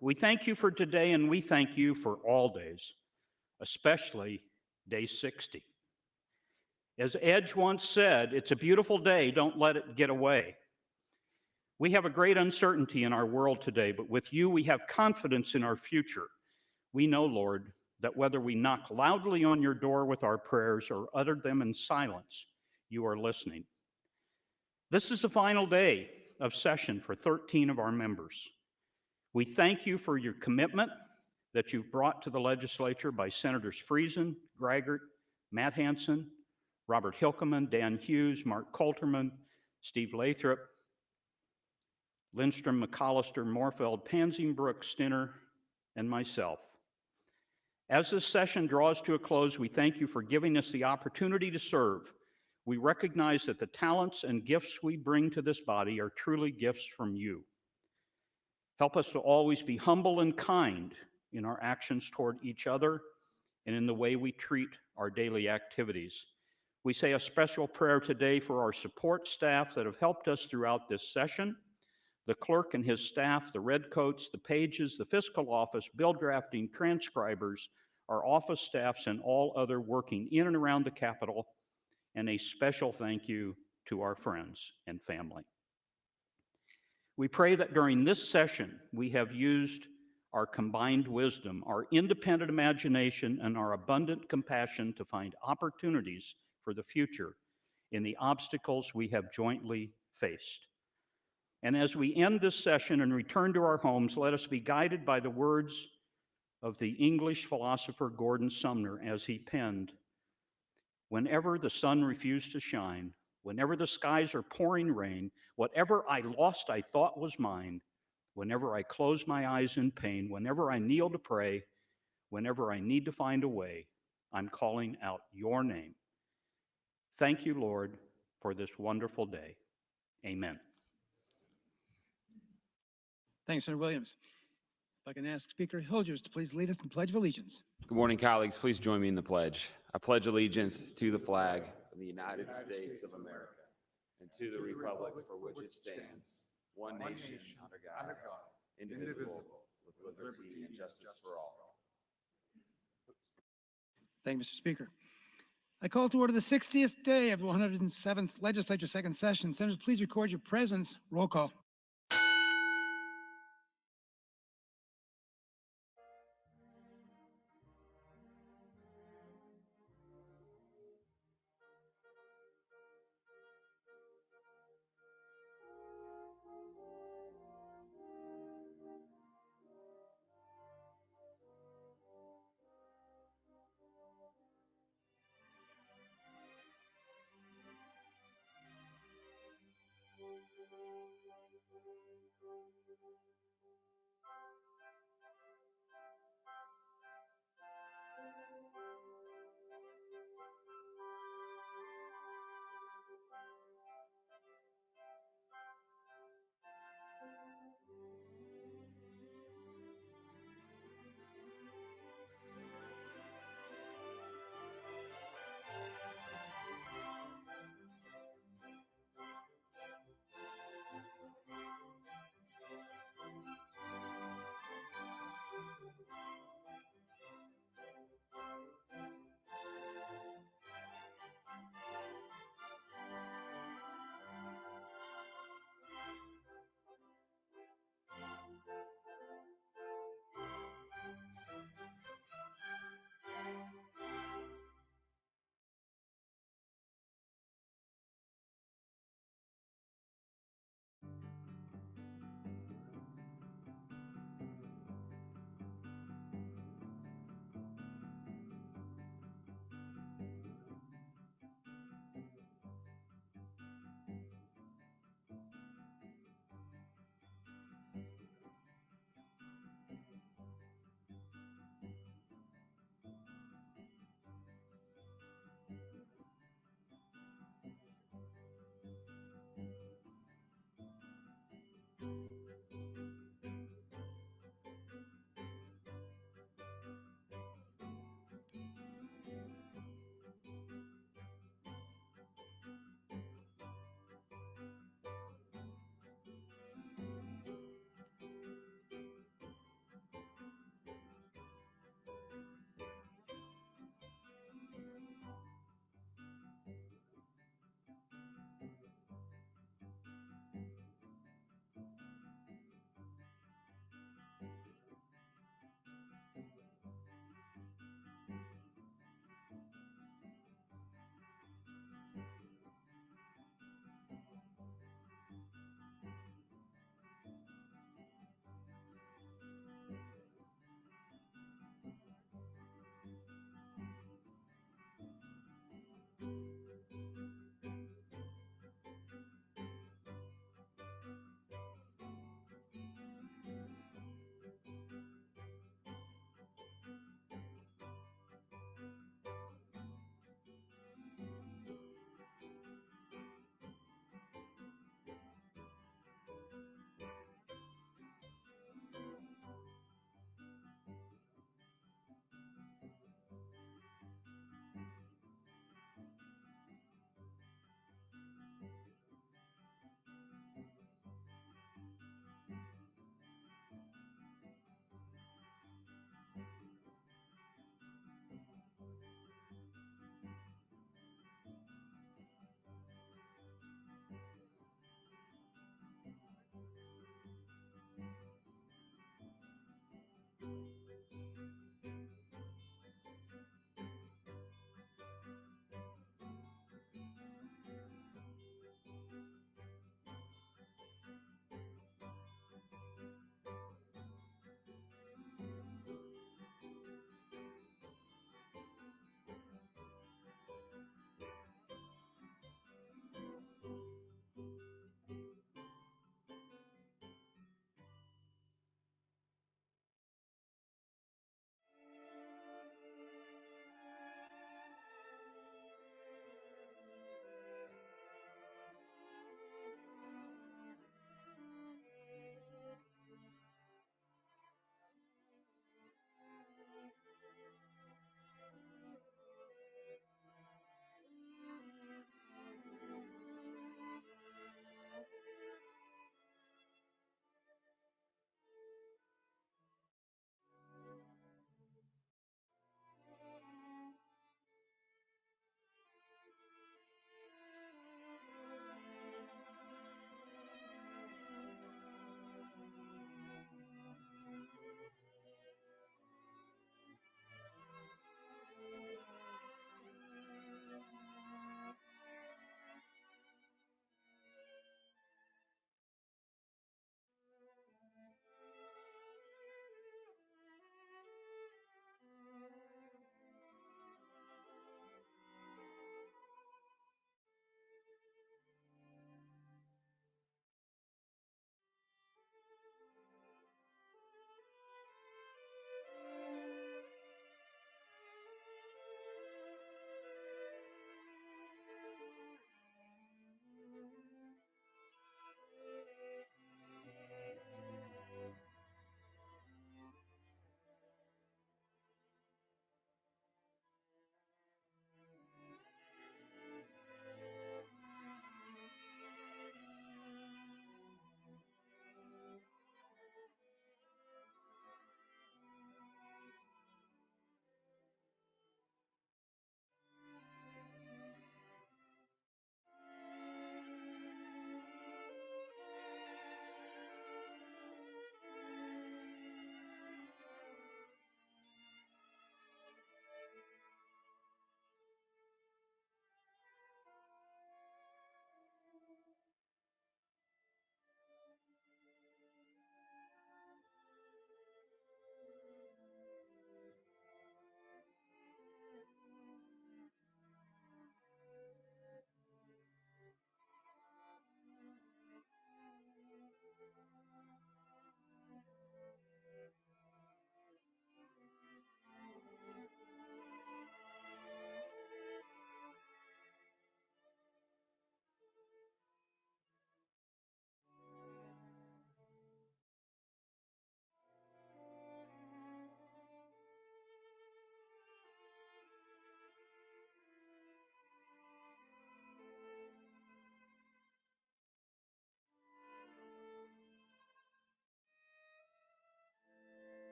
we thank you for today, and we thank you for all days, especially day 60. As Edge once said, it's a beautiful day, don't let it get away. We have a great uncertainty in our world today, but with you, we have confidence in our future. We know, Lord, that whether we knock loudly on your door with our prayers or utter them in silence, you are listening. This is the final day of session for 13 of our members. We thank you for your commitment that you've brought to the legislature by Senators Friesen, Greigert, Matt Hansen, Robert Hilkeman, Dan Hughes, Mark Coulterman, Steve Lathrop, Lindstrom, McAllister, Morfeld, Panzinbrook, Stinner, and myself. As this session draws to a close, we thank you for giving us the opportunity to serve. We recognize that the talents and gifts we bring to this body are truly gifts from you. Help us to always be humble and kind in our actions toward each other and in the way we treat our daily activities. We say a special prayer today for our support staff that have helped us throughout this session, the clerk and his staff, the redcoats, the pages, the fiscal office, bill drafting, transcribers, our office staffs, and all other working in and around the Capitol, and a special thank you to our friends and family. We pray that during this session, we have used our combined wisdom, our independent imagination, and our abundant compassion to find opportunities for the future in the obstacles we have jointly faced. And as we end this session and return to our homes, let us be guided by the words of the English philosopher Gordon Sumner as he penned, "Whenever the sun refused to shine, whenever the skies are pouring rain, whatever I lost I thought was mine, whenever I close my eyes in pain, whenever I kneel to pray, whenever I need to find a way, I'm calling out your name. Thank you, Lord, for this wonderful day. Amen." Thanks, Senator Williams. If I can ask Speaker Hilgers to please lead us in the Pledge of Allegiance. Good morning, colleagues. Please join me in the pledge. I pledge allegiance to the flag of the United States of America and to the republic for which it stands, one nation under God, indivisible, with liberty and justice for all. Thank you, Mr. Speaker. I call to order the 60th day of the 107th Legislature second session. Senators, please record your presence. Roll call.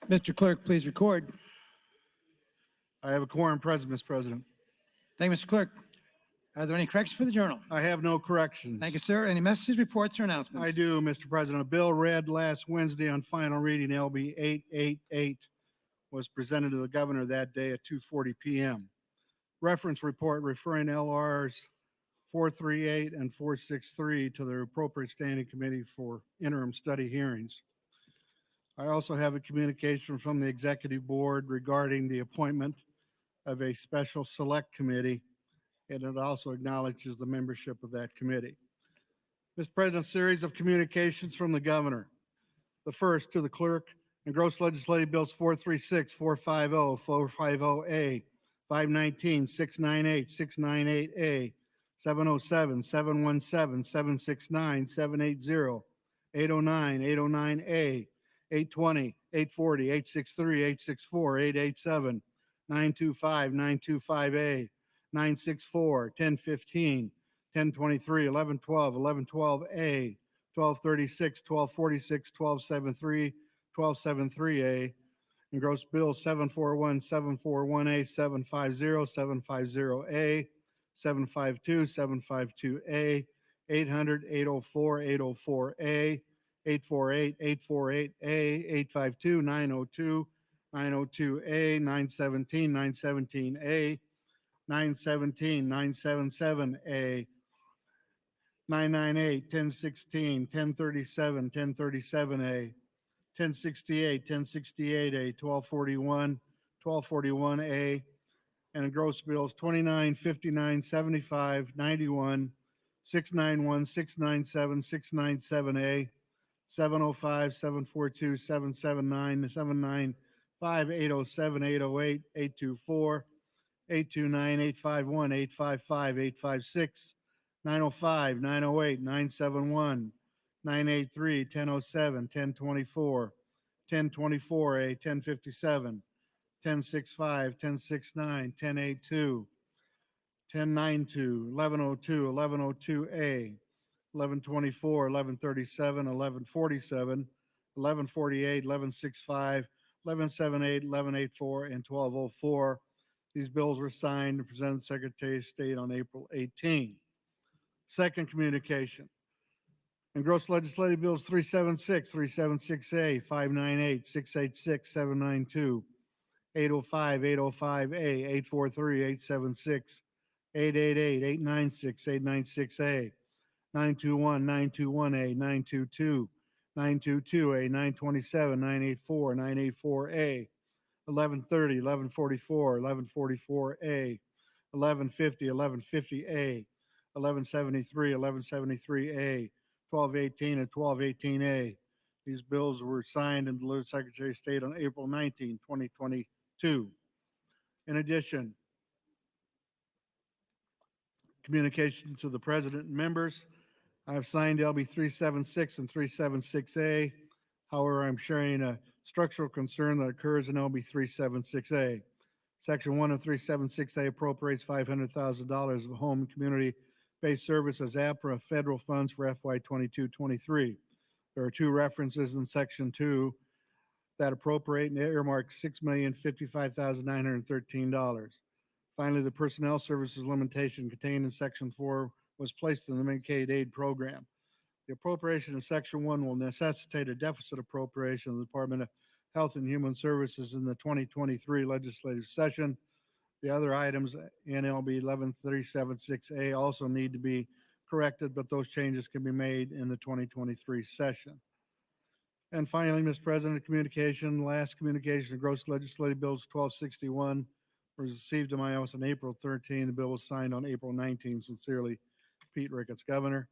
Mr. Clerk, please record. I have a quorum present, Mr. President. Thank you, Mr. Clerk. Are there any corrections for the journal? I have no corrections. Thank you, sir. Any messages, reports, or announcements? I do, Mr. President. A bill read last Wednesday on final reading, LB 888, was presented to the governor that day at 2:40 p.m. Reference report referring LRs 438 and 463 to the appropriate standing committee for interim study hearings. I also have a communication from the executive board regarding the appointment of a special select committee, and it also acknowledges the membership of that committee. Mr. President, a series of communications from the governor. The first to the clerk, engrossed legislative bills 436, 450, 450A, 519, 698, 698A, 707, 717, 769, 780, 809, 809A, 820, 840, 863, 864, 887, 925, 925A, 964, 1015, 1023, 1112, 1112A, 1236, 1246, 1273, 1273A, engrossed bills 741, 741A, 750, 750A, 752, 752A, 800, 804, 804A, 848, 848A, 852, 902, 902A, 917, 917A, 917, 977A, 998, 1016, 1037, 1037A, 1068, 1068A, 1241, 1241A, and engrossed bills 29, 59, 75, 91, 691, 697, 697A, 705, 742, 779, 795, 807, 808, 824, 829, 851, 855, 856, 905, 908, 971, 983, 1007, 1024, 1024A, 1057, 1065, 1069, 1082, 1092, 1102, 1102A, 1124, 1137, 1147, 1148, 1165, 1178, 1184, and 1204. These bills were signed and presented to the Secretary of State on April 18. Second communication. Engrossed legislative bills 376, 376A, 598, 686, 792, 805, 805A, 843, 876, 888, 896, 896A, 921, 921A, 922, 922A, 927, 984, 984A, 1130, 1144, 1144A, 1150, 1150A, 1173, 1173A, 1218, and 1218A. These bills were signed and delivered to the Secretary of State on April 19, 2022. In addition, communication to the President and members. I have signed LB 376 and 376A. However, I'm sharing a structural concern that occurs in LB 376A. Section 1 of 376A appropriates $500,000 of home and community-based services APRA federal funds for FY 22-23. There are two references in Section 2 that appropriate and earmark $6,055,913. Finally, the personnel services limitation contained in Section 4 was placed in the Medicaid aid program. The appropriation in Section 1 will necessitate a deficit appropriation of the Department of Health and Human Services in the 2023 legislative session. The other items in LB 11376A also need to be corrected, but those changes can be made in the 2023 session. And finally, Mr. President, last communication of gross legislative bills 1261 was received in my office on April 13. The bill was signed on April 19. Sincerely, Pete Ricketts, Governor.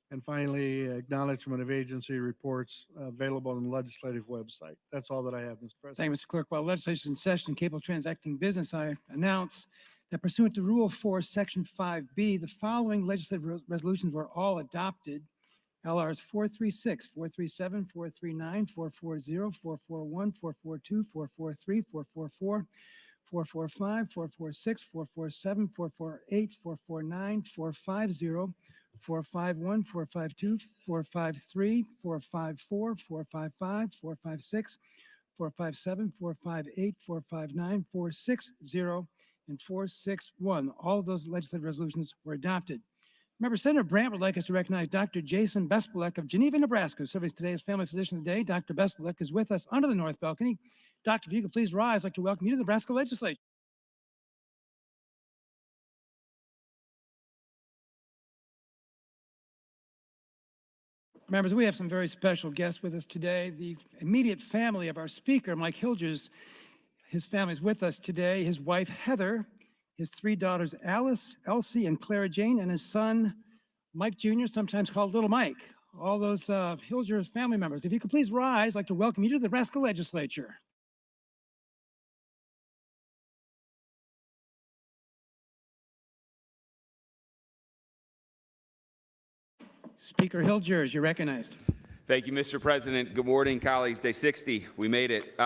And finally, acknowledgement of agency reports available on the legislative website. That's all that I have, Mr. President. Thank you, Mr. Clerk. While legislation in session, capable of transacting business, I announce that pursuant to Rule 4, Section 5B, the following legislative resolutions were all adopted. LRs 436, 437, 439, 440, 441, 442, 443, 444, 445, 446, 447, 448, 449, 450, 451, 452, 453, 454, 455, 456, 457, 458, 459, 460, and 461. All of those legislative resolutions were adopted. Member Senator Brandt would like us to recognize Dr. Jason Bespelek of Geneva, Nebraska, who serving today as family physician of the day. Dr. Bespelek is with us under the north balcony. Doctor, if you could please rise, I'd like to welcome you to the Nebraska Legislature. Members, we have some very special guests with us today. The immediate family of our speaker, Mike Hilgers, his family is with us today. His wife, Heather, his three daughters, Alice, Elsie, and Clara Jane, and his son, Mike Jr., sometimes called Little Mike. All those Hilgers family members. If you could please rise, I'd like to welcome you to the Nebraska Legislature. Speaker Hilgers, you're recognized. Thank you, Mr. President. Good morning, colleagues. Day 60, we made it.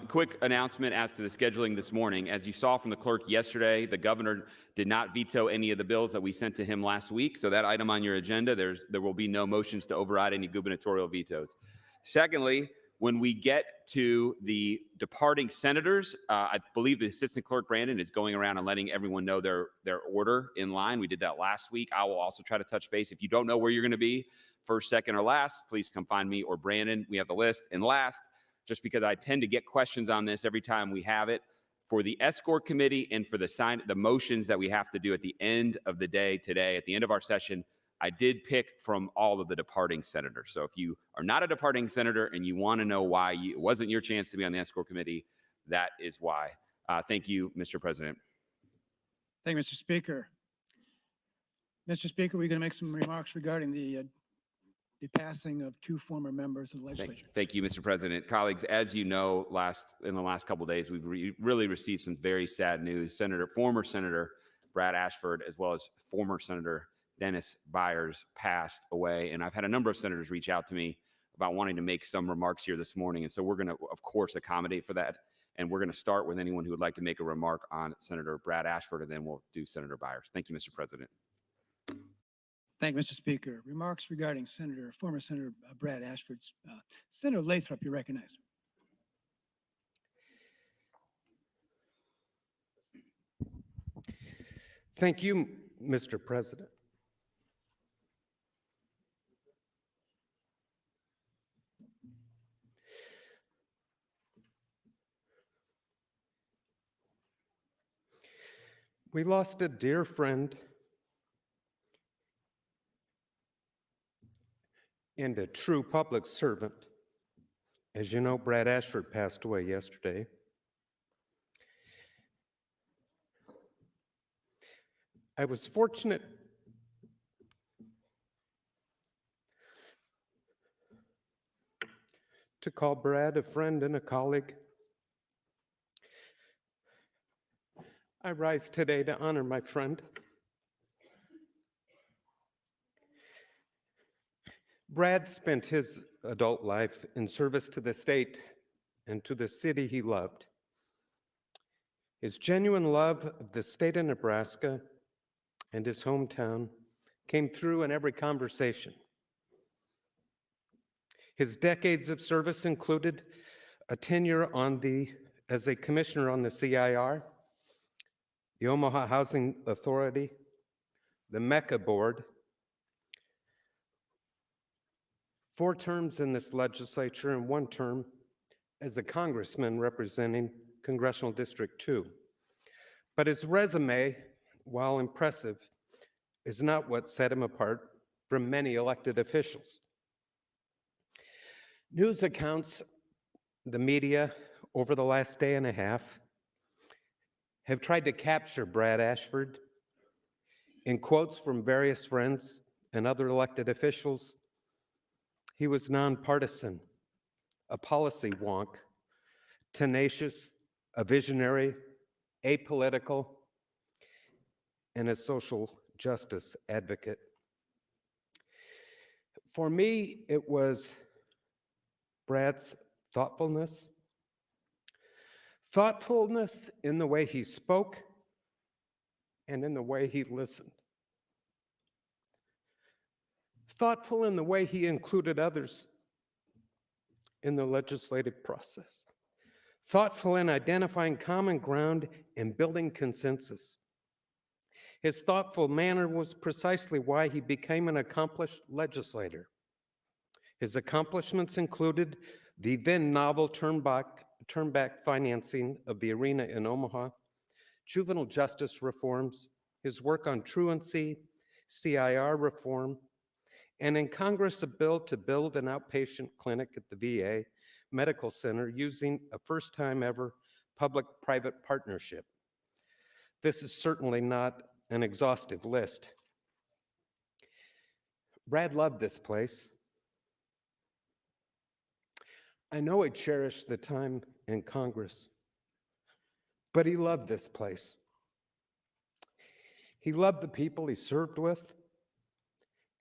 Quick announcement as to the scheduling this morning. As you saw from the clerk yesterday, the governor did not veto any of the bills that we sent to him last week. So that item on your agenda, there will be no motions to override any gubernatorial vetoes. Secondly, when we get to the departing senators, I believe the assistant clerk, Brandon, is going around and letting everyone know their order in line. We did that last week. I will also try to touch base. If you don't know where you're going to be, first, second, or last, please come find me or Brandon. We have the list. And last, just because I tend to get questions on this every time we have it, for the escort committee and for the motions that we have to do at the end of the day today, at the end of our session, I did pick from all of the departing senators. So if you are not a departing senator and you want to know why it wasn't your chance to be on the escort committee, that is why. Thank you, Mr. President. Thank you, Mr. Speaker. Mr. Speaker, we're going to make some remarks regarding the passing of two former members of the legislature. Thank you, Mr. President. Colleagues, as you know, in the last couple of days, we've really received some very sad news. Former Senator Brad Ashford, as well as former Senator Dennis Byers, passed away. And I've had a number of senators reach out to me about wanting to make some remarks here this morning. And so we're going to, of course, accommodate for that. And we're going to start with anyone who would like to make a remark on Senator Brad Ashford, and then we'll do Senator Byers. Thank you, Mr. President. Thank you, Mr. Speaker. Remarks regarding former Senator Brad Ashford's. Senator Lathrop, you're recognized. Thank you, Mr. President. We lost a dear friend and a true public servant. As you know, Brad Ashford passed away yesterday. I was fortunate to call Brad a friend and a colleague. I rise today to honor my friend. Brad spent his adult life in service to the state and to the city he loved. His genuine love of the state of Nebraska and his hometown came through in every conversation. His decades of service included a tenure as a commissioner on the CIR, the Omaha Housing Authority, the Mecca Board, 4 terms in this legislature and 1 term as a congressman representing Congressional District 2. But his resume, while impressive, is not what set him apart from many elected officials. News accounts, the media, over the last day and a half, have tried to capture Brad Ashford in quotes from various friends and other elected officials. He was nonpartisan, a policy wonk, tenacious, a visionary, apolitical, and a social justice advocate. For me, it was Brad's thoughtfulness in the way he spoke and in the way he listened. Thoughtful in the way he included others in the legislative process. thoughtful in identifying common ground and building consensus. His thoughtful manner was precisely why he became an accomplished legislator. His accomplishments included the then novel turn-back financing of the arena in Omaha, juvenile justice reforms, his work on truancy, CIR reform, and in Congress, a bill to build an outpatient clinic at the VA Medical Center using a first-time ever public-private partnership. This is certainly not an exhaustive list. Brad loved this place. I know he cherished the time in Congress, but he loved this place. He loved the people he served with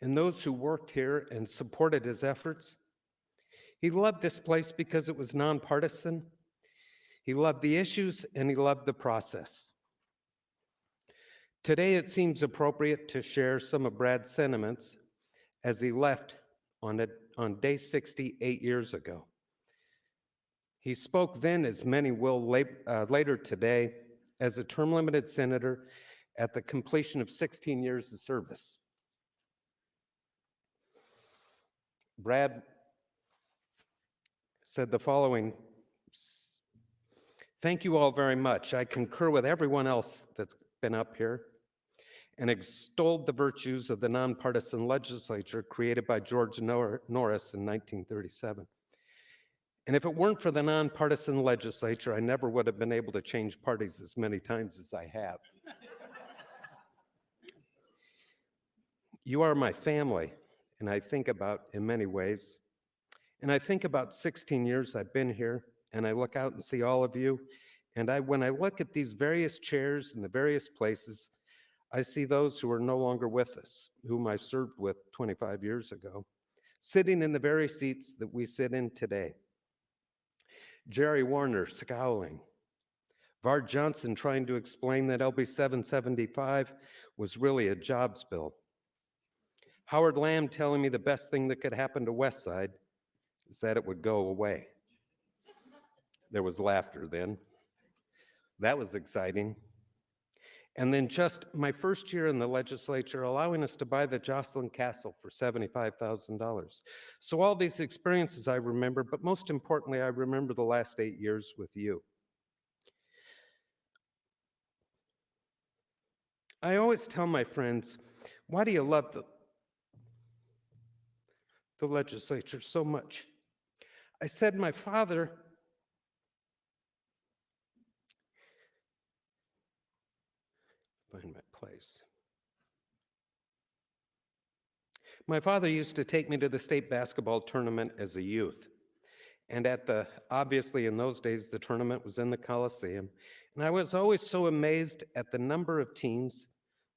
and those who worked here and supported his efforts. He loved this place because it was nonpartisan. He loved the issues and he loved the process. Today, it seems appropriate to share some of Brad's sentiments as he left on day 68 years ago. He spoke then, as many will later today, as a term-limited senator at the completion of 16 years of service. Brad said the following: "Thank you all very much. I concur with everyone else that's been up here and extolled the virtues of the nonpartisan legislature created by George Norris in 1937. And if it weren't for the nonpartisan legislature, I never would have been able to change parties as many times as I have. You are my family, and I think about in many ways. And I think about 16 years I've been here, and I look out and see all of you. And when I look at these various chairs in the various places, I see those who are no longer with us, whom I served with 25 years ago, sitting in the very seats that we sit in today. Jerry Warner scowling, Vard Johnson trying to explain that LB 775 was really a jobs bill, Howard Lamb telling me the best thing that could happen to West Side is that it would go away. There was laughter then. That was exciting. And then just my first year in the legislature, allowing us to buy the Jocelyn Castle for $75,000. So all these experiences I remember, but most importantly, I remember the last 8 years with you. I always tell my friends, why do you love the legislature so much? I said, my father find my place. My father used to take me to the state basketball tournament as a youth. And obviously in those days, the tournament was in the Coliseum. And I was always so amazed at the number of teams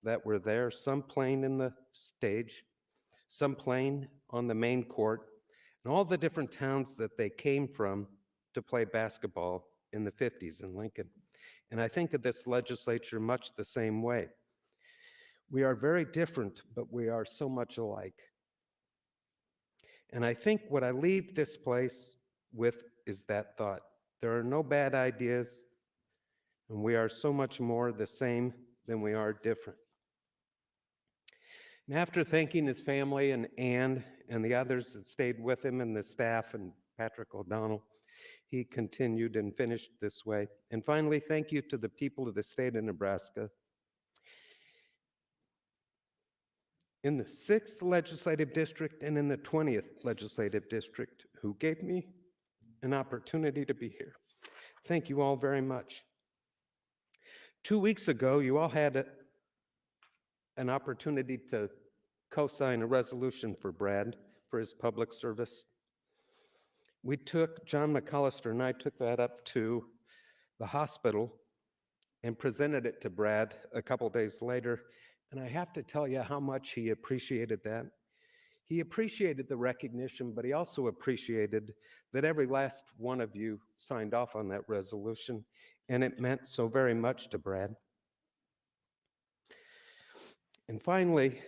that were there, some playing in the stage, some playing on the main court, and all the different towns that they came from to play basketball in the 50s in Lincoln. And I think of this legislature much the same way. We are very different, but we are so much alike. And I think what I leave this place with is that thought. There are no bad ideas, and we are so much more the same than we are different. And after thanking his family and Ann and the others that stayed with him and the staff and Patrick O'Donnell, he continued and finished this way. And finally, thank you to the people of the state of Nebraska. In the 6th legislative district and in the 20th legislative district, who gave me an opportunity to be here. Thank you all very much. 2 weeks ago, you all had an opportunity to co-sign a resolution for Brad for his public service. John McAllister and I took that up to the hospital and presented it to Brad a couple days later. And I have to tell you how much he appreciated that. He appreciated the recognition, but he also appreciated that every last one of you signed off on that resolution, and it meant so very much to Brad. And finally,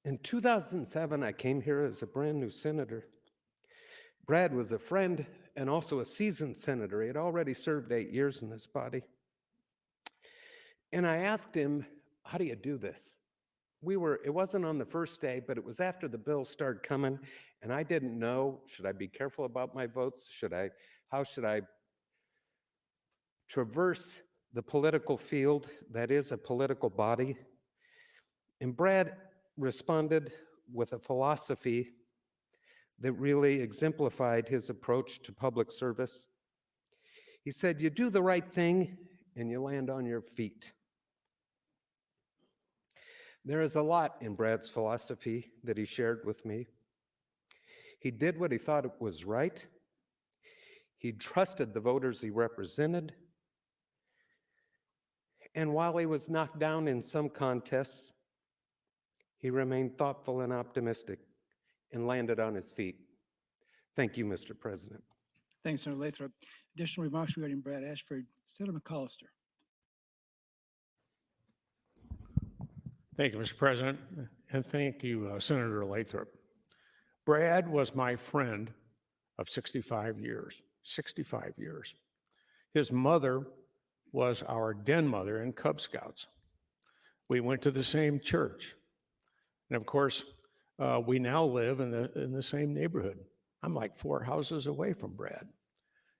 In 2007, I came here as a brand new senator. Brad was a friend and also a seasoned senator. He had already served 8 years in this body. And I asked him, how do you do this? It wasn't on the first day, but it was after the bills started coming, and I didn't know, should I be careful about my votes? How should I traverse the political field that is a political body? And Brad responded with a philosophy that really exemplified his approach to public service. He said, you do the right thing and you land on your feet. There is a lot in Brad's philosophy that he shared with me. He did what he thought was right. He trusted the voters he represented. And while he was knocked down in some contests, he remained thoughtful and optimistic and landed on his feet. Thank you, Mr. President. Thanks, Senator Lathrop. Additional remarks regarding Brad Ashford. Senator McCollister. Thank you, Mr. President, and thank you, Senator Lathrop. Brad was my friend of 65 years, 65 years. His mother was our den mother in Cub Scouts. We went to the same church. And of course, we now live in the same neighborhood. I'm like 4 houses away from Brad.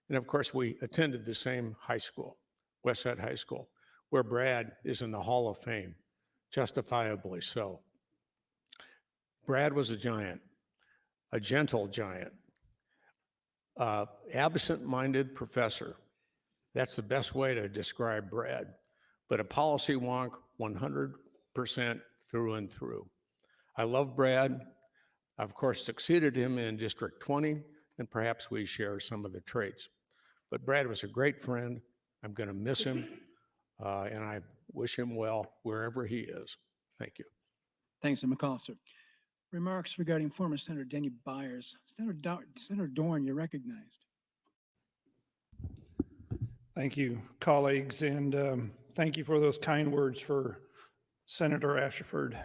And of course, we attended the same high school, Westside High School, where Brad is in the Hall of Fame. Justifiably so. Brad was a giant, a gentle giant, absent-minded professor. That's the best way to describe Brad, but a policy wonk 100% through and through. I love Brad. I, of course, succeeded him in District 20, and perhaps we share some of the traits. But Brad was a great friend. I'm going to miss him, and I wish him well wherever he is. Thank you. Thanks, Senator McCollister. Remarks regarding former Senator Denny Byers. Senator Dorn, you're recognized. Thank you, colleagues, and thank you for those kind words for Senator Ashford.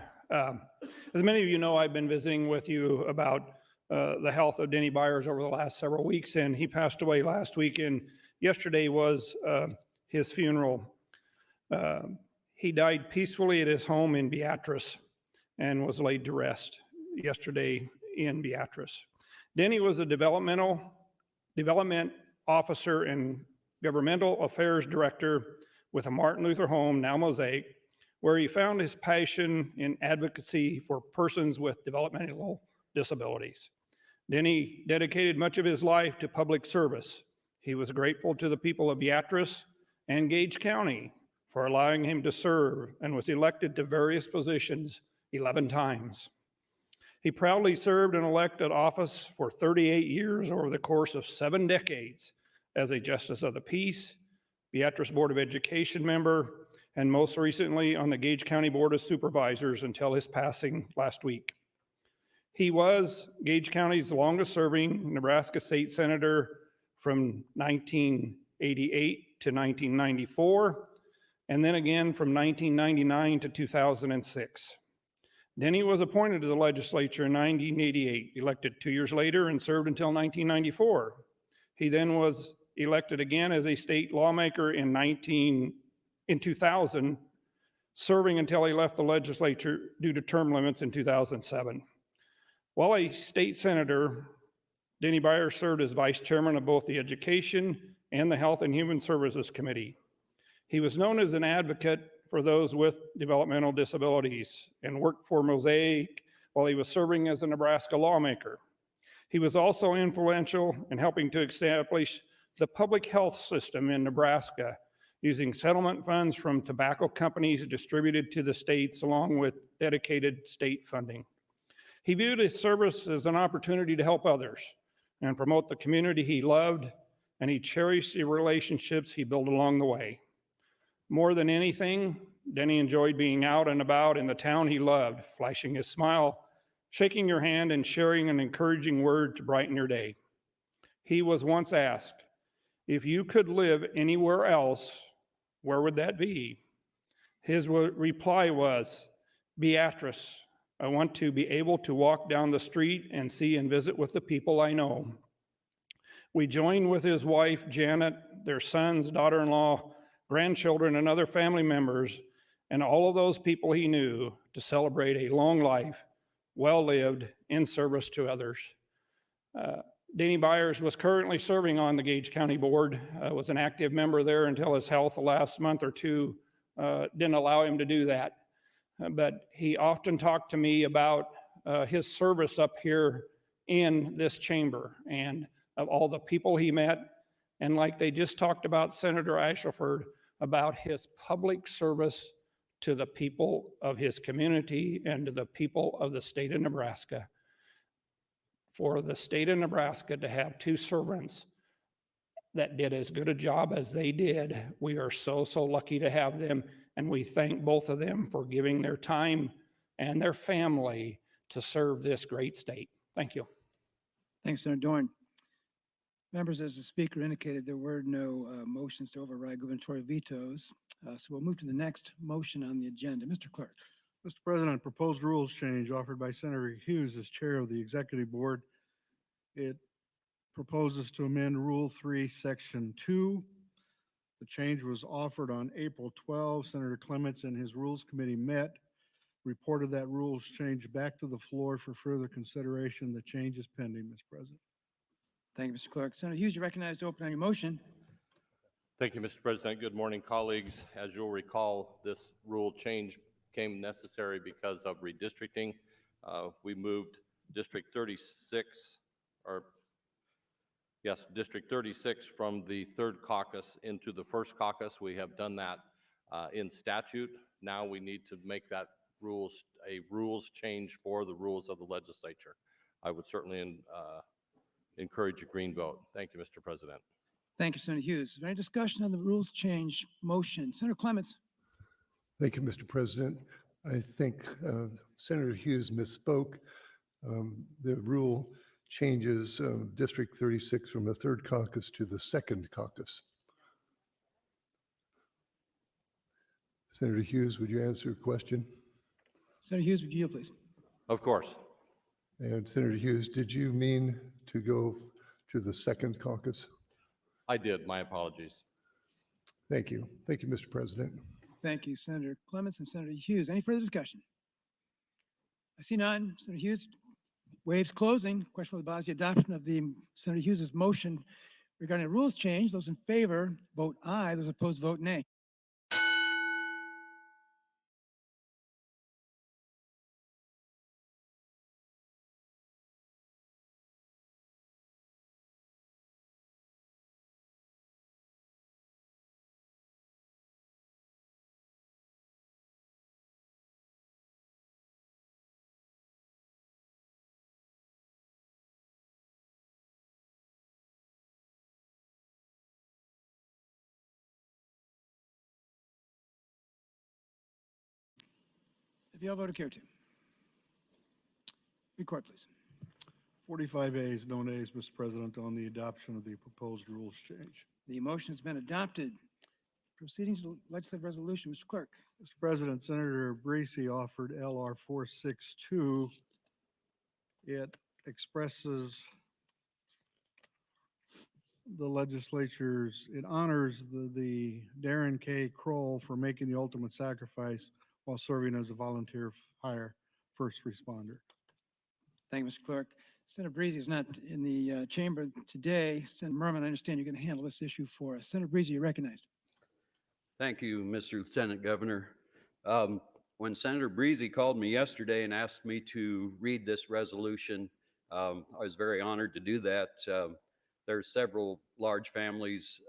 As many of you know, I've been visiting with you about the health of Denny Byers over the last several weeks, and he passed away last week, and yesterday was his funeral. He died peacefully at his home in Beatrice and was laid to rest yesterday in Beatrice. Denny was a development officer and governmental affairs director with a Martin Luther home, now Mosaic, where he found his passion in advocacy for persons with developmental disabilities. Denny dedicated much of his life to public service. He was grateful to the people of Beatrice and Gage County for allowing him to serve and was elected to various positions 11 times. He proudly served in elected office for 38 years over the course of 7 decades as a Justice of the Peace, Beatrice Board of Education member, and most recently on the Gage County Board of Supervisors until his passing last week. He was Gage County's longest serving Nebraska State Senator from 1988 to 1994, and then again from 1999 to 2006. Denny was appointed to the legislature in 1988, elected 2 years later, and served until 1994. He then was elected again as a state lawmaker in 2000, serving until he left the legislature due to term limits in 2007. While a state senator, Denny Byers served as vice chairman of both the Education and the Health and Human Services Committee. He was known as an advocate for those with developmental disabilities and worked for Mosaic while he was serving as a Nebraska lawmaker. He was also influential in helping to establish the public health system in Nebraska using settlement funds from tobacco companies distributed to the states along with dedicated state funding. He viewed his service as an opportunity to help others and promote the community he loved, and he cherished the relationships he built along the way. More than anything, Denny enjoyed being out and about in the town he loved, flashing his smile, shaking your hand, and sharing an encouraging word to brighten your day. He was once asked, if you could live anywhere else, where would that be? His reply was, Beatrice, I want to be able to walk down the street and see and visit with the people I know. We joined with his wife, Janet, their sons, daughter-in-law, grandchildren, and other family members, and all of those people he knew to celebrate a long life, well lived, in service to others. Danny Byers was currently serving on the Gage County Board, was an active member there until his health the last month or two didn't allow him to do that. But he often talked to me about his service up here in this chamber and of all the people he met. And like they just talked about Senator Ashleford, about his public service to the people of his community and to the people of the state of Nebraska. For the state of Nebraska to have two servants that did as good a job as they did, we are so lucky to have them. And we thank both of them for giving their time and their family to serve this great state. Thank you. Thanks, Senator Dorn. Members, as the speaker indicated, there were no motions to override gubernatorial vetoes. So we'll move to the next motion on the agenda. Mr. Clerk. Mr. President, proposed rules change offered by Senator Hughes as chair of the executive board. It proposes to amend Rule 3, Section 2. The change was offered on April 12. Senator Clements and his Rules Committee met, reported that rules change back to the floor for further consideration. The change is pending, Mr. President. Thank you, Mr. Clerk. Senator Hughes, you're recognized to open on your motion. Thank you, Mr. President. Good morning, colleagues. As you'll recall, this rule change became necessary because of redistricting. We moved District 36, District 36 from the third caucus into the first caucus. We have done that in statute. Now we need to make that a rules change for the rules of the legislature. I would certainly encourage a green vote. Thank you, Mr. President. Thank you, Senator Hughes. Is there any discussion on the rules change motion? Senator Clements. Thank you, Mr. President. I think Senator Hughes misspoke. The rule changes District 36 from the third caucus to the second caucus. Senator Hughes, would you answer a question? Senator Hughes, would you yield, please? Of course. And Senator Hughes, did you mean to go to the second caucus? I did. My apologies. Thank you. Thank you, Mr. President. Thank you, Senator Clements and Senator Hughes. Any further discussion? I see none. Senator Hughes waives closing. Question for the body, the adoption of the Senator Hughes's motion regarding a rules change. Those in favor vote aye. Those opposed vote nay. If you all vote to carry to. Record, please. 45 ayes, no nays, Mr. President, on the adoption of the proposed rules change. The motion has been adopted. Proceedings to legislative resolution. Mr. Clerk. Mr. President, Senator Breese offered LR 462. It expresses the legislature's, it honors the Darren K. Kroll for making the ultimate sacrifice while serving as a volunteer fire first responder. Thank you, Mr. Clerk. Senator Breese is not in the chamber today. Senator Merman, I understand you're going to handle this issue for us. Senator Breese, you're recognized. Thank you, Mr. Lieutenant Governor. When Senator Breese called me yesterday and asked me to read this resolution, I was very honored to do that. There's several large families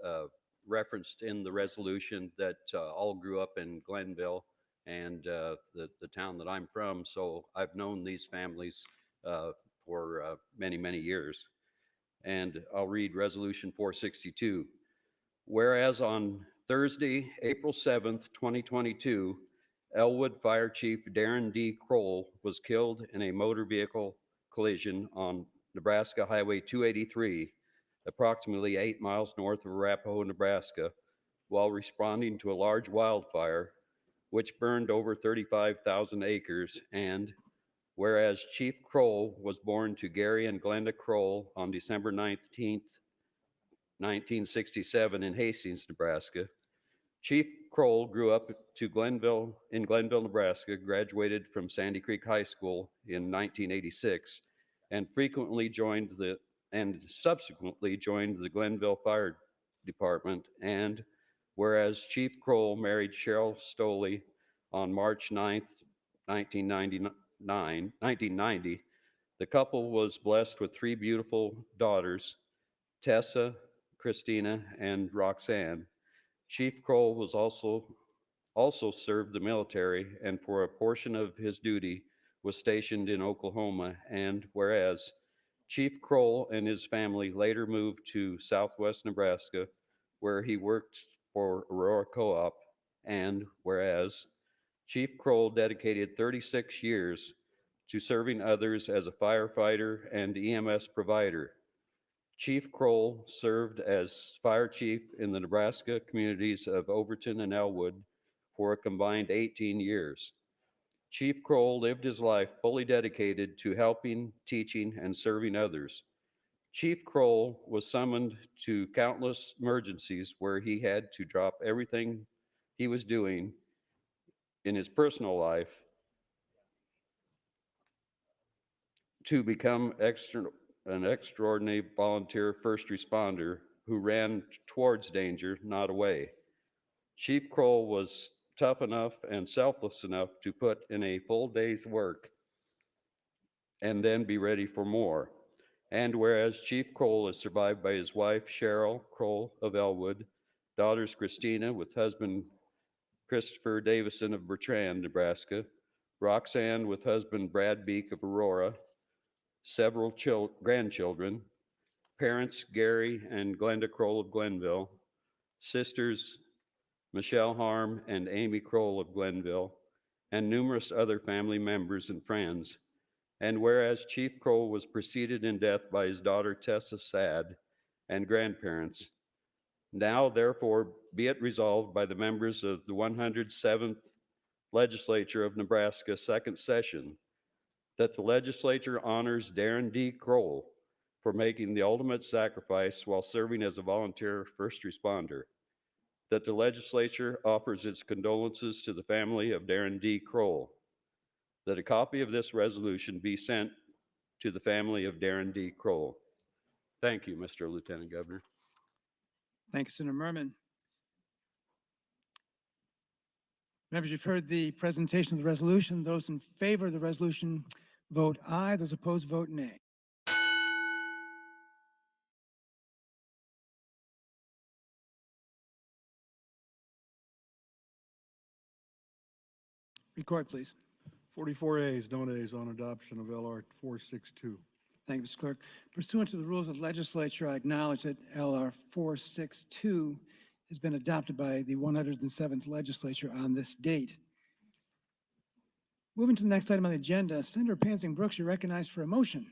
referenced in the resolution that all grew up in Glenville and the town that I'm from. So I've known these families for many, many years. And I'll read Resolution 462. Whereas on Thursday, April 7th, 2022, Elwood Fire Chief Darren D. Kroll was killed in a motor vehicle collision on Nebraska Highway 283, approximately 8 miles north of Arapahoe, Nebraska, while responding to a large wildfire which burned over 35,000 acres and whereas Chief Kroll was born to Gary and Glenda Kroll on December 19th, 1967 in Hastings, Nebraska. Chief Kroll grew up in Glenville, Nebraska, graduated from Sandy Creek High School in 1986, and subsequently joined the Glenville Fire Department. And whereas Chief Kroll married Cheryl Stoley on March 9th, 1990, the couple was blessed with three beautiful daughters, Tessa, Christina, and Roxanne. Chief Kroll was also served the military, and for a portion of his duty was stationed in Oklahoma. And whereas Chief Kroll and his family later moved to southwest Nebraska, where he worked for Aurora Co-op. And whereas Chief Kroll dedicated 36 years to serving others as a firefighter and EMS provider. Chief Kroll served as fire chief in the Nebraska communities of Overton and Elwood for a combined 18 years. Chief Kroll lived his life fully dedicated to helping, teaching, and serving others. Chief Kroll was summoned to countless emergencies where he had to drop everything he was doing in his personal life to become an extraordinary volunteer first responder who ran towards danger, not away. Chief Kroll was tough enough and selfless enough to put in a full day's work and then be ready for more. And whereas Chief Kroll is survived by his wife, Cheryl Kroll of Elwood, daughters Christina with husband Christopher Davison of Bertrand, Nebraska, Roxanne with husband Brad Beek of Aurora, several grandchildren, parents Gary and Glenda Kroll of Glenville, sisters Michelle Harm and Amy Kroll of Glenville, and numerous other family members and friends. And whereas Chief Kroll was preceded in death by his daughter Tessa Sad and grandparents, now therefore be it resolved by the members of the 107th Legislature of Nebraska, second session, that the legislature honors Darren D. Kroll for making the ultimate sacrifice while serving as a volunteer first responder, that the legislature offers its condolences to the family of Darren D. Kroll, that a copy of this resolution be sent to the family of Darren D. Kroll. Thank you, Mr. Lieutenant Governor. Thank you, Senator Merman. Members, you've heard the presentation of the resolution. Those in favor of the resolution vote aye. Those opposed vote nay. Record, please. 44 ayes, no nays on adoption of LR 462. Thank you, Mr. Clerk. Pursuant to the rules of the legislature, I acknowledge that LR 462 has been adopted by the 107th legislature on this date. Moving to the next item on the agenda, Senator Pansing Brooks, you're recognized for a motion.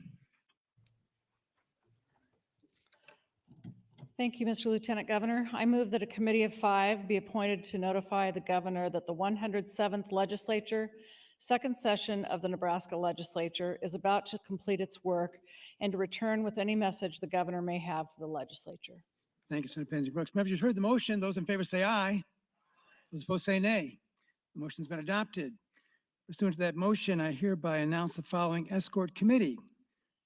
Thank you, Mr. Lieutenant Governor. I move that a committee of 5 be appointed to notify the governor that the 107th legislature, second session of the Nebraska Legislature, is about to complete its work and to return with any message the governor may have for the legislature. Thank you, Senator Pansing Brooks. Members, you've heard the motion. Those in favor say aye. Those opposed say nay. The motion's been adopted. Pursuant to that motion, I hereby announce the following escort committee: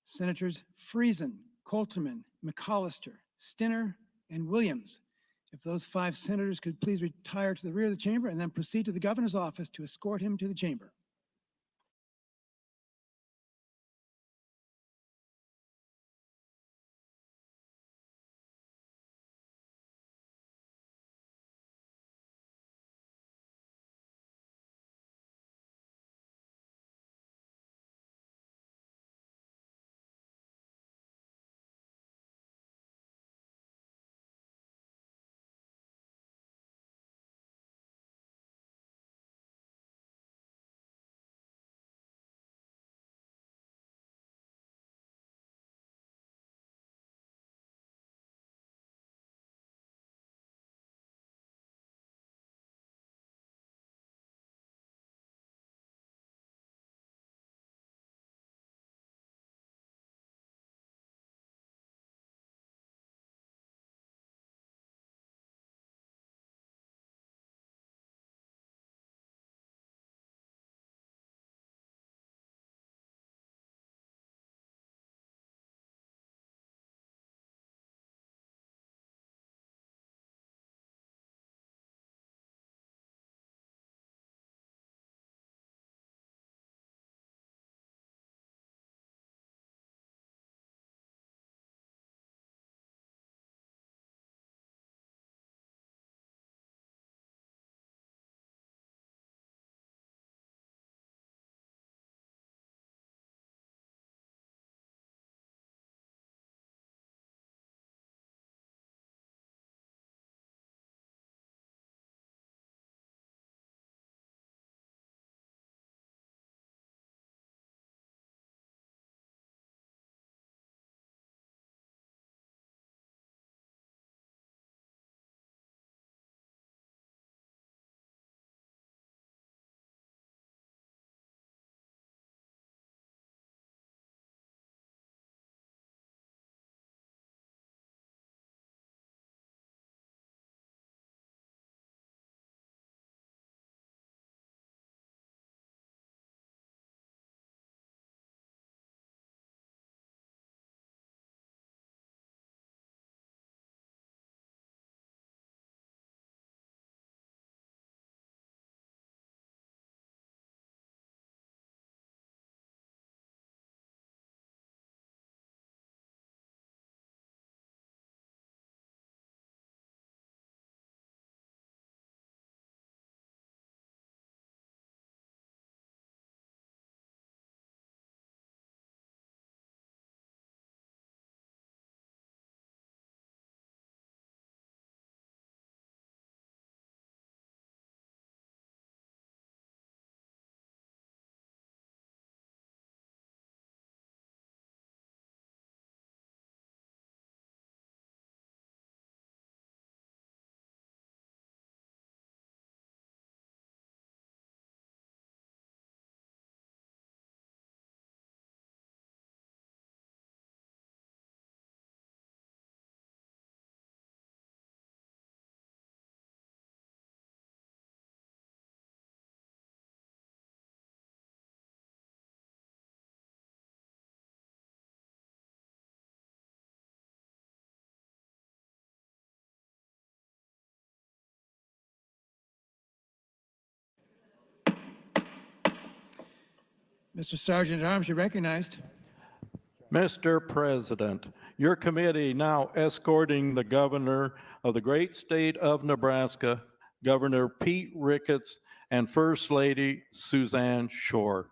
Senators Friesen, Colterman, McCollister, Stinner, and Williams. If those 5 senators could please retire to the rear of the chamber and then proceed to the governor's office to escort him to the chamber. Mr. Sergeant at Arms, you're recognized. Mr. President, your committee now escorting the governor of the great state of Nebraska, Governor Pete Ricketts, and First Lady Suzanne Shore.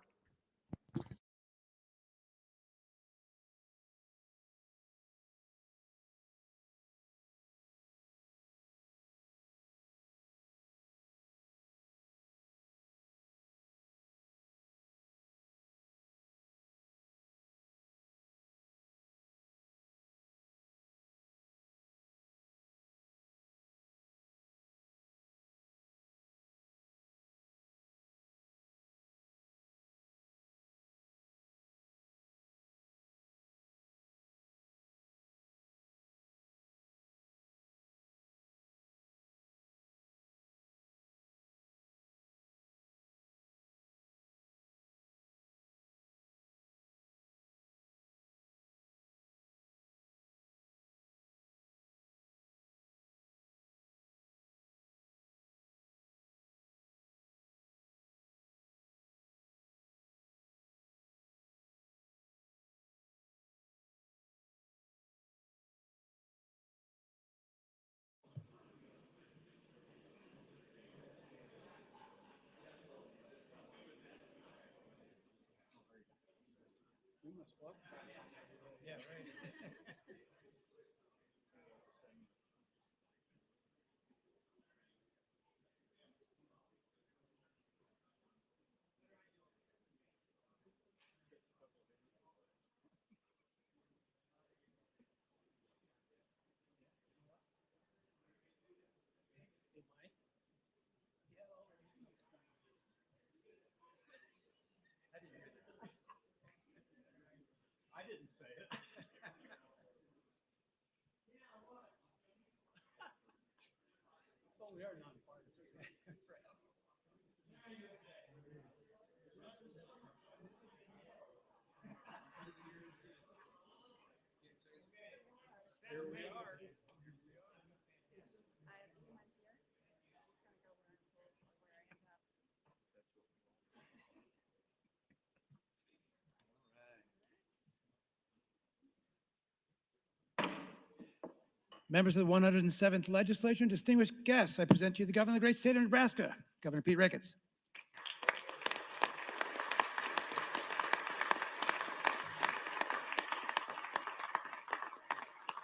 Members of the 107th Legislature and distinguished guests, I present to you the Governor of the great state of Nebraska, Governor Pete Ricketts.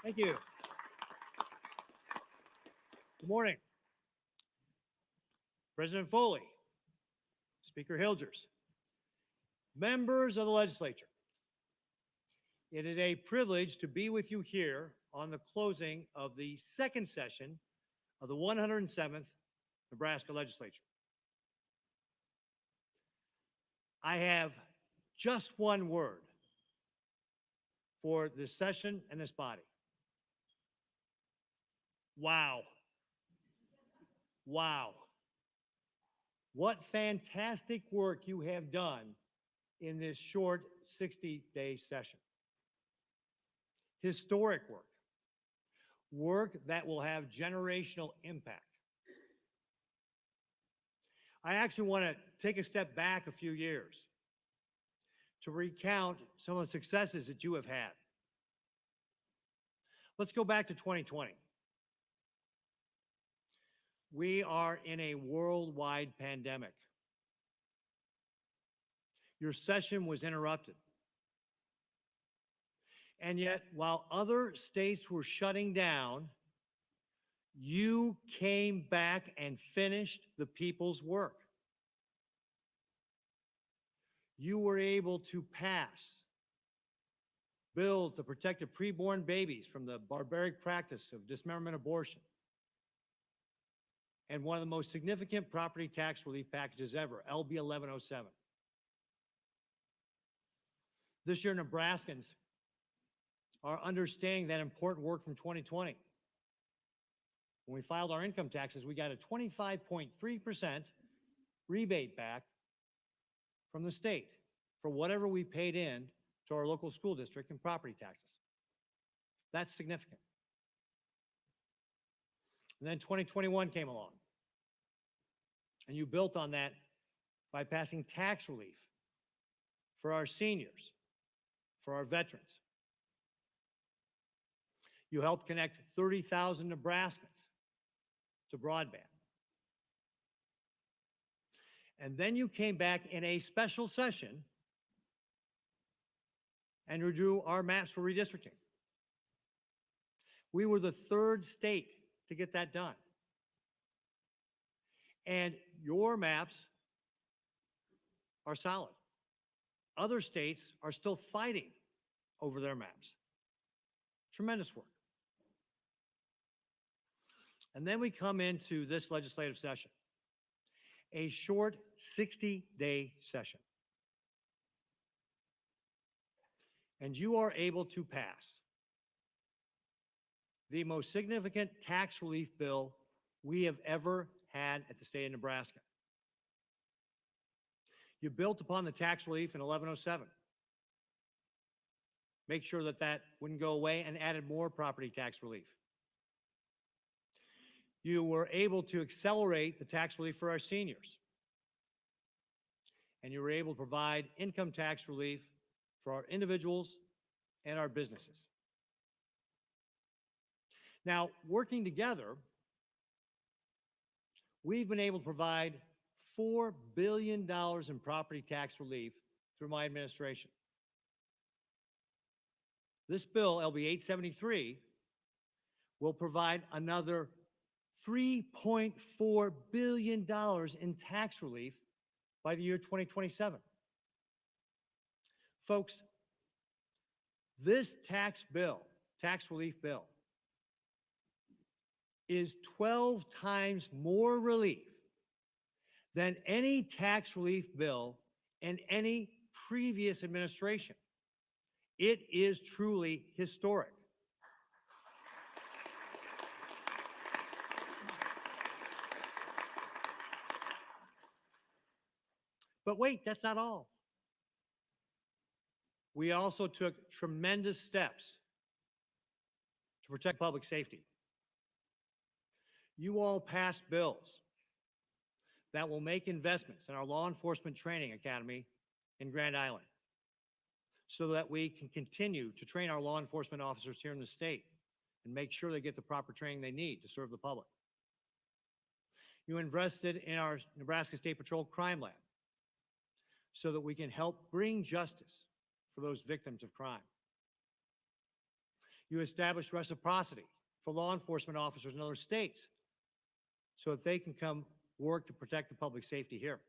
Thank you. Good morning. President Foley, Speaker Hilgers, members of the legislature. It is a privilege to be with you here on the closing of the second session of the 107th Nebraska Legislature. I have just one word for this session and this body. Wow. Wow. What fantastic work you have done in this short 60-day session. Historic work. Work that will have generational impact. I actually want to take a step back a few years to recount some of the successes that you have had. Let's go back to 2020. We are in a worldwide pandemic. Your session was interrupted. And yet, while other states were shutting down, you came back and finished the people's work. You were able to pass bills that protected preborn babies from the barbaric practice of dismemberment abortion, and one of the most significant property tax relief packages ever, LB 1107. This year, Nebraskans are understanding that important work from 2020. When we filed our income taxes, we got a 25.3% rebate back from the state for whatever we paid in to our local school district in property taxes. That's significant. And then 2021 came along. And you built on that by passing tax relief for our seniors, for our veterans. You helped connect 30,000 Nebraskans to broadband. And then you came back in a special session and redrew our maps for redistricting. We were the third state to get that done. And your maps are solid. Other states are still fighting over their maps. Tremendous work. And then we come into this legislative session, a short 60-day session. And you are able to pass the most significant tax relief bill we have ever had at the state of Nebraska. You built upon the tax relief in 1107. Make sure that that wouldn't go away and added more property tax relief. You were able to accelerate the tax relief for our seniors. And you were able to provide income tax relief for our individuals and our businesses. Now, working together, we've been able to provide $4 billion in property tax relief through my administration. This bill, LB 873, will provide another $3.4 billion in tax relief by the year 2027. Folks, this tax relief bill, is 12 times more relief than any tax relief bill in any previous administration. It is truly historic. But wait, that's not all. We also took tremendous steps to protect public safety. You all passed bills that will make investments in our law enforcement training academy in Grand Island so that we can continue to train our law enforcement officers here in the state and make sure they get the proper training they need to serve the public. You invested in our Nebraska State Patrol Crime Lab so that we can help bring justice for those victims of crime. You established reciprocity for law enforcement officers in other states so that they can come work to protect the public safety here.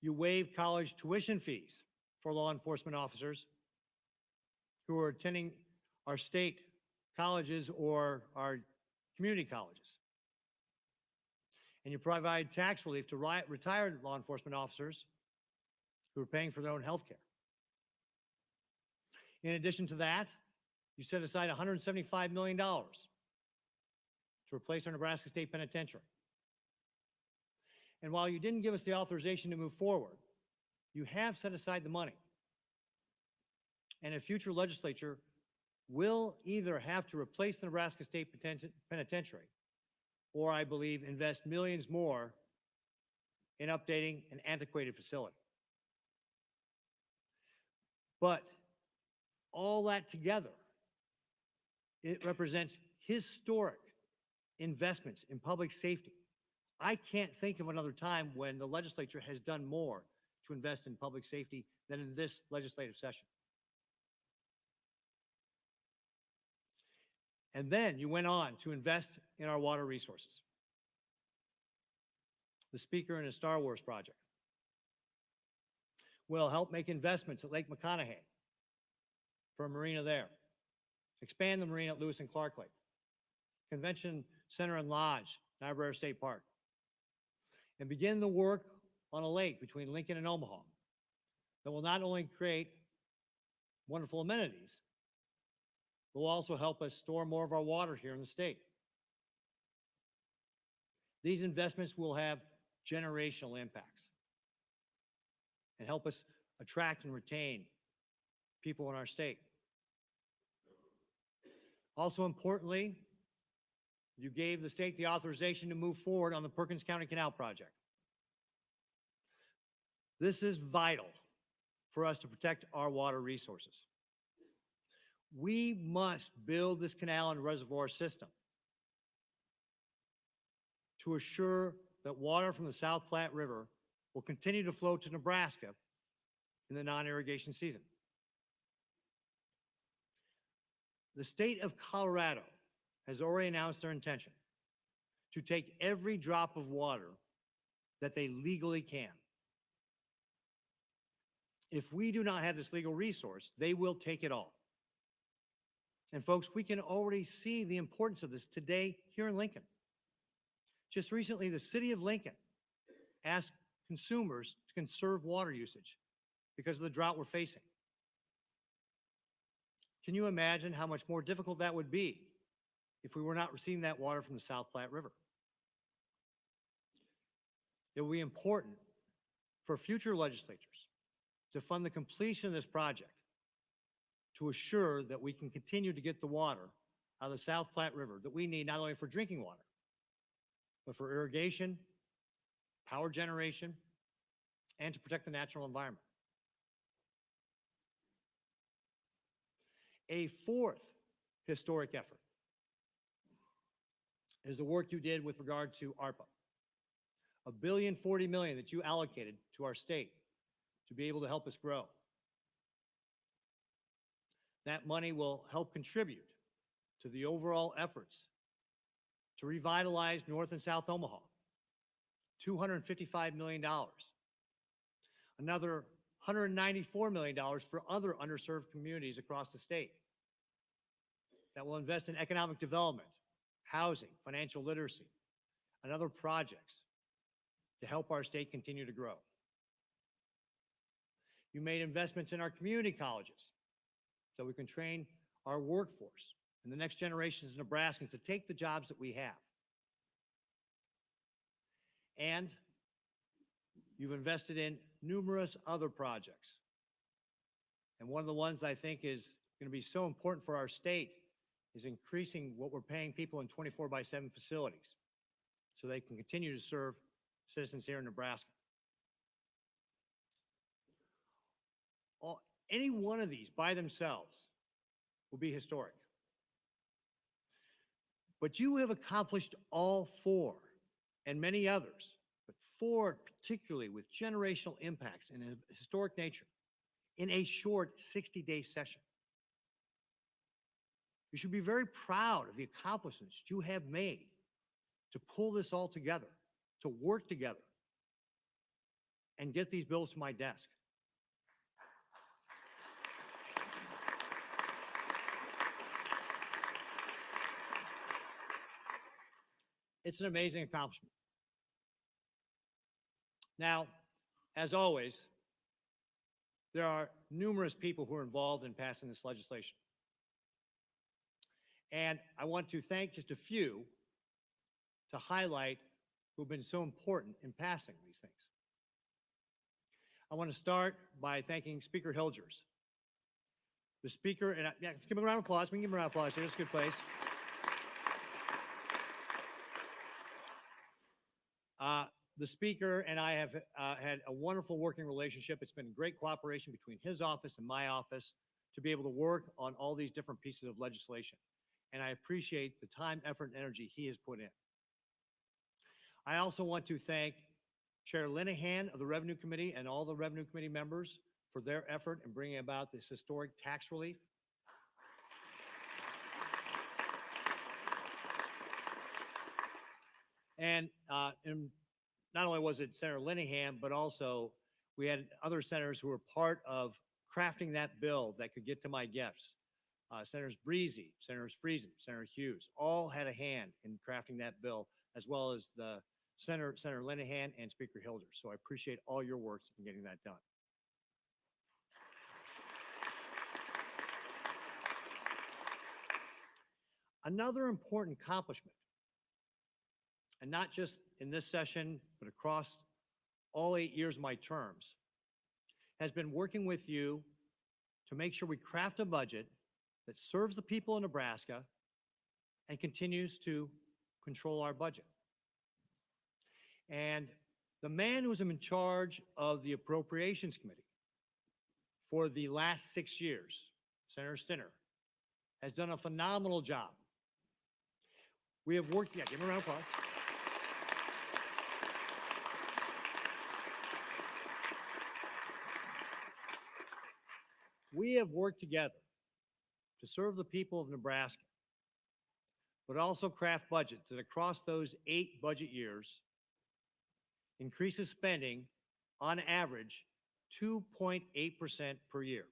You waived college tuition fees for law enforcement officers who are attending our state colleges or our community colleges. And you provide tax relief to retired law enforcement officers who are paying for their own health care. In addition to that, you set aside $175 million to replace our Nebraska State Penitentiary. And while you didn't give us the authorization to move forward, you have set aside the money. And a future legislature will either have to replace the Nebraska State Penitentiary or, I believe, invest millions more in updating an antiquated facility. But all that together, it represents historic investments in public safety. I can't think of another time when the legislature has done more to invest in public safety than in this legislative session. And then you went on to invest in our water resources. The speaker in a Star Wars project will help make investments at Lake McConaughey for a marina there, expand the marina at Lewis and Clark Lake, Convention Center and Lodge, Niobrara State Park, and begin the work on a lake between Lincoln and Omaha that will not only create wonderful amenities, but will also help us store more of our water here in the state. These investments will have generational impacts and help us attract and retain people in our state. Also importantly, you gave the state the authorization to move forward on the Perkins County Canal project. This is vital for us to protect our water resources. We must build this canal and reservoir system to assure that water from the South Platte River will continue to flow to Nebraska in the non-irrigation season. The state of Colorado has already announced their intention to take every drop of water that they legally can. If we do not have this legal resource, they will take it all. And folks, we can already see the importance of this today here in Lincoln. Just recently, the city of Lincoln asked consumers to conserve water usage because of the drought we're facing. Can you imagine how much more difficult that would be if we were not receiving that water from the South Platte River? It will be important for future legislatures to fund the completion of this project to assure that we can continue to get the water out of the South Platte River that we need not only for drinking water, but for irrigation, power generation, and to protect the natural environment. A fourth historic effort is the work you did with regard to ARPA. $1.04 billion that you allocated to our state to be able to help us grow. That money will help contribute to the overall efforts to revitalize North and South Omaha. $255 million. Another $194 million for other underserved communities across the state that will invest in economic development, housing, financial literacy, and other projects to help our state continue to grow. You made investments in our community colleges so we can train our workforce and the next generations of Nebraskans to take the jobs that we have. And you've invested in numerous other projects. And one of the ones I think is going to be so important for our state is increasing what we're paying people in 24/7 facilities so they can continue to serve citizens here in Nebraska. Any one of these by themselves will be historic. But you have accomplished all four and many others, but four particularly with generational impacts and a historic nature in a short 60-day session. You should be very proud of the accomplishments you have made to pull this all together, to work together, and get these bills to my desk. It's an amazing accomplishment. Now, as always, there are numerous people who are involved in passing this legislation. And I want to thank just a few to highlight who have been so important in passing these things. I want to start by thanking Speaker Hilgers. The Speaker, and yeah, let's give him a round of applause. We can give him a round of applause here. It's a good place. The Speaker and I have had a wonderful working relationship. It's been great cooperation between his office and my office to be able to work on all these different pieces of legislation. And I appreciate the time, effort, and energy he has put in. I also want to thank Chair Linehan of the Revenue Committee and all the Revenue Committee members for their effort in bringing about this historic tax relief. And not only was it Senator Linehan, but also we had other senators who were part of crafting that bill that could get to my gifts. Senators Breezy, Senators Friesen, Senator Hughes, all had a hand in crafting that bill, as well as the Senator Linehan and Speaker Hilgers. So I appreciate all your work in getting that done. Another important accomplishment, and not just in this session, but across all 8 years of my terms, has been working with you to make sure we craft a budget that serves the people of Nebraska and continues to control our budget. And The man who was in charge of the Appropriations Committee for the last 6 years, Senator Stinner, has done a phenomenal job. We have worked, yeah, give him a round of applause. We have worked together to serve the people of Nebraska, but also craft budgets that across those 8 budget years increases spending on average 2.8% per year.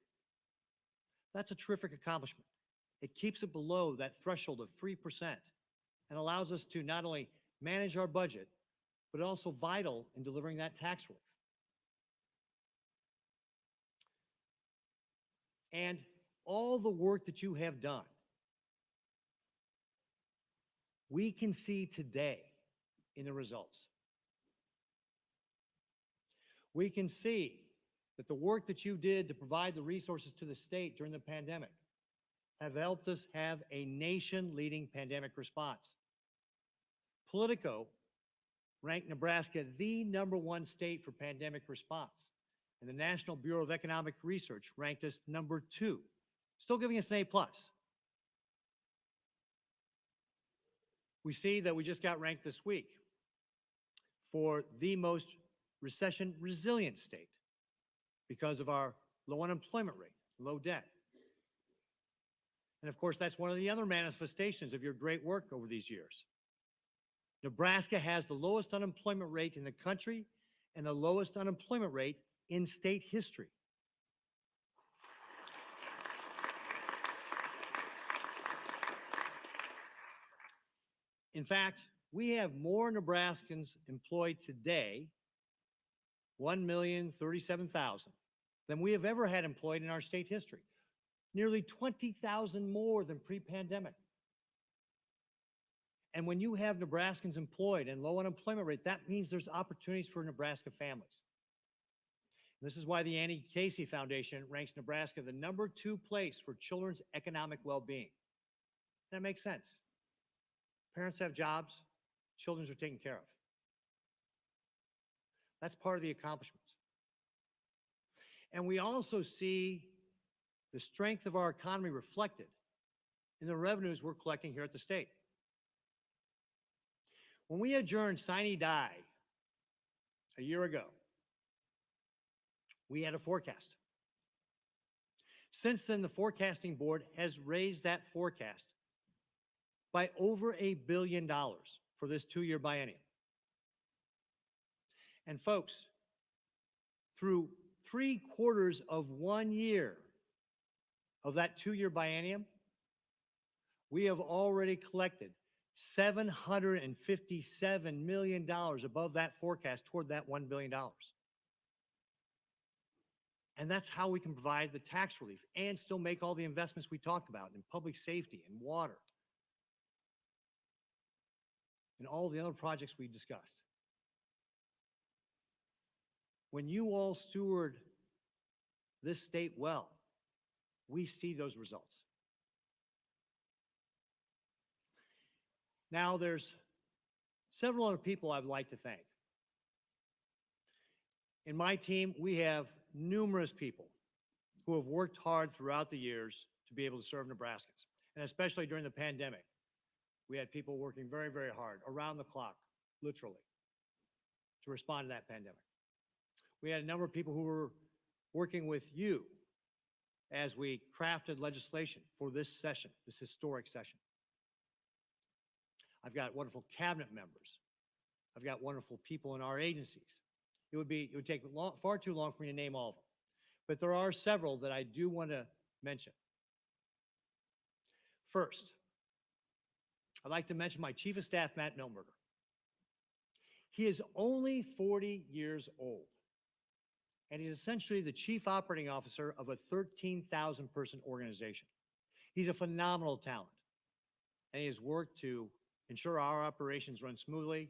That's a terrific accomplishment. It keeps it below that threshold of 3% and allows us to not only manage our budget, but also vital in delivering that tax relief. And all the work that you have done, we can see today in the results. We can see that the work that you did to provide the resources to the state during the pandemic have helped us have a nation-leading pandemic response. Politico ranked Nebraska the #1 state for pandemic response, and the National Bureau of Economic Research ranked us #2, still giving us an A+. We see that we just got ranked this week for the most recession-resilient state because of our low unemployment rate, low debt. And of course, that's one of the other manifestations of your great work over these years. Nebraska has the lowest unemployment rate in the country and the lowest unemployment rate in state history. In fact, we have more Nebraskans employed today, 1,037,000, than we have ever had employed in our state history. Nearly 20,000 more than pre-pandemic. And when you have Nebraskans employed and low unemployment rate, that means there's opportunities for Nebraska families. This is why the Annie Casey Foundation ranks Nebraska the #2 place for children's economic well-being. That makes sense. Parents have jobs, children are taken care of. That's part of the accomplishments. And we also see the strength of our economy reflected in the revenues we're collecting here at the state. When we adjourned sine die a year ago, we had a forecast. Since then, the forecasting board has raised that forecast by over $1 billion for this 2-year biennium. And folks, through 3/4 of 1 year of that 2-year biennium, we have already collected $757 million above that forecast toward that $1 billion. And that's how we can provide the tax relief and still make all the investments we talked about in public safety and water and all the other projects we discussed. When you all steward this state well, we see those results. Now, there's several other people I'd like to thank. In my team, we have numerous people who have worked hard throughout the years to be able to serve Nebraskans, and especially during the pandemic. We had people working very, very hard, around the clock, literally, to respond to that pandemic. We had a number of people who were working with you as we crafted legislation for this session, this historic session. I've got wonderful cabinet members. I've got wonderful people in our agencies. It would take far too long for me to name all of them. But there are several that I do want to mention. First, I'd like to mention my Chief of Staff, Matt Milberger. He is only 40 years old, and he's essentially the Chief Operating Officer of a 13,000-person organization. He's a phenomenal talent, and he has worked to ensure our operations run smoothly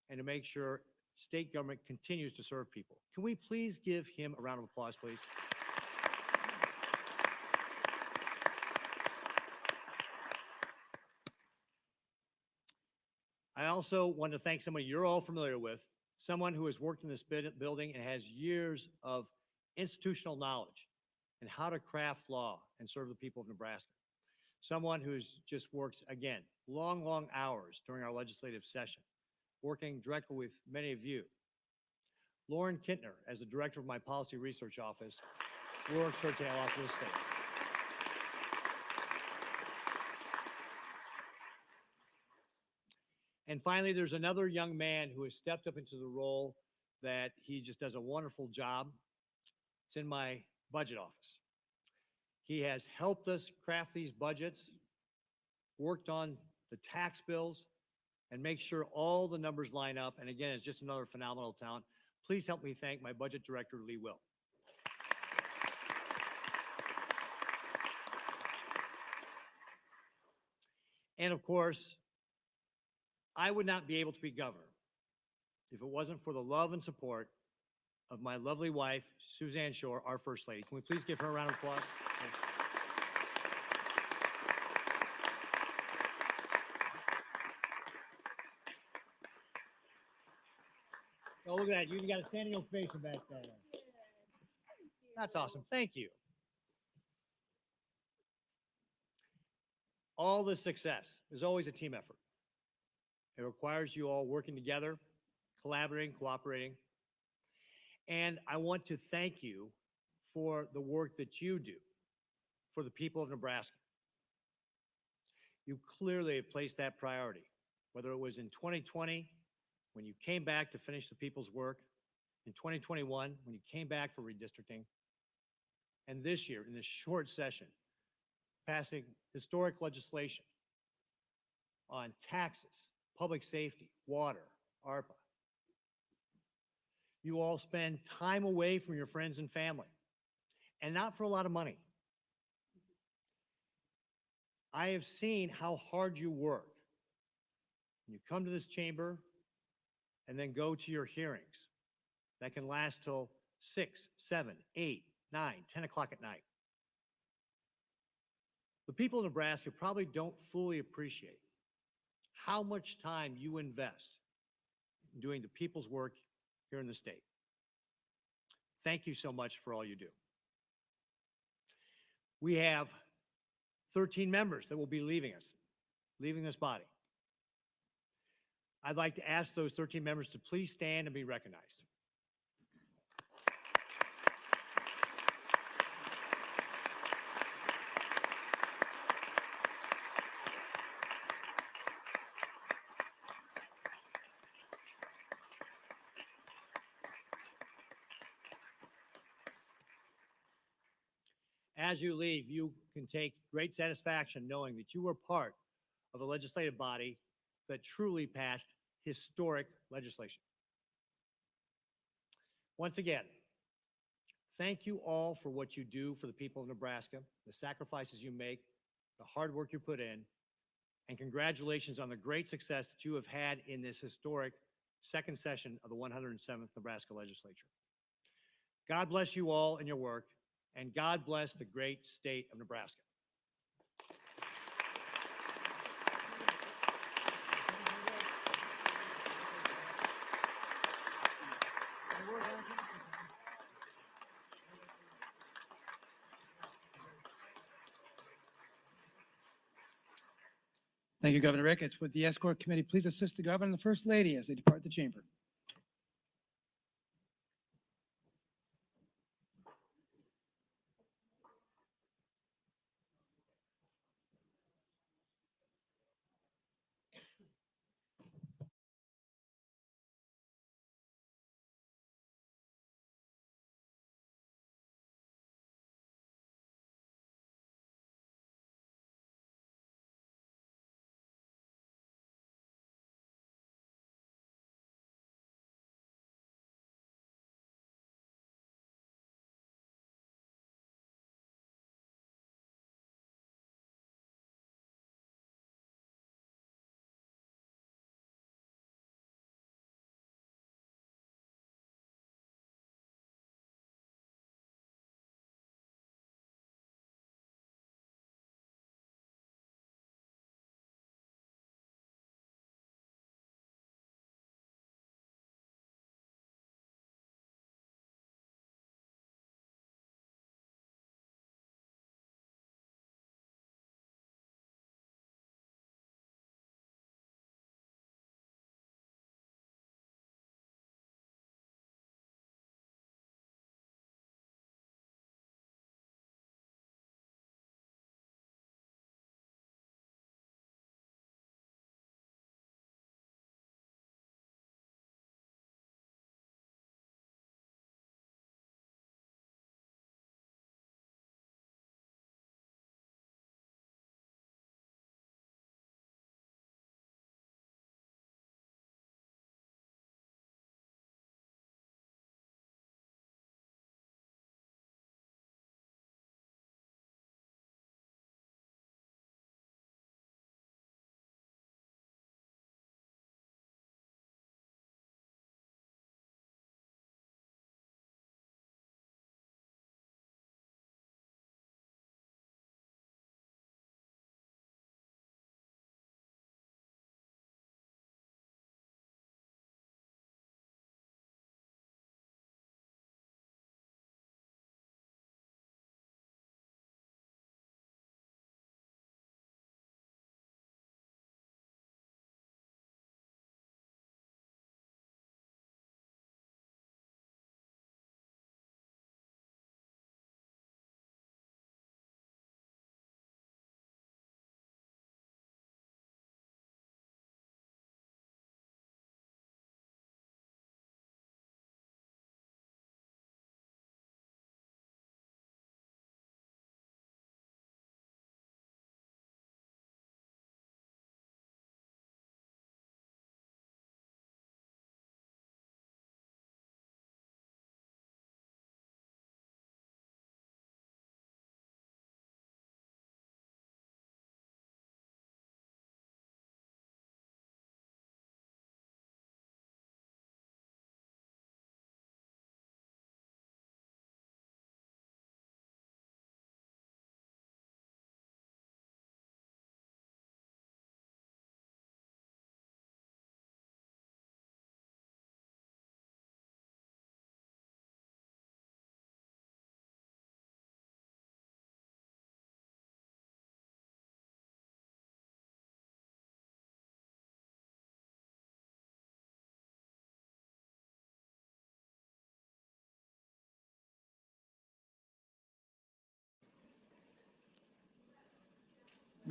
and to make sure state government continues to serve people. Can we please give him a round of applause, please? I also want to thank somebody you're all familiar with, someone who has worked in this building and has years of institutional knowledge and how to craft law and serve the people of Nebraska. Someone who's just worked, again, long, long hours during our legislative session, working directly with many of you. Lauren Kintner, as the director of my policy research office, works her tail off this state. And finally, there's another young man who has stepped up into the role that he just does a wonderful job. It's in my budget office. He has helped us craft these budgets, worked on the tax bills, and make sure all the numbers line up. And again, it's just another phenomenal talent. Please help me thank my budget director, Lee Will. And of course, I would not be able to be governor if it wasn't for the love and support of my lovely wife, Suzanne Shore, our First Lady. Can we please give her a round of applause? Oh, look at that. You got a standing ovation back there. That's awesome. Thank you. All this success is always a team effort. It requires you all working together, collaborating, cooperating. And I want to thank you for the work that you do for the people of Nebraska. You clearly have placed that priority, whether it was in 2020, when you came back to finish the people's work, in 2021, when you came back for redistricting, and this year, in this short session, passing historic legislation on taxes, public safety, water, ARPA. You all spend time away from your friends and family, and not for a lot of money. I have seen how hard you work. You come to this chamber and then go to your hearings that can last till 6, 7, 8, 9, 10 o'clock at night. The people of Nebraska probably don't fully appreciate how much time you invest in doing the people's work here in the state. Thank you so much for all you do. We have 13 members that will be leaving us, leaving this body. I'd like to ask those 13 members to please stand and be recognized. As you leave, you can take great satisfaction knowing that you were part of a legislative body that truly passed historic legislation. Once again, thank you all for what you do for the people of Nebraska, the sacrifices you make, the hard work you put in, and congratulations on the great success that you have had in this historic second session of the 107th Nebraska Legislature. God bless you all in your work, and God bless the great state of Nebraska. Thank you, Governor Ricketts. Would the escort committee please assist the governor and the first lady as they depart the chamber?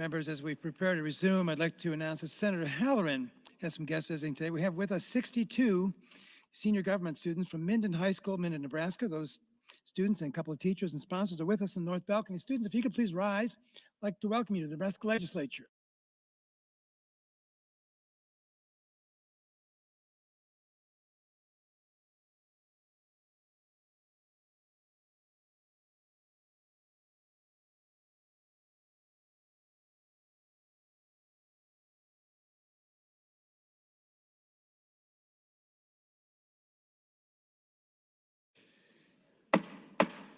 Members, as we prepare to resume, I'd like to announce that Senator Halloran has some guests visiting today. We have with us 62 senior government students from Minden High School, Minden, Nebraska. Those students and a couple of teachers and sponsors are with us in the North Balcony. Students, if you could please rise, I'd like to welcome you to the Nebraska Legislature.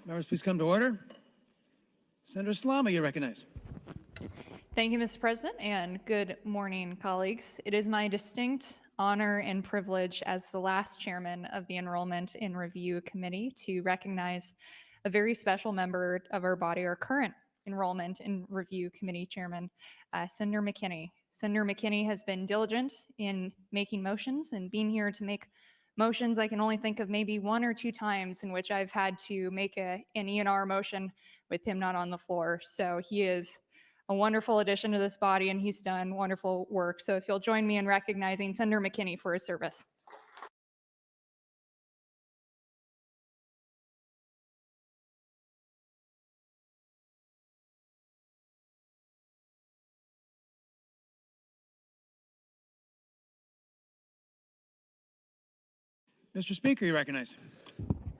Members, please come to order. Senator Salama, you're recognized. Thank you, Mr. President, and good morning, colleagues. It is my distinct honor and privilege as the last chairman of the Enrollment and Review Committee to recognize a very special member of our body, our current Enrollment and Review Committee chairman, Senator McKinney. Senator McKinney has been diligent in making motions and being here to make motions. I can only think of maybe 1 or 2 times in which I've had to make an ENR motion with him not on the floor. So he is a wonderful addition to this body, and he's done wonderful work. So if you'll join me in recognizing Senator McKinney for his service. Mr. Speaker, you're recognized.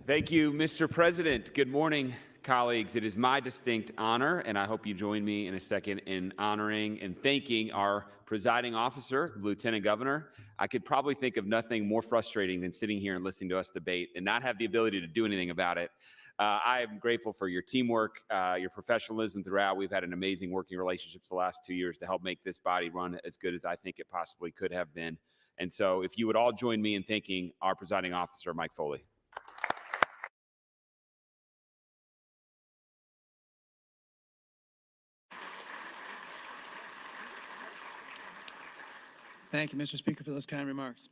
Thank you, Mr. President. Good morning, colleagues. It is my distinct honor, and I hope you join me in a second in honoring and thanking our presiding officer, the Lieutenant Governor. I could probably think of nothing more frustrating than sitting here and listening to us debate and not have the ability to do anything about it. I am grateful for your teamwork, your professionalism throughout. We've had an amazing working relationship the last 2 years to help make this body run as good as I think it possibly could have been. And so if you would all join me in thanking our presiding officer, Mike Foley. Thank you, Mr. Speaker, for those kind remarks.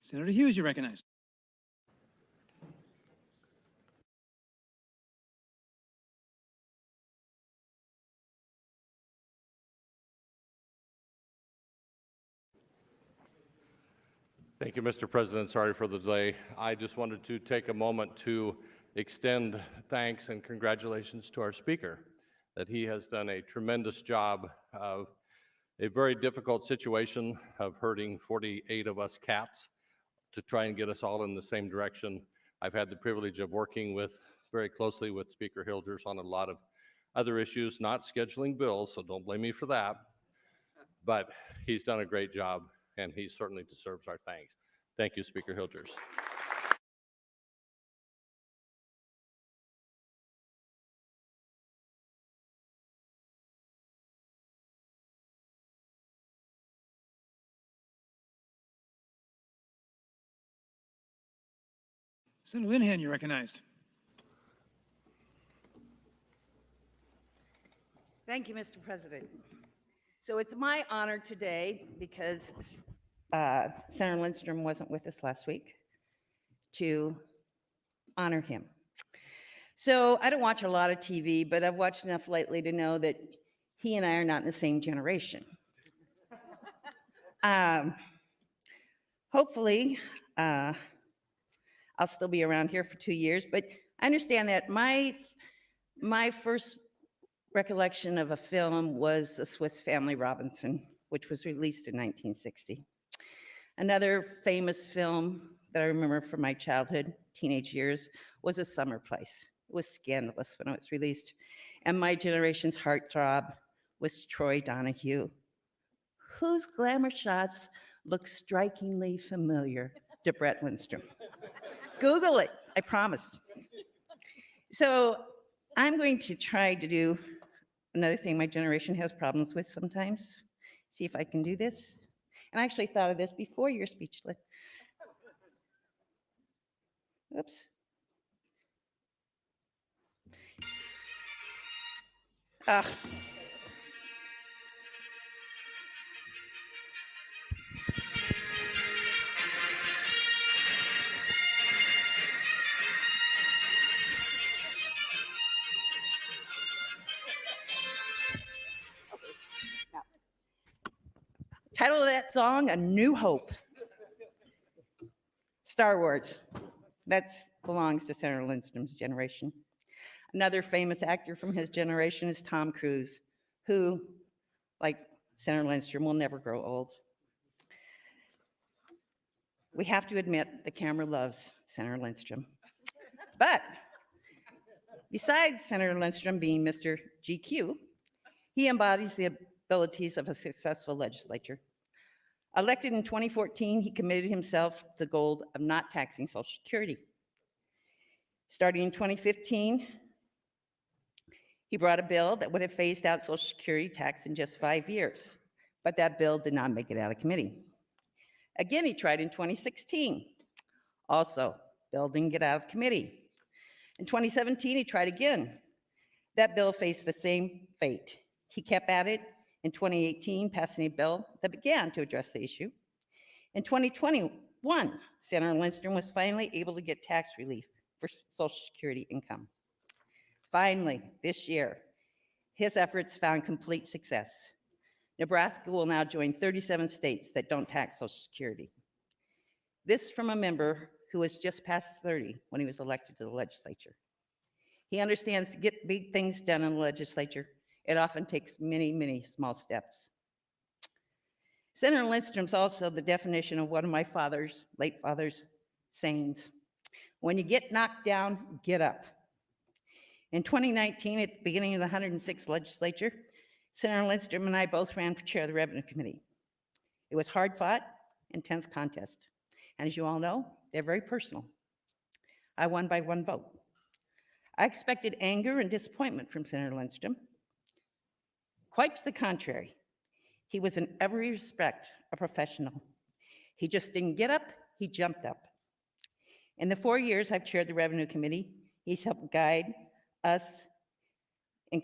Senator Hughes, you're recognized. Thank you, Mr. President. Sorry for the delay. I just wanted to take a moment to extend thanks and congratulations to our speaker, that he has done a tremendous job of a very difficult situation of herding 48 of us cats to try and get us all in the same direction. I've had the privilege of working very closely with Speaker Hilders on a lot of other issues, not scheduling bills, so don't blame me for that. But he's done a great job, and he certainly deserves our thanks. Thank you, Speaker Hilders. Senator Linehan, you're recognized. Thank you, Mr. President. So it's my honor today, because Senator Lindstrom wasn't with us last week, to honor him. So I don't watch a lot of TV, but I've watched enough lately to know that he and I are not in the same generation. Hopefully, I'll still be around here for 2 years, but I understand that my first recollection of a film was A Swiss Family Robinson, which was released in 1960. Another famous film that I remember from my childhood, teenage years, was A Summer Place. It was scandalous when it was released. And my generation's heartthrob was Troy Donahue, whose glamour shots look strikingly familiar to Brett Lindstrom. Google it, I promise. So I'm going to try to do another thing my generation has problems with sometimes. See if I can do this. And I actually thought of this before your speech. Oops. Title of that song, A New Hope. Star Wars. That belongs to Senator Lindstrom's generation. Another famous actor from his generation is Tom Cruise, who, like Senator Lindstrom, will never grow old. We have to admit the camera loves Senator Lindstrom. But besides Senator Lindstrom being Mr. GQ, he embodies the abilities of a successful legislature. Elected in 2014, he committed himself to the goal of not taxing Social Security. Starting in 2015, he brought a bill that would have phased out Social Security tax in just 5 years, but that bill did not make it out of committee. Again, he tried in 2016. Also, bill didn't get out of committee. In 2017, he tried again. That bill faced the same fate. He kept at it in 2018, passing a bill that began to address the issue. In 2021, Senator Lindstrom was finally able to get tax relief for Social Security income. Finally, this year, his efforts found complete success. Nebraska will now join 37 states that don't tax Social Security. This from a member who was just past 30 when he was elected to the legislature. He understands to get big things done in the legislature, it often takes many, many small steps. Senator Lindstrom's also the definition of one of my late father's sayings. When you get knocked down, get up. In 2019, at the beginning of the 106th legislature, Senator Lindstrom and I both ran for chair of the Revenue Committee. It was hard-fought, intense contest. And as you all know, they're very personal. I won by 1 vote. I expected anger and disappointment from Senator Lindstrom. Quite to the contrary, he was in every respect a professional. He just didn't get up, he jumped up. In the 4 years I've chaired the Revenue Committee, he's helped guide us in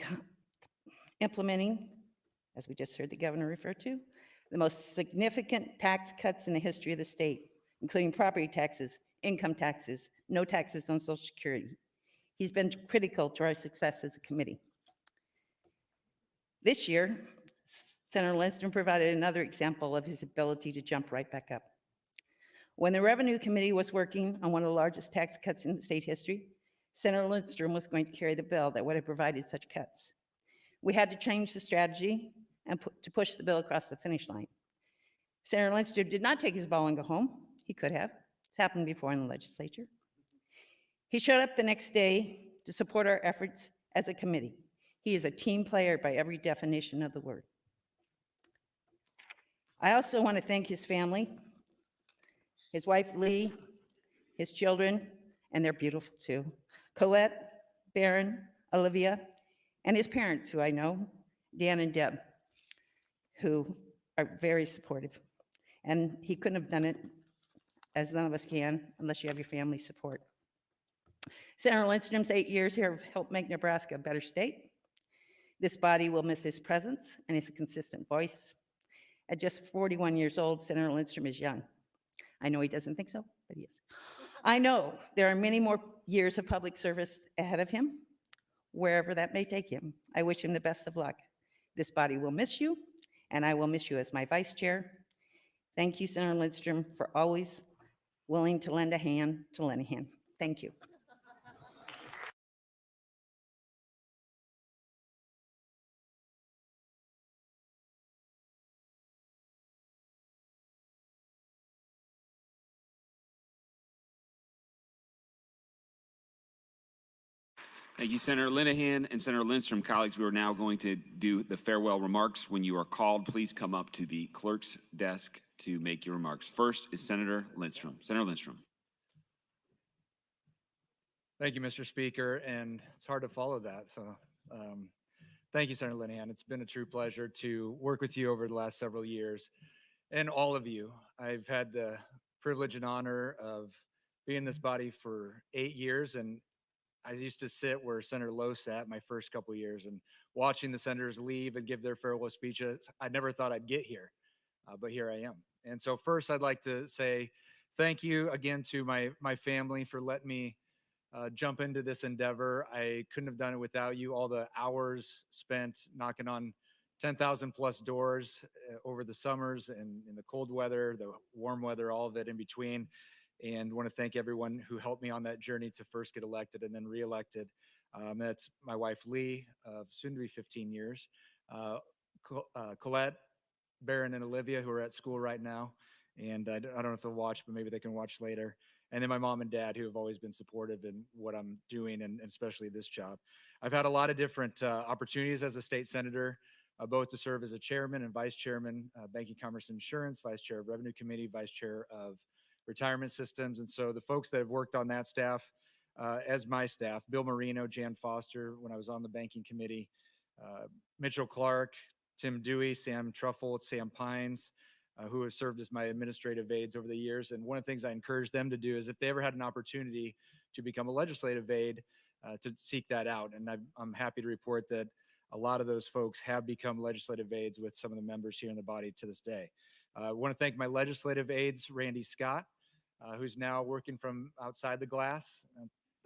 implementing, as we just heard the governor refer to, the most significant tax cuts in the history of the state, including property taxes, income taxes, no taxes on Social Security. He's been critical to our success as a committee. This year, Senator Lindstrom provided another example of his ability to jump right back up. When the Revenue Committee was working on one of the largest tax cuts in state history, Senator Lindstrom was going to carry the bill that would have provided such cuts. We had to change the strategy and to push the bill across the finish line. Senator Lindstrom did not take his ball and go home. He could have. It's happened before in the legislature. He showed up the next day to support our efforts as a committee. He is a team player by every definition of the word. I also want to thank his family, his wife Lee, his children, and they're beautiful too, Colette, Barron, Olivia, and his parents, who I know, Dan and Deb, who are very supportive. And he couldn't have done it, as none of us can, unless you have your family support. Senator Lindstrom's 8 years here have helped make Nebraska a better state. This body will miss his presence and his consistent voice. At just 41 years old, Senator Lindstrom is young. I know he doesn't think so, but he is. I know there are many more years of public service ahead of him, wherever that may take him. I wish him the best of luck. This body will miss you, and I will miss you as my vice chair. Thank you, Senator Lindstrom, for always willing to lend a hand to lend a hand. Thank you. Thank you, Senator Linehan and Senator Lindstrom. Colleagues, we are now going to do the farewell remarks. When you are called, please come up to the clerk's desk to make your remarks. First is Senator Lindstrom. Senator Lindstrom. Thank you, Mr. Speaker, and it's hard to follow that. So thank you, Senator Linehan. It's been a true pleasure to work with you over the last several years, and all of you. I've had the privilege and honor of being in this body for 8 years, and I used to sit where Senator Lowe sat my first couple of years, and watching the senators leave and give their farewell speeches. I never thought I'd get here, but here I am. And so first, I'd like to say thank you again to my family for letting me jump into this endeavor. I couldn't have done it without you. All the hours spent knocking on 10,000 plus doors over the summers and in the cold weather, the warm weather, all of it in between. And want to thank everyone who helped me on that journey to first get elected and then reelected. That's my wife, Lee, of soon to be 15 years, Colette, Barron, and Olivia, who are at school right now. And I don't know if they'll watch, but maybe they can watch later. And then my mom and dad, who have always been supportive in what I'm doing, and especially this job. I've had a lot of different opportunities as a state senator, both to serve as a chairman and vice chairman, Banking, Commerce, and Insurance, vice chair of Revenue Committee, vice chair of Retirement Systems. And so the folks that have worked on that staff, as my staff, Bill Marino, Jan Foster, when I was on the Banking Committee, Mitchell Clark, Tim Dewey, Sam Truffle, Sam Pines, who have served as my administrative aides over the years. And one of the things I encourage them to do is if they ever had an opportunity to become a legislative aide, to seek that out. And I'm happy to report that a lot of those folks have become legislative aides with some of the members here in the body to this day. I want to thank my legislative aides, Randy Scott, who's now working from outside the glass.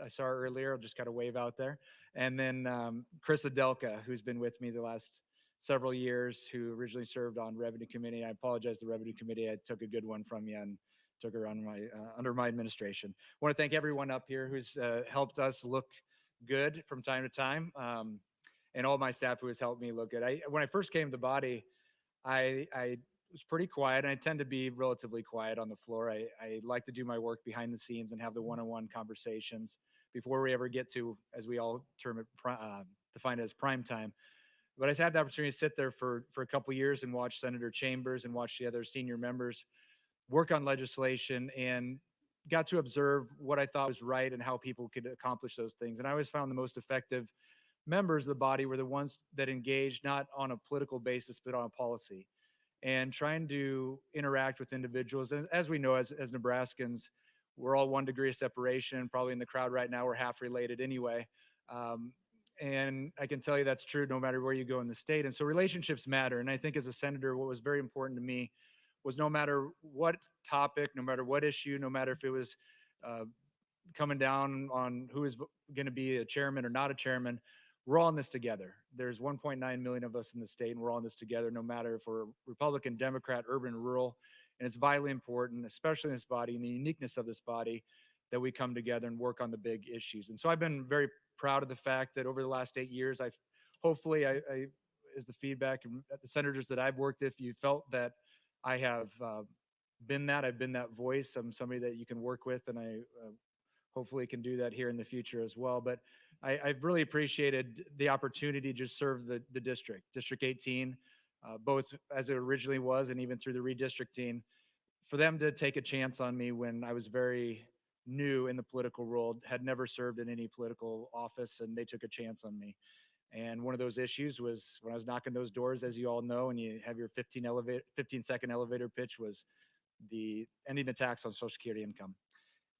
I saw her earlier, I'll just kind of wave out there. And then Chris Adelka, who's been with me the last several years, who originally served on Revenue Committee. I apologize to the Revenue Committee. I took a good one from you and took her on under my administration. I want to thank everyone up here who's helped us look good from time to time, and all my staff who has helped me look good. When I first came to the body, I was pretty quiet, and I tend to be relatively quiet on the floor. I like to do my work behind the scenes and have the one-on-one conversations before we ever get to, as we all term it, define it as prime time. But I had the opportunity to sit there for a couple years and watch Senator Chambers and watch the other senior members work on legislation, and got to observe what I thought was right and how people could accomplish those things. And I always found the most effective members of the body were the ones that engaged not on a political basis, but on a policy, and trying to interact with individuals. As we know, as Nebraskans, we're all 1 degree of separation. Probably in the crowd right now, we're half related anyway. And I can tell you that's true no matter where you go in the state. And so relationships matter. And I think as a senator, what was very important to me was no matter what topic, no matter what issue, no matter if it was coming down on who is going to be a chairman or not a chairman, we're all in this together. There's 1.9 million of us in the state, and we're all in this together, no matter if we're Republican, Democrat, urban, rural. And it's vitally important, especially in this body and the uniqueness of this body, that we come together and work on the big issues. And so I've been very proud of the fact that over the last 8 years, I've hopefully, as the feedback and the senators that I've worked with, you felt that I have been that. I've been that voice. I'm somebody that you can work with, and I hopefully can do that here in the future as well. But I've really appreciated the opportunity to just serve the district, District 18, both as it originally was and even through the redistricting, for them to take a chance on me when I was very new in the political world, had never served in any political office, and they took a chance on me. And one of those issues was when I was knocking those doors, as you all know, and you have your 15-second elevator pitch, was the ending the tax on Social Security income.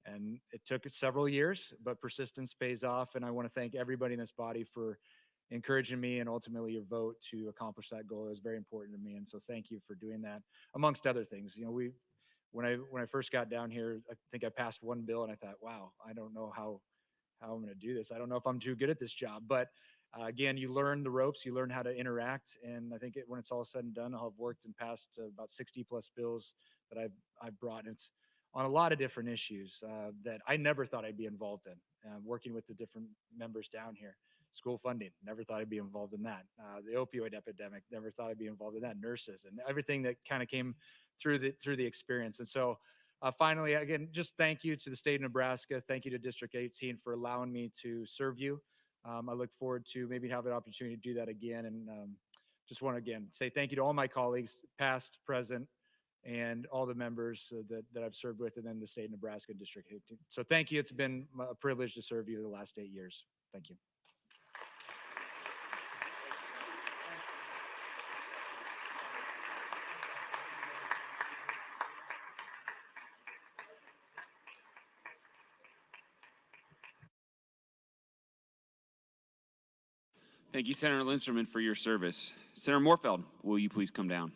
And it took several years, but persistence pays off. And I want to thank everybody in this body for encouraging me and ultimately your vote to accomplish that goal. It was very important to me. And so thank you for doing that, amongst other things. You know, when I first got down here, I think I passed one bill and I thought, wow, I don't know how I'm going to do this. I don't know if I'm too good at this job. But again, you learn the ropes, you learn how to interact. And I think when it's all said and done, I'll have worked and passed about 60 plus bills that I've brought. And it's on a lot of different issues that I never thought I'd be involved in. Working with the different members down here. School funding, never thought I'd be involved in that. The opioid epidemic, never thought I'd be involved in that. Nurses and everything that kind of came through the experience. And so finally, again, just thank you to the state of Nebraska. Thank you to District 18 for allowing me to serve you. I look forward to maybe have an opportunity to do that again. And just want to again say thank you to all my colleagues, past, present, and all the members that I've served with, and then the state of Nebraska District 18. So thank you. It's been a privilege to serve you the last 8 years. Thank you. Thank you, Senator Lindsterman, for your service. Senator Moorfeld, will you please come down?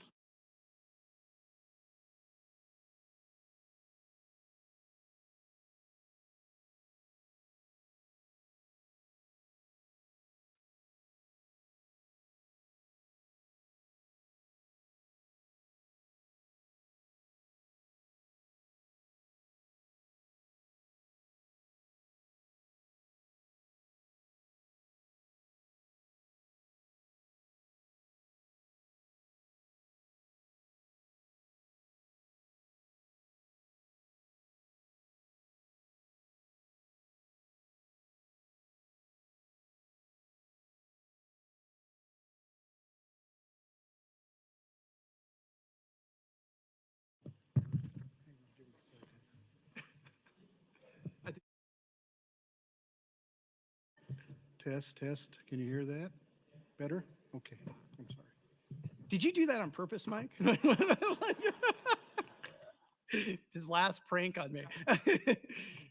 Test, test. Can you hear that? Better? Okay, I'm sorry. Did you do that on purpose, Mike? His last prank on me.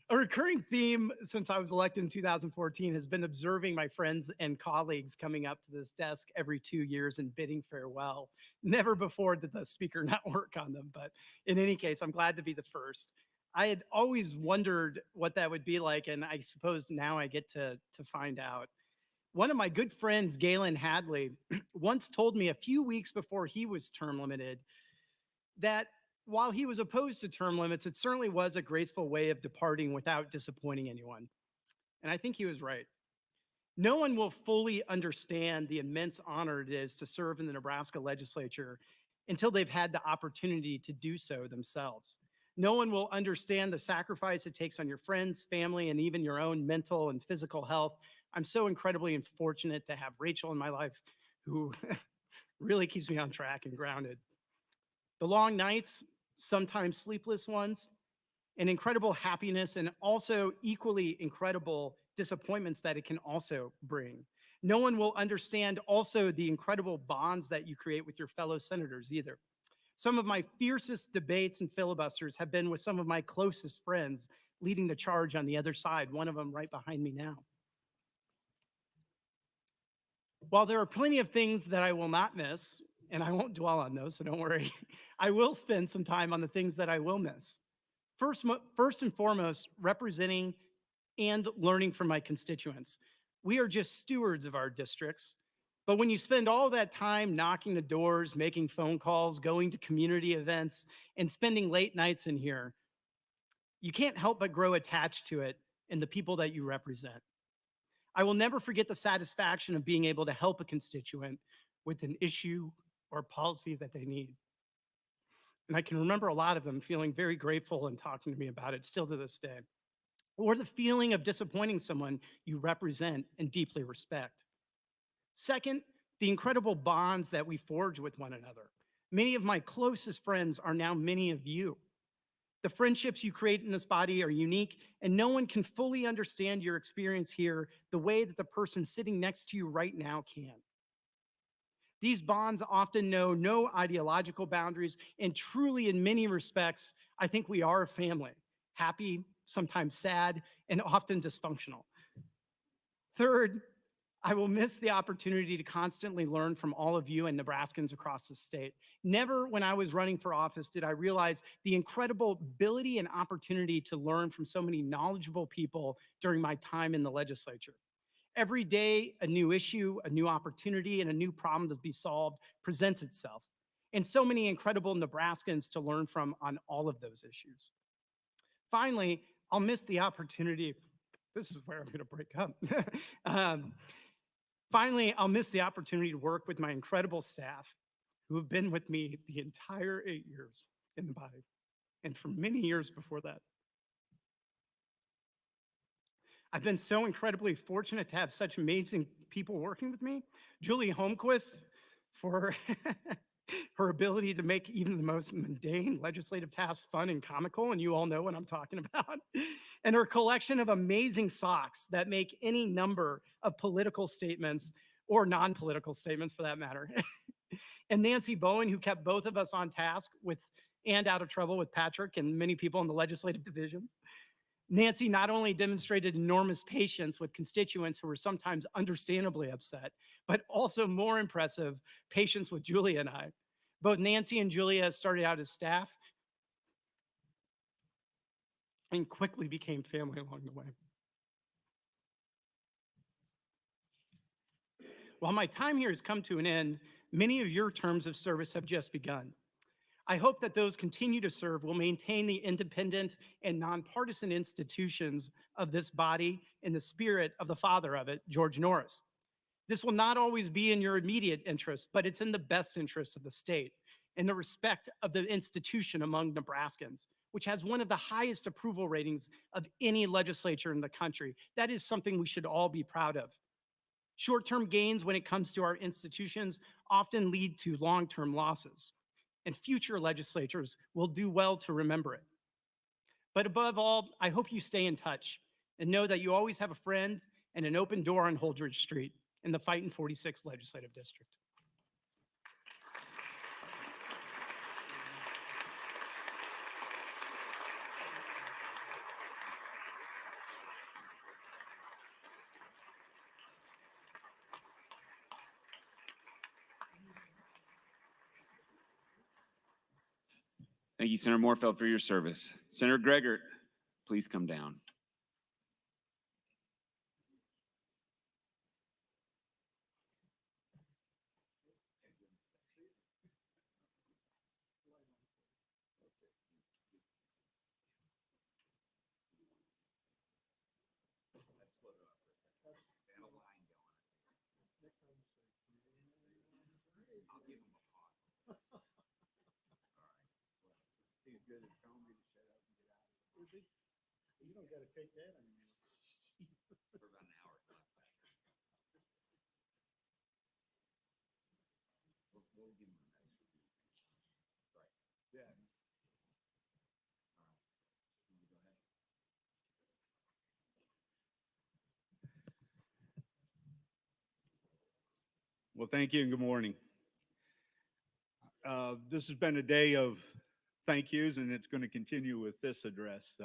A recurring theme since I was elected in 2014 has been observing my friends and colleagues coming up to this desk every 2 years and bidding farewell. Never before did the speaker not work on them, but in any case, I'm glad to be the first. I had always wondered what that would be like, and I suppose now I get to find out. One of my good friends, Galen Hadley, once told me a few weeks before he was term limited that while he was opposed to term limits, it certainly was a graceful way of departing without disappointing anyone. And I think he was right. No one will fully understand the immense honor it is to serve in the Nebraska Legislature until they've had the opportunity to do so themselves. No one will understand the sacrifice it takes on your friends, family, and even your own mental and physical health. I'm so incredibly fortunate to have Rachel in my life who really keeps me on track and grounded. The long nights, sometimes sleepless ones, and incredible happiness, and also equally incredible disappointments that it can also bring. No one will understand also the incredible bonds that you create with your fellow senators either. Some of my fiercest debates and filibusters have been with some of my closest friends leading the charge on the other side, one of them right behind me now. While there are plenty of things that I will not miss, and I won't dwell on those, so don't worry, I will spend some time on the things that I will miss. First and foremost, representing and learning from my constituents. We are just stewards of our districts, but when you spend all that time knocking the doors, making phone calls, going to community events, and spending late nights in here, you can't help but grow attached to it and the people that you represent. I will never forget the satisfaction of being able to help a constituent with an issue or policy that they need. And I can remember a lot of them feeling very grateful and talking to me about it still to this day. Or the feeling of disappointing someone you represent and deeply respect. Second, the incredible bonds that we forge with one another. Many of my closest friends are now many of you. The friendships you create in this body are unique, and no one can fully understand your experience here the way that the person sitting next to you right now can. These bonds often know no ideological boundaries, and truly, in many respects, I think we are a family, happy, sometimes sad, and often dysfunctional. Third, I will miss the opportunity to constantly learn from all of you and Nebraskans across the state. Never when I was running for office did I realize the incredible ability and opportunity to learn from so many knowledgeable people during my time in the legislature. Every day, a new issue, a new opportunity, and a new problem to be solved presents itself. And so many incredible Nebraskans to learn from on all of those issues. Finally, I'll miss the opportunity. This is where I'm going to break up. Finally, I'll miss the opportunity to work with my incredible staff who have been with me the entire 8 years in the body and for many years before that. I've been so incredibly fortunate to have such amazing people working with me. Julie Holmquist for her ability to make even the most mundane legislative tasks fun and comical, and you all know what I'm talking about. And her collection of amazing socks that make any number of political statements, or non-political statements for that matter. And Nancy Bowen, who kept both of us on task with and out of trouble with Patrick and many people in the legislative divisions. Nancy not only demonstrated enormous patience with constituents who were sometimes understandably upset, but also more impressive patience with Julia and I. Both Nancy and Julia started out as staff and quickly became family along the way. While my time here has come to an end, many of your terms of service have just begun. I hope that those continue to serve will maintain the independent and nonpartisan institutions of this body in the spirit of the father of it, George Norris. This will not always be in your immediate interest, but it's in the best interest of the state and the respect of the institution among Nebraskans, which has one of the highest approval ratings of any legislature in the country. That is something we should all be proud of. Short-term gains when it comes to our institutions often lead to long-term losses, and future legislatures will do well to remember it. But above all, I hope you stay in touch and know that you always have a friend and an open door on Holdridge Street in the Fightin' 46th Legislative District. Thank you, Senator Moorfeld, for your service. Senator Gregor, please come down. You don't gotta take that on you. For about an hour. We'll give him a nice review. Right. Yeah. Well, thank you and good morning. This has been a day of thank yous, and it's going to continue with this address.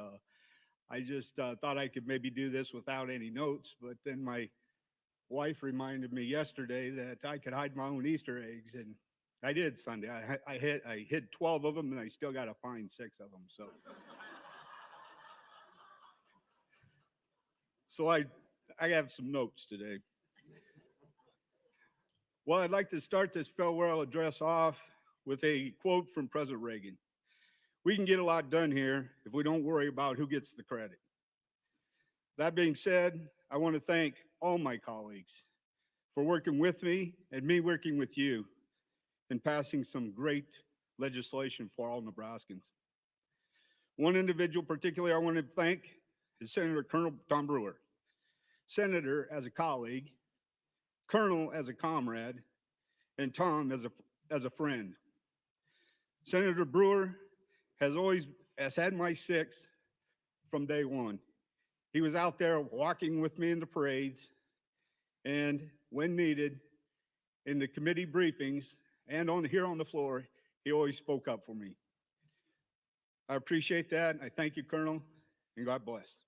I just thought I could maybe do this without any notes, but then my wife reminded me yesterday that I could hide my own Easter eggs, and I did Sunday. I hid 12 of them, and I still got to find 6 of them. So I have some notes today. Well, I'd like to start this farewell address off with a quote from President Reagan. We can get a lot done here if we don't worry about who gets the credit. That being said, I want to thank all my colleagues for working with me and me working with you in passing some great legislation for all Nebraskans. One individual particularly I want to thank is Senator Colonel Tom Brewer. Senator as a colleague, Colonel as a comrade, and Tom as a friend. Senator Brewer has had my six from day one. He was out there walking with me in the parades, and when needed, in the committee briefings and here on the floor, he always spoke up for me. I appreciate that. I thank you, Colonel, and God bless.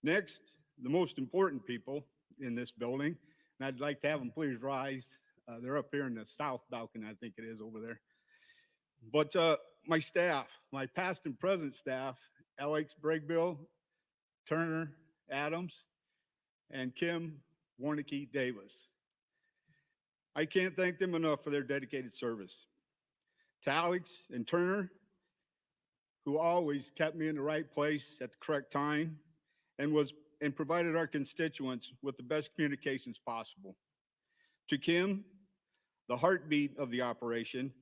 Next, the most important people in this building, and I'd like to have them please rise. They're up here in the south balcony, I think it is over there. But my staff, my past and present staff, Alex Bragbill, Turner Adams, and Kim Warnicke Davis. I can't thank them enough for their dedicated service. To Alex and Turner, who always kept me in the right place at the correct time and provided our constituents with the best communications possible. To Kim, the heartbeat of the operation,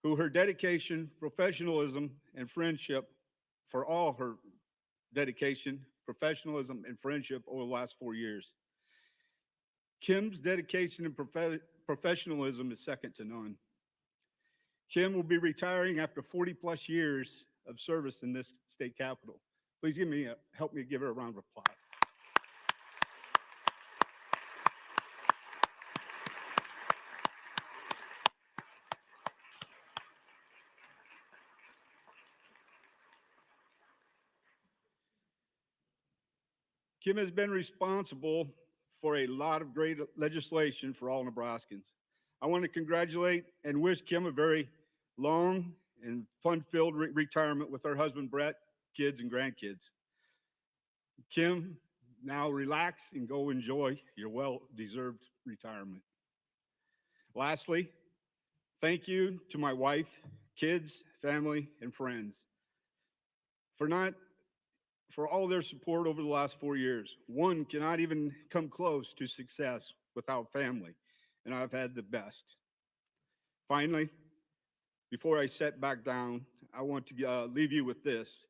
who her dedication, professionalism, and friendship for all her dedication, professionalism, and friendship over the last 4 years. Kim's dedication and professionalism is second to none. Kim will be retiring after 40 plus years of service in this state capitol. Please help me give her a round of applause. Kim has been responsible for a lot of great legislation for all Nebraskans. I want to congratulate and wish Kim a very long and fun-filled retirement with her husband, Brett, kids and grandkids. Kim, now relax and go enjoy your well-deserved retirement. Lastly, thank you to my wife, kids, family, and friends for all their support over the last 4 years. One cannot even come close to success without family, and I've had the best. Finally, before I sit back down, I want to leave you with this.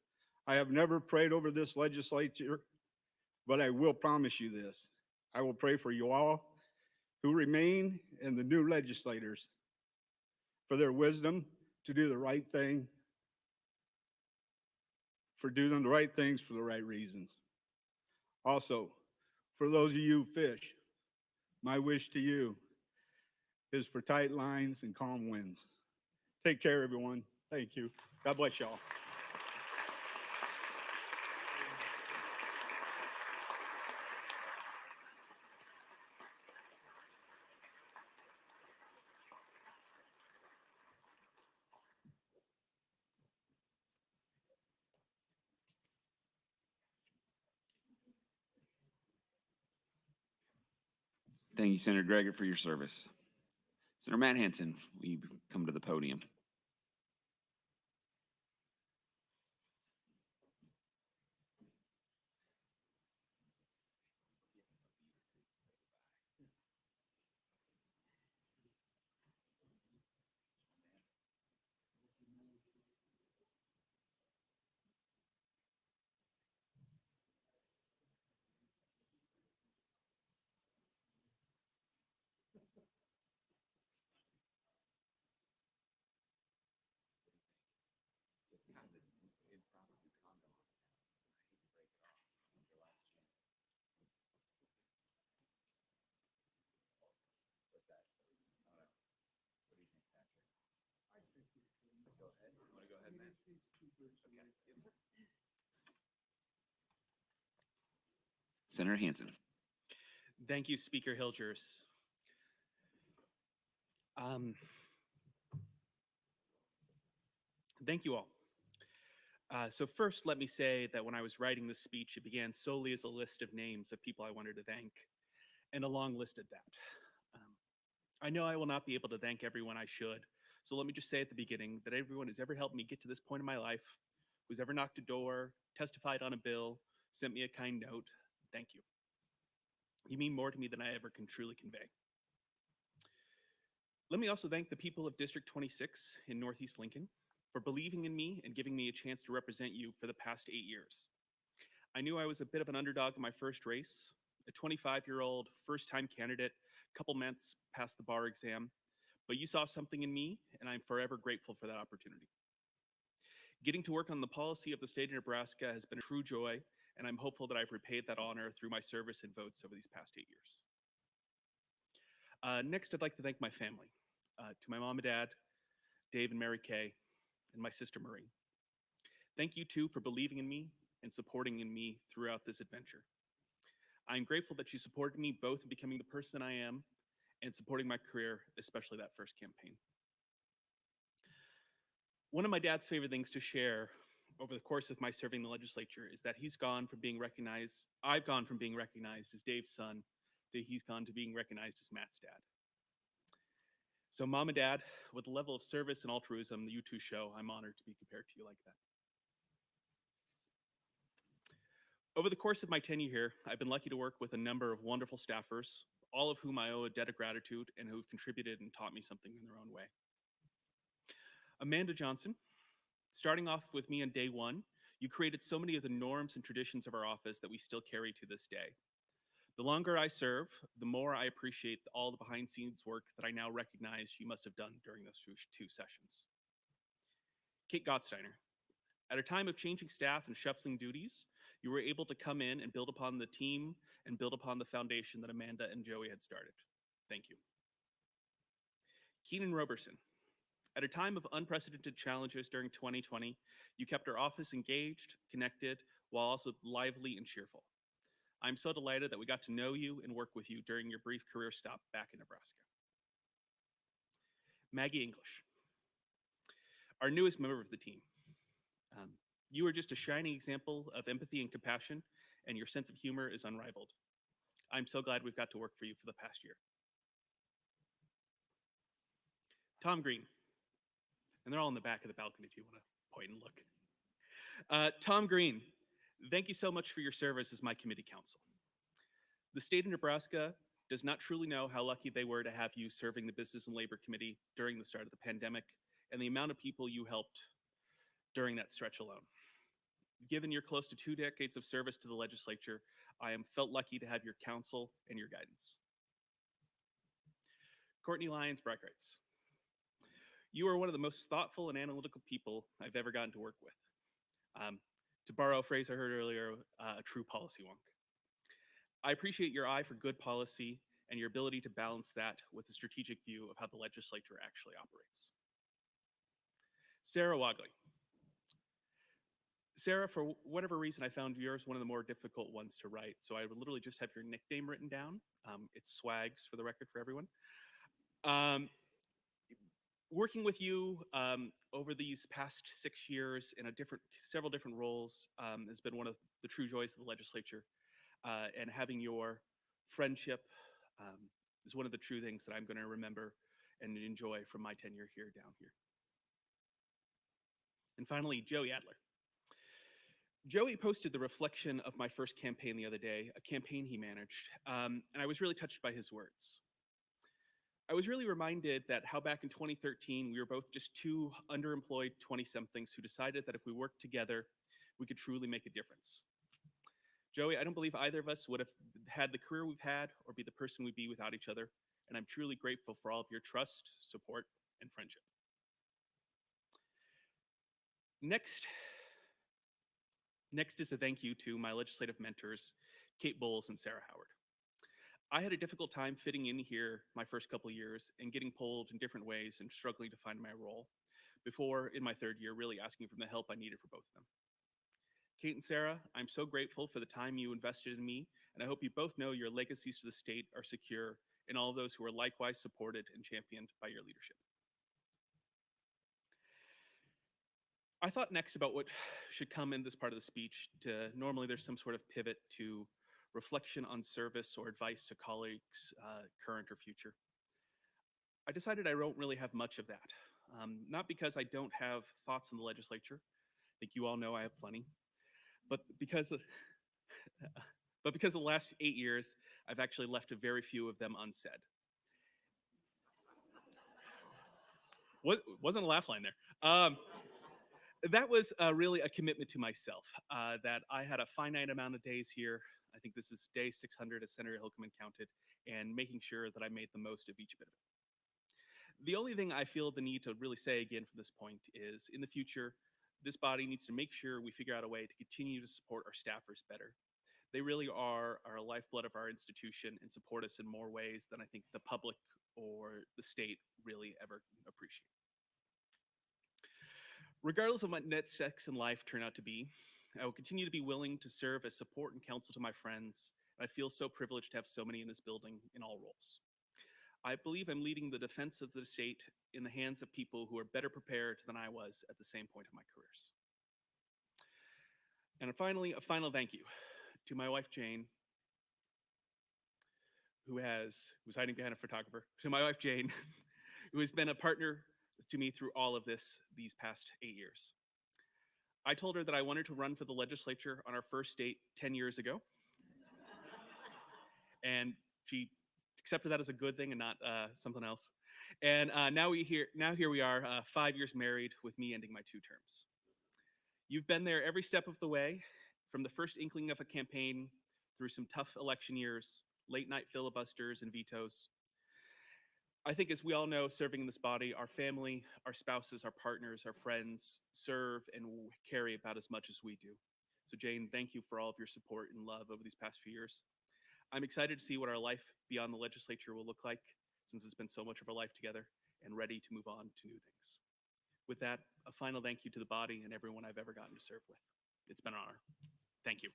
I have never prayed over this legislature, but I will promise you this. I will pray for you all who remain and the new legislators for their wisdom to do the right thing, for doing the right things for the right reasons. Also, For those of you who fish, my wish to you is for tight lines and calm winds. Take care, everyone. Thank you. God bless y'all. Thank you, Senator Greger, for your service. Senator Matt Hansen, will you come to the podium? Senator Hansen. Thank you, Speaker Hilgers. Thank you all. So first, let me say that when I was writing this speech, it began solely as a list of names of people I wanted to thank, and a long list at that. I know I will not be able to thank everyone I should, so let me just say at the beginning that everyone who's ever helped me get to this point in my life, who's ever knocked a door, testified on a bill, sent me a kind note, thank you. You mean more to me than I ever can truly convey. Let me also thank the people of District 26 in Northeast Lincoln for believing in me and giving me a chance to represent you for the past 8 years. I knew I was a bit of an underdog in my first race, a 25-year-old first-time candidate, a couple months past the bar exam, but you saw something in me, and I'm forever grateful for that opportunity. Getting to work on the policy of the state of Nebraska has been a true joy, and I'm hopeful that I've repaid that honor through my service and votes over these past 8 years. Next, I'd like to thank my family, to my mom and dad, Dave and Mary Kay, and my sister Marie. Thank you too for believing in me and supporting in me throughout this adventure. I'm grateful that you supported me both in becoming the person I am and supporting my career, especially that first campaign. One of my dad's favorite things to share over the course of my serving the legislature is that I've gone from being recognized as Dave's son to he's gone to being recognized as Matt's dad. So Mom and Dad, with the level of service and altruism that you two show, I'm honored to be compared to you like that. Over the course of my tenure here, I've been lucky to work with a number of wonderful staffers, all of whom I owe a debt of gratitude and who've contributed and taught me something in their own way. Amanda Johnson, starting off with me on day one, you created so many of the norms and traditions of our office that we still carry to this day. The longer I serve, the more I appreciate all the behind-the-scenes work that I now recognize you must have done during those two sessions. Kate Gottsteiner, at a time of changing staff and shuffling duties, you were able to come in and build upon the team and build upon the foundation that Amanda and Joey had started. Thank you. Keenan Roberson, at a time of unprecedented challenges during 2020, you kept our office engaged, connected, while also lively and cheerful. I'm so delighted that we got to know you and work with you during your brief career stop back in Nebraska. Maggie English, our newest member of the team. You are just a shining example of empathy and compassion, and your sense of humor is unrivaled. I'm so glad we've got to work for you for the past year. Tom Green, and they're all in the back of the balcony if you want to point and look. Tom Green, thank you so much for your service as my committee counsel. The state of Nebraska does not truly know how lucky they were to have you serving the Business and Labor Committee during the start of the pandemic and the amount of people you helped during that stretch alone. Given your close to 2 decades of service to the legislature, I am felt lucky to have your counsel and your guidance. Courtney Lyons Brightwrights, you are one of the most thoughtful and analytical people I've ever gotten to work with. To borrow a phrase I heard earlier, a true policy wonk. I appreciate your eye for good policy and your ability to balance that with a strategic view of how the legislature actually operates. Sarah Wagley. Sarah, for whatever reason, I found yours one of the more difficult ones to write, so I would literally just have your nickname written down. It's Swags, for the record, for everyone. Working with you over these past 6 years in several different roles has been one of the true joys of the legislature, and having your friendship is one of the true things that I'm going to remember and enjoy from my tenure here down here. And finally, Joey Adler. Joey posted the reflection of my first campaign the other day, a campaign he managed, and I was really touched by his words. I was really reminded that how back in 2013, we were both just two underemployed 20-somethings who decided that if we worked together, we could truly make a difference. Joey, I don't believe either of us would have had the career we've had or be the person we'd be without each other, and I'm truly grateful for all of your trust, support, and friendship. Next is a thank you to my legislative mentors, Kate Bowles and Sarah Howard. I had a difficult time fitting in here my first couple years and getting pulled in different ways and struggling to find my role before, in my third year, really asking for the help I needed for both of them. Kate and Sarah, I'm so grateful for the time you invested in me, and I hope you both know your legacies to the state are secure and all those who are likewise supported and championed by your leadership. I thought next about what should come in this part of the speech. Normally there's some sort of pivot to reflection on service or advice to colleagues, current or future. I decided I don't really have much of that. Not because I don't have thoughts on the legislature. I think you all know I have plenty. But because of the last 8 years, I've actually left a very few of them unsaid. Wasn't a laugh line there. That was really a commitment to myself, that I had a finite amount of days here. I think this is day 600 as Senator Hilkeman counted, and making sure that I made the most of each bit of it. The only thing I feel the need to really say again from this point is, in the future, this body needs to make sure we figure out a way to continue to support our staffers better. They really are our lifeblood of our institution and support us in more ways than I think the public or the state really ever appreciate. Regardless of what next steps in life turn out to be, I will continue to be willing to serve as support and counsel to my friends. And I feel so privileged to have so many in this building in all roles. I believe I'm leading the defense of the state in the hands of people who are better prepared than I was at the same point in my careers. And finally, a final thank you to my wife, Jane, who's hiding behind a photographer, to my wife, Jane, who has been a partner to me through all of these past 8 years. I told her that I wanted to run for the legislature on our first date 10 years ago. And she accepted that as a good thing and not something else. And now here we are, 5 years married with me ending my 2 terms. You've been there every step of the way, from the first inkling of a campaign through some tough election years, late night filibusters and vetoes. I think, as we all know, serving in this body, our family, our spouses, our partners, our friends serve and carry about as much as we do. So Jane, thank you for all of your support and love over these past few years. I'm excited to see what our life beyond the legislature will look like, since it's been so much of our life together, and ready to move on to new things. With that, a final thank you to the body and everyone I've ever gotten to serve with. It's been an honor. Thank you.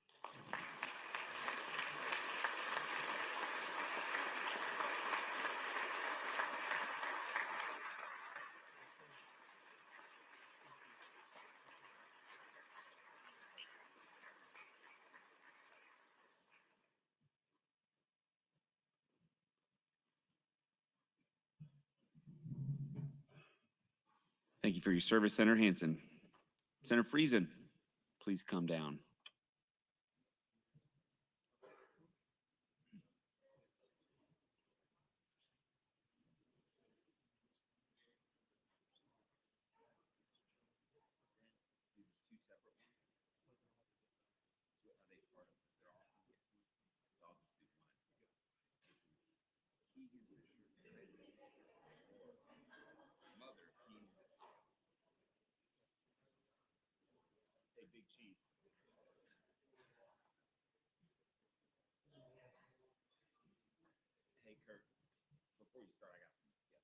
Thank you for your service, Senator Hansen. Senator Friesen, please come down. Hey, big cheese. Kurt, before you start, I got some guests.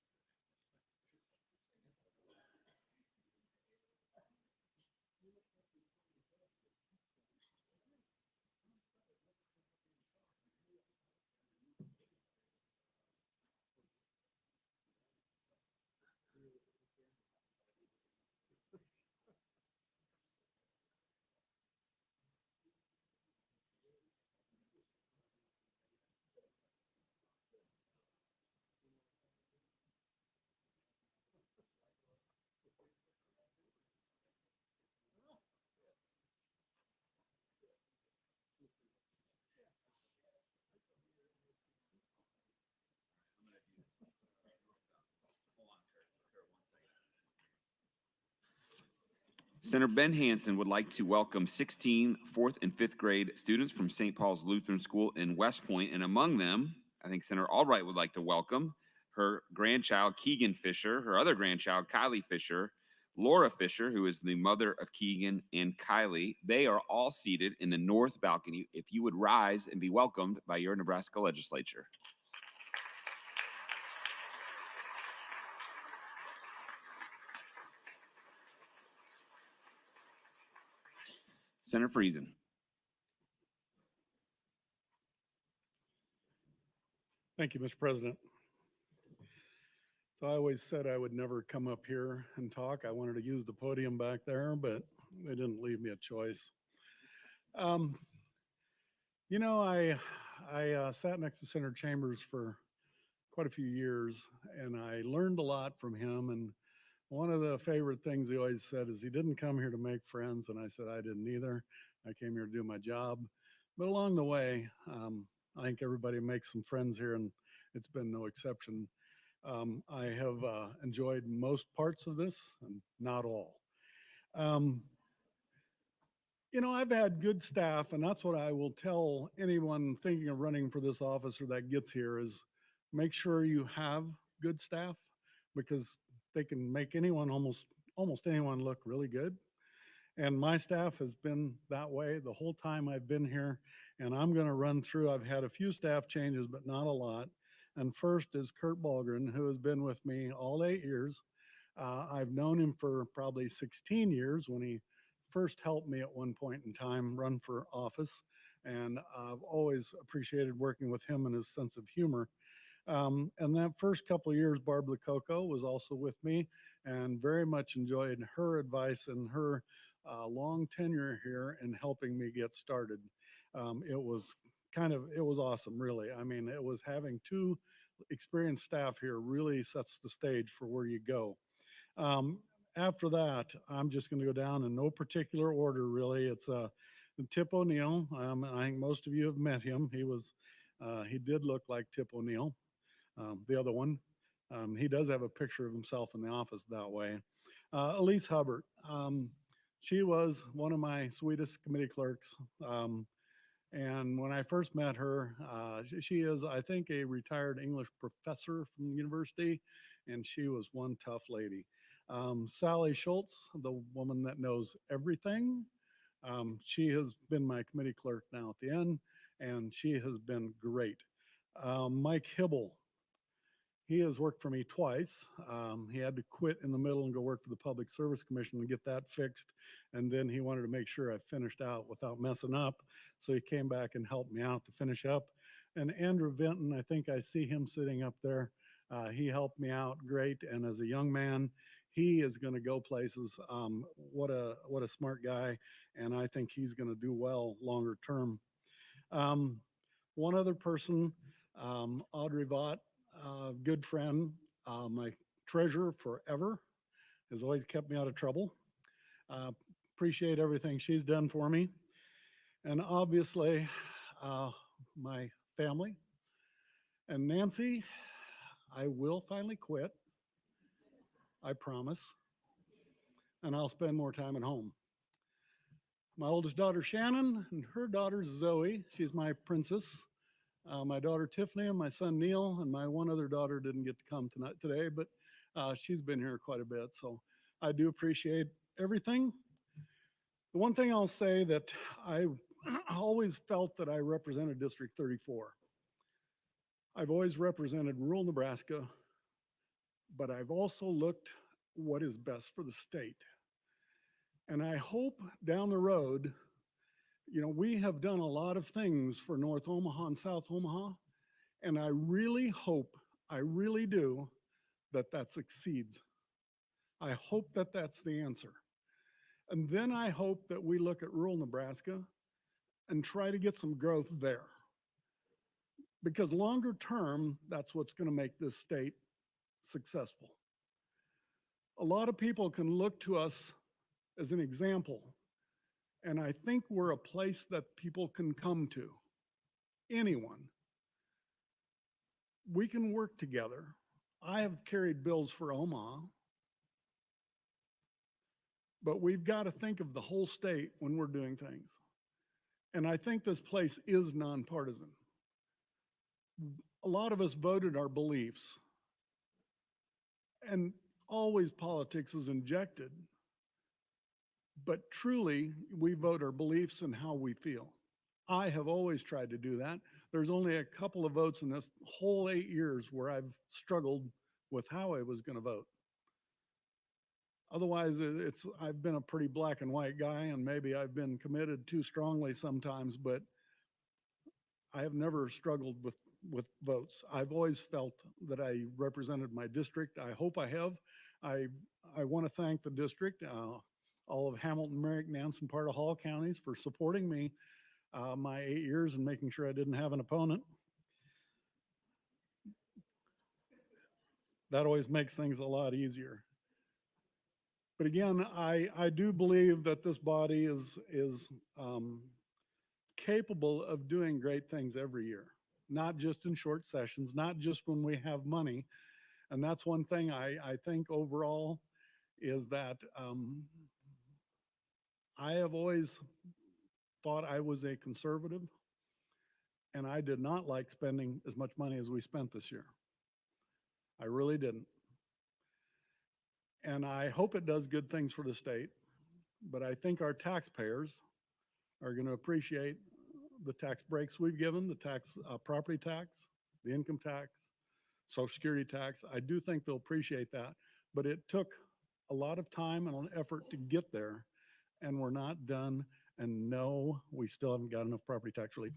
Senator Ben Hansen would like to welcome 16 fourth and fifth grade students from St. Paul's Lutheran School in West Point, and among them, I think Senator Albright would like to welcome her grandchild, Keegan Fisher, her other grandchild, Kylie Fisher, Laura Fisher, who is the mother of Keegan and Kylie. They are all seated in the north balcony. If you would rise and be welcomed by your Nebraska Legislature. Senator Friesen. Thank you, Mr. President. So I always said I would never come up here and talk. I wanted to use the podium back there, but they didn't leave me a choice. You know, I sat next to Senator Chambers for quite a few years, and I learned a lot from him. And one of the favorite things he always said is he didn't come here to make friends, and I said I didn't either. I came here to do my job. But along the way, I think everybody makes some friends here, and it's been no exception. I have enjoyed most parts of this, and not all. You know, I've had good staff, and that's what I will tell anyone thinking of running for this office or that gets here is make sure you have good staff, because they can make anyone, almost anyone, look really good. And my staff has been that way the whole time I've been here. And I'm going to run through, I've had a few staff changes, but not a lot. And first is Kurt Balgren, who has been with me all 8 years. I've known him for probably 16 years when he first helped me at one point in time run for office. And I've always appreciated working with him and his sense of humor. And that first couple of years, Barb Lococo was also with me and very much enjoyed her advice and her long tenure here in helping me get started. It was awesome, really. I mean, it was having two experienced staff here really sets the stage for where you go. After that, I'm just going to go down in no particular order, really. It's Tip O'Neill. I think most of you have met him. He did look like Tip O'Neill. The other one, he does have a picture of himself in the office that way. Elise Hubbard, she was one of my sweetest committee clerks. And when I first met her, she is, I think, a retired English professor from the university, and she was one tough lady. Sally Schultz, the woman that knows everything, she has been my committee clerk now at the end, and she has been great. Mike Hibble, he has worked for me twice. He had to quit in the middle and go work for the Public Service Commission and get that fixed. And then he wanted to make sure I finished out without messing up. So he came back and helped me out to finish up. And Andrew Vinton, I think I see him sitting up there. He helped me out great. And as a young man, he is going to go places. What a smart guy. And I think he's going to do well longer term. One other person, Audrey Vaught, good friend, my treasurer forever, has always kept me out of trouble. Appreciate everything she's done for me. And obviously, my family. And Nancy, I will finally quit. I promise. And I'll spend more time at home. My oldest daughter, Shannon, and her daughter, Zoe. She's my princess. My daughter, Tiffany, and my son, Neil, and my one other daughter didn't get to come today, but she's been here quite a bit. So I do appreciate everything. The one thing I'll say that I always felt that I represented District 34. I've always represented rural Nebraska, but I've also looked what is best for the state. And I hope down the road, we have done a lot of things for North Omaha and South Omaha, and I really hope, I really do, that succeeds. I hope that that's the answer. And then I hope that we look at rural Nebraska and try to get some growth there. Because longer term, that's what's going to make this state successful. A lot of people can look to us as an example, and I think we're a place that people can come to. Anyone. We can work together. I have carried bills for Omaha, but we've got to think of the whole state when we're doing things. And I think this place is nonpartisan. A lot of us voted our beliefs, and always politics is injected, but truly we vote our beliefs and how we feel. I have always tried to do that. There's only a couple of votes in this whole 8 years where I've struggled with how I was going to vote. Otherwise, I've been a pretty black and white guy, and maybe I've been committed too strongly sometimes, but I have never struggled with votes. I've always felt that I represented my district. I hope I have. I want to thank the district, all of Hamilton, Merrick, Nansen, part of Hall counties for supporting me my 8 years and making sure I didn't have an opponent. That always makes things a lot easier. But again, I do believe that this body is capable of doing great things every year, not just in short sessions, not just when we have money. And that's one thing I think overall is that I have always thought I was a conservative, and I did not like spending as much money as we spent this year. I really didn't. And I hope it does good things for the state, but I think our taxpayers are going to appreciate the tax breaks we've given, the property tax, the income tax, Social Security tax. I do think they'll appreciate that, but it took a lot of time and an effort to get there, and we're not done. And no, we still haven't got enough property tax relief.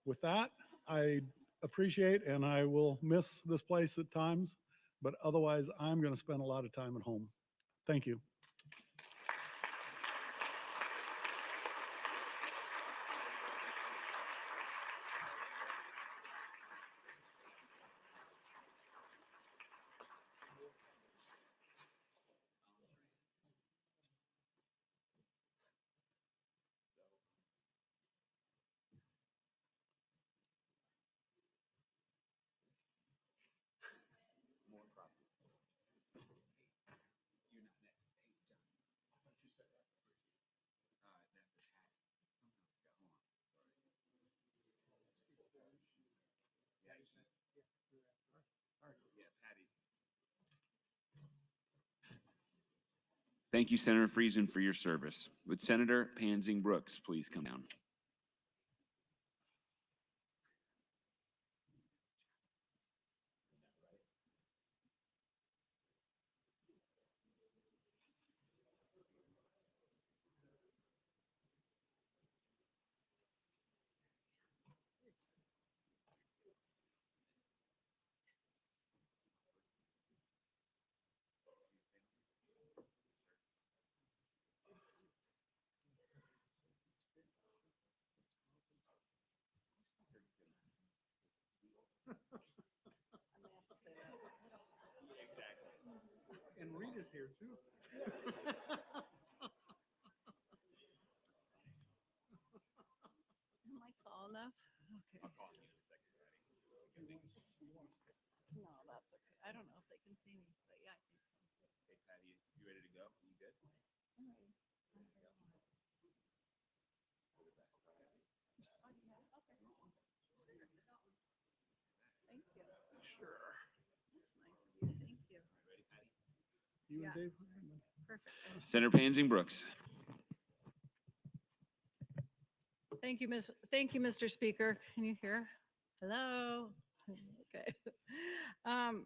With that, I appreciate, and I will miss this place at times, but otherwise I'm going to spend a lot of time at home. Thank you. Thank you, Senator Friesen, for your service. Would Senator Pansing Brooks please come down? And Rita's here too. Am I tall enough? Okay. I'll call you in a second, Patty. No, that's okay. I don't know if they can see me, but yeah, I think so. Hey, Patty, you ready to go? You good? All right. Thank you. Sure. That's nice of you. Thank you. Ready, Patty? You Yeah. and Dave? Perfect. Senator Pansing Brooks. Thank you, Mr. Speaker. Can you hear? Hello? Okay. Um,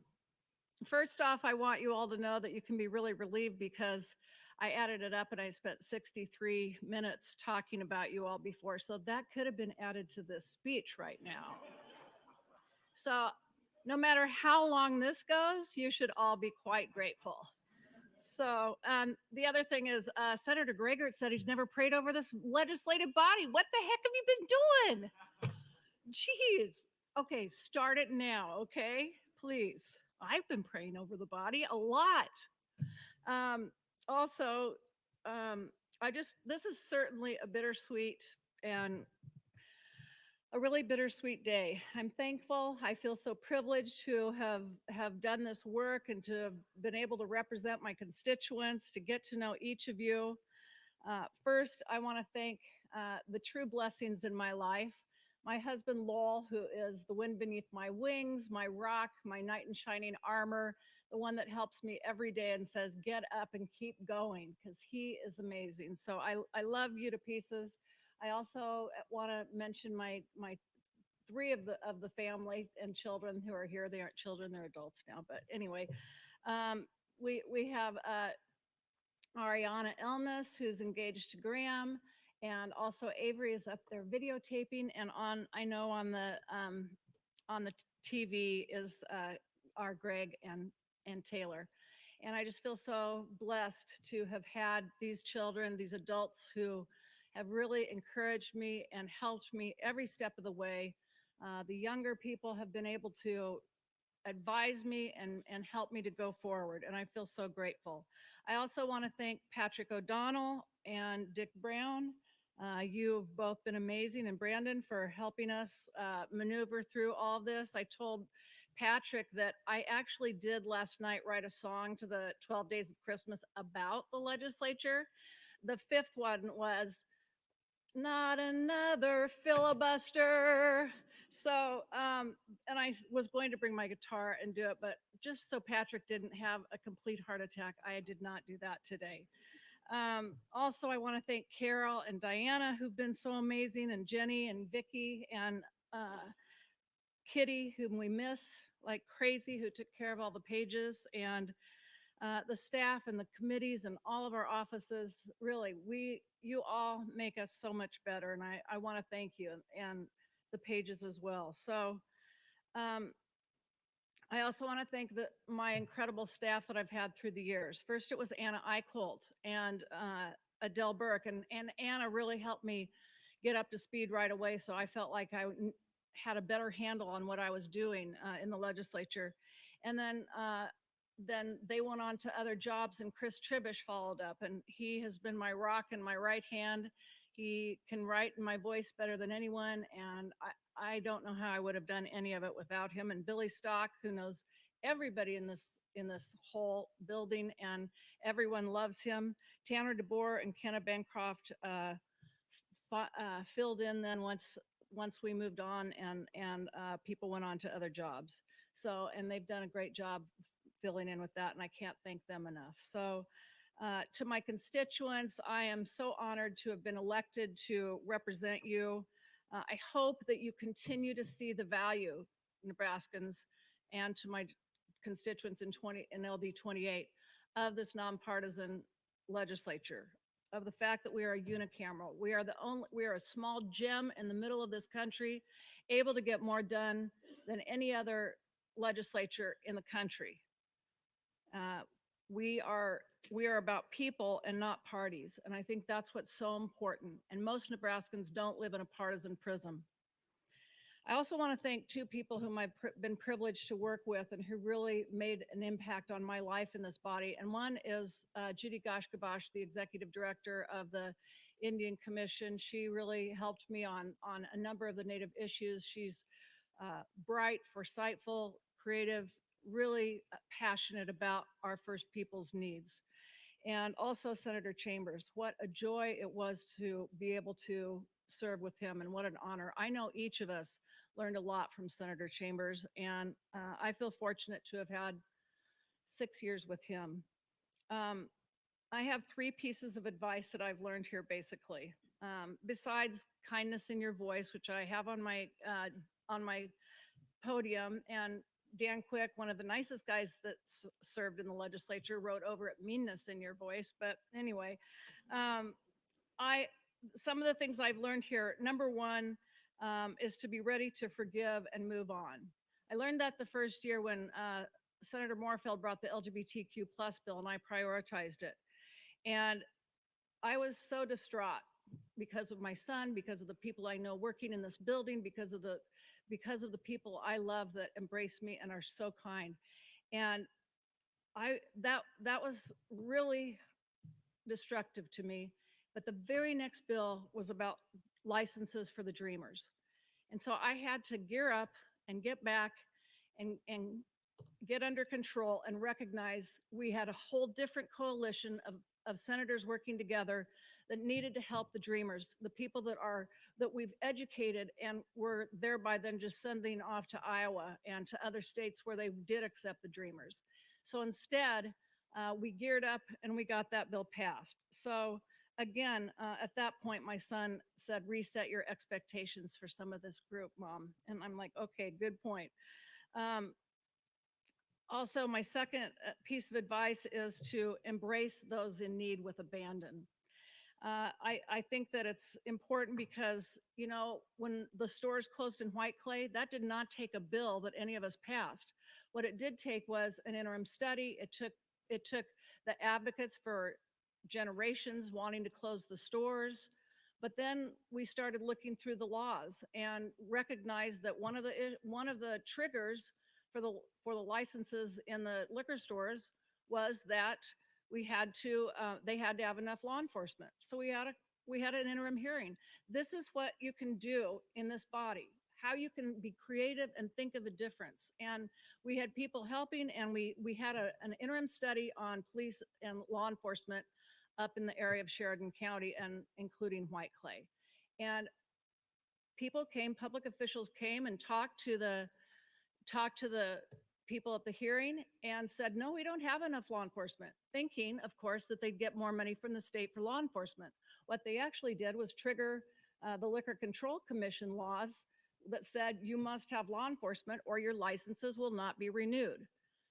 First off, I want you all to know that you can be really relieved because I added it up and I spent 63 minutes talking about you all before. So that could have been added to this speech right now. So no matter how long this goes, you should all be quite grateful. So the other thing is Senator Gregert said he's never prayed over this legislative body. What the heck have you been doing? Jeez. Okay, start it now, okay? Please. I've been praying over the body a lot. Also, this is certainly a bittersweet and a really bittersweet day. I'm thankful. I feel so privileged to have done this work and to have been able to represent my constituents, to get to know each of you. First, I want to thank the true blessings in my life. My husband, Lowell, who is the wind beneath my wings, my rock, my knight in shining armor, the one that helps me every day and says, get up and keep going, because he is amazing. So I love you to pieces. I also want to mention my three of the family and children who are here. They aren't children, they're adults now. But anyway, we have Ariana Elmas, who's engaged to Graham, and also Avery is up there videotaping, and I know on the TV is our Greg and Taylor. And I just feel so blessed to have had these children, these adults who have really encouraged me and helped me every step of the way. The younger people have been able to advise me and help me to go forward, and I feel so grateful. I also want to thank Patrick O'Donnell and Dick Brown. You've both been amazing, and Brandon for helping us maneuver through all this. I told Patrick that I actually did last night write a song to the 12 Days of Christmas about the legislature. The fifth one was not another filibuster. So, and I was going to bring my guitar and do it, but just so Patrick didn't have a complete heart attack, I did not do that today. Also, I want to thank Carol and Diana, who've been so amazing, and Jenny and Vicky and Kitty, whom we miss like crazy, who took care of all the pages, and the staff and the committees and all of our offices. Really, you all make us so much better, and I want to thank you, and the pages as well. So I also want to thank my incredible staff that I've had through the years. First, it was Anna Eichholt and Adele Burke, and Anna really helped me get up to speed right away, so I felt like I had a better handle on what I was doing in the legislature. And then they went on to other jobs, and Chris Tribish followed up, and he has been my rock and my right hand. He can write in my voice better than anyone, and I don't know how I would have done any of it without him. And Billy Stock, who knows everybody in this whole building, and everyone loves him. Tanner DeBoer and Kenna Bancroft filled in then once we moved on, and people went on to other jobs. So, and they've done a great job filling in with that, and I can't thank them enough. So to my constituents, I am so honored to have been elected to represent you. I hope that you continue to see the value, Nebraskans, and to my constituents in LD 28, of this nonpartisan legislature, of the fact that we are a unicameral. We are a small gem in the middle of this country, able to get more done than any other legislature in the country. We are about people and not parties, and I think that's what's so important. And most Nebraskans don't live in a partisan prism. I also want to thank two people whom I've been privileged to work with and who really made an impact on my life in this body. And one is Judy Goshkabosh, the executive director of the Indian Commission. She really helped me on a number of the Native issues. She's bright, foresightful, creative, really passionate about our First Peoples needs. And also Senator Chambers. What a joy it was to be able to serve with him, and what an honor. I know each of us learned a lot from Senator Chambers, and I feel fortunate to have had 6 years with him. I have 3 pieces of advice that I've learned here, basically. Besides kindness in your voice, which I have on my podium, and Dan Quick, one of the nicest guys that served in the legislature, wrote over at meanness in your voice. But anyway, some of the things I've learned here, number one, is to be ready to forgive and move on. I learned that the first year when Senator Moorfield brought the LGBTQ plus bill, and I prioritized it. And I was so distraught because of my son, because of the people I know working in this building, because of the people I love that embrace me and are so kind. And that was really destructive to me. But the very next bill was about licenses for the Dreamers. And so I had to gear up and get back and get under control and recognize we had a whole different coalition of senators working together that needed to help the Dreamers, the people that we've educated and were thereby then just sending off to Iowa and to other states where they did accept the Dreamers. So instead, we geared up and we got that bill passed. So again, at that point, my son said, reset your expectations for some of this group, Mom. And I'm like, okay, good point. Also, my second piece of advice is to embrace those in need with abandon. I think that it's important because, you know, when the stores closed in White Clay, that did not take a bill that any of us passed. What it did take was an interim study. It took the advocates for generations wanting to close the stores. But then we started looking through the laws and recognized that one of the triggers for the licenses in the liquor stores was that they had to have enough law enforcement. So we had an interim hearing. This is what you can do in this body, how you can be creative and think of a difference. And we had people helping, and we had an interim study on police and law enforcement up in the area of Sheridan County and including White Clay. And people came, public officials came and talked to the people at the hearing and said, no, we don't have enough law enforcement, thinking, of course, that they'd get more money from the state for law enforcement. What they actually did was trigger the Liquor Control Commission laws that said you must have law enforcement or your licenses will not be renewed.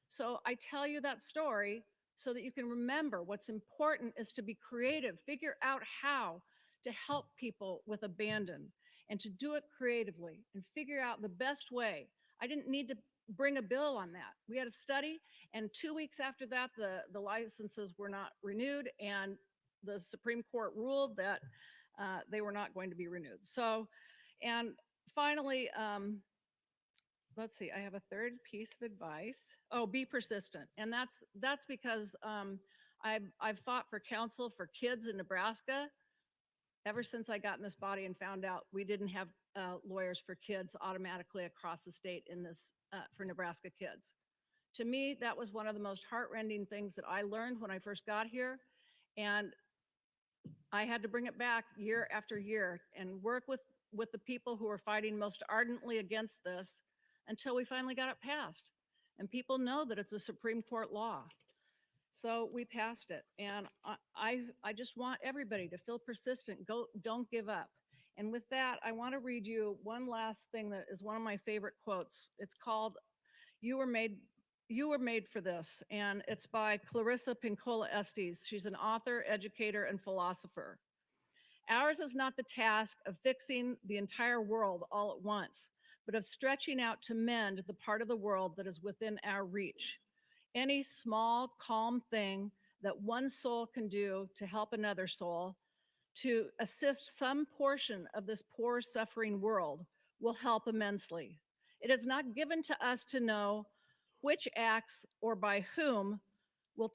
So I tell you that story so that you can remember what's important is to be creative, figure out how to help people with abandon and to do it creatively and figure out the best way. I didn't need to bring a bill on that. We had a study, and 2 weeks after that, the licenses were not renewed, and the Supreme Court ruled that they were not going to be renewed. So, and finally, let's see, I have a third piece of advice. Oh, be persistent. And that's because I've fought for counsel for kids in Nebraska ever since I got in this body and found out we didn't have lawyers for kids automatically across the state in this for Nebraska kids. To me, that was one of the most heartrending things that I learned when I first got here. And I had to bring it back year after year and work with the people who were fighting most ardently against this until we finally got it passed. And people know that it's a Supreme Court law. So we passed it. And I just want everybody to feel persistent. Don't give up. And with that, I want to read you one last thing that is one of my favorite quotes. It's called, You Were Made for This. And it's by Clarissa Pinkola Estes. She's an author, educator, and philosopher. Ours is not the task of fixing the entire world all at once, but of stretching out to mend the part of the world that is within our reach. Any small, calm thing that one soul can do to help another soul, to assist some portion of this poor, suffering world, will help immensely. It is not given to us to know which acts or by whom will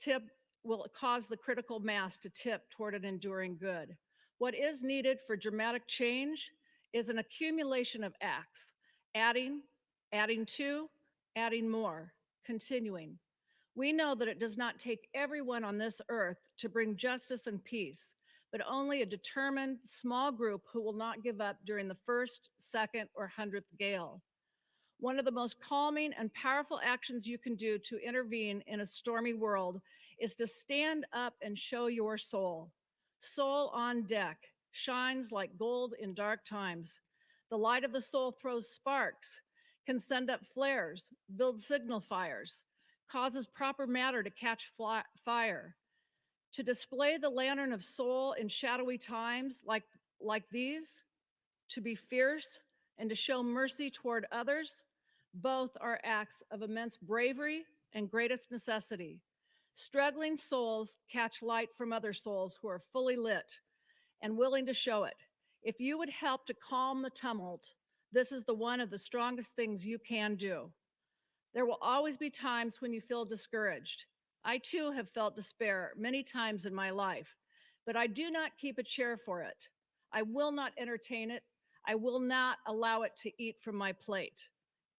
cause the critical mass to tip toward an enduring good. What is needed for dramatic change is an accumulation of acts, adding to, adding more, continuing. We know that it does not take everyone on this earth to bring justice and peace, but only a determined small group who will not give up during the first, second, or 100th gale. One of the most calming and powerful actions you can do to intervene in a stormy world is to stand up and show your soul. Soul on deck, shines like gold in dark times. The light of the soul throws sparks, can send up flares, build signal fires, causes proper matter to catch fire. To display the lantern of soul in shadowy times like these, to be fierce and to show mercy toward others, both are acts of immense bravery and greatest necessity. Struggling souls catch light from other souls who are fully lit and willing to show it. If you would help to calm the tumult, this is one of the strongest things you can do. There will always be times when you feel discouraged. I too have felt despair many times in my life, but I do not keep a chair for it. I will not entertain it. I will not allow it to eat from my plate.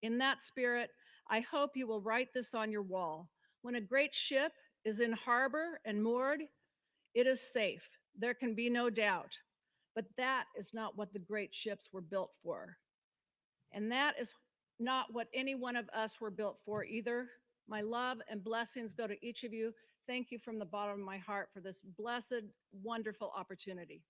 In that spirit, I hope you will write this on your wall. When a great ship is in harbor and moored, it is safe. There can be no doubt. But that is not what the great ships were built for. And that is not what any one of us were built for either. My love and blessings go to each of you. Thank you from the bottom of my heart for this blessed, wonderful opportunity.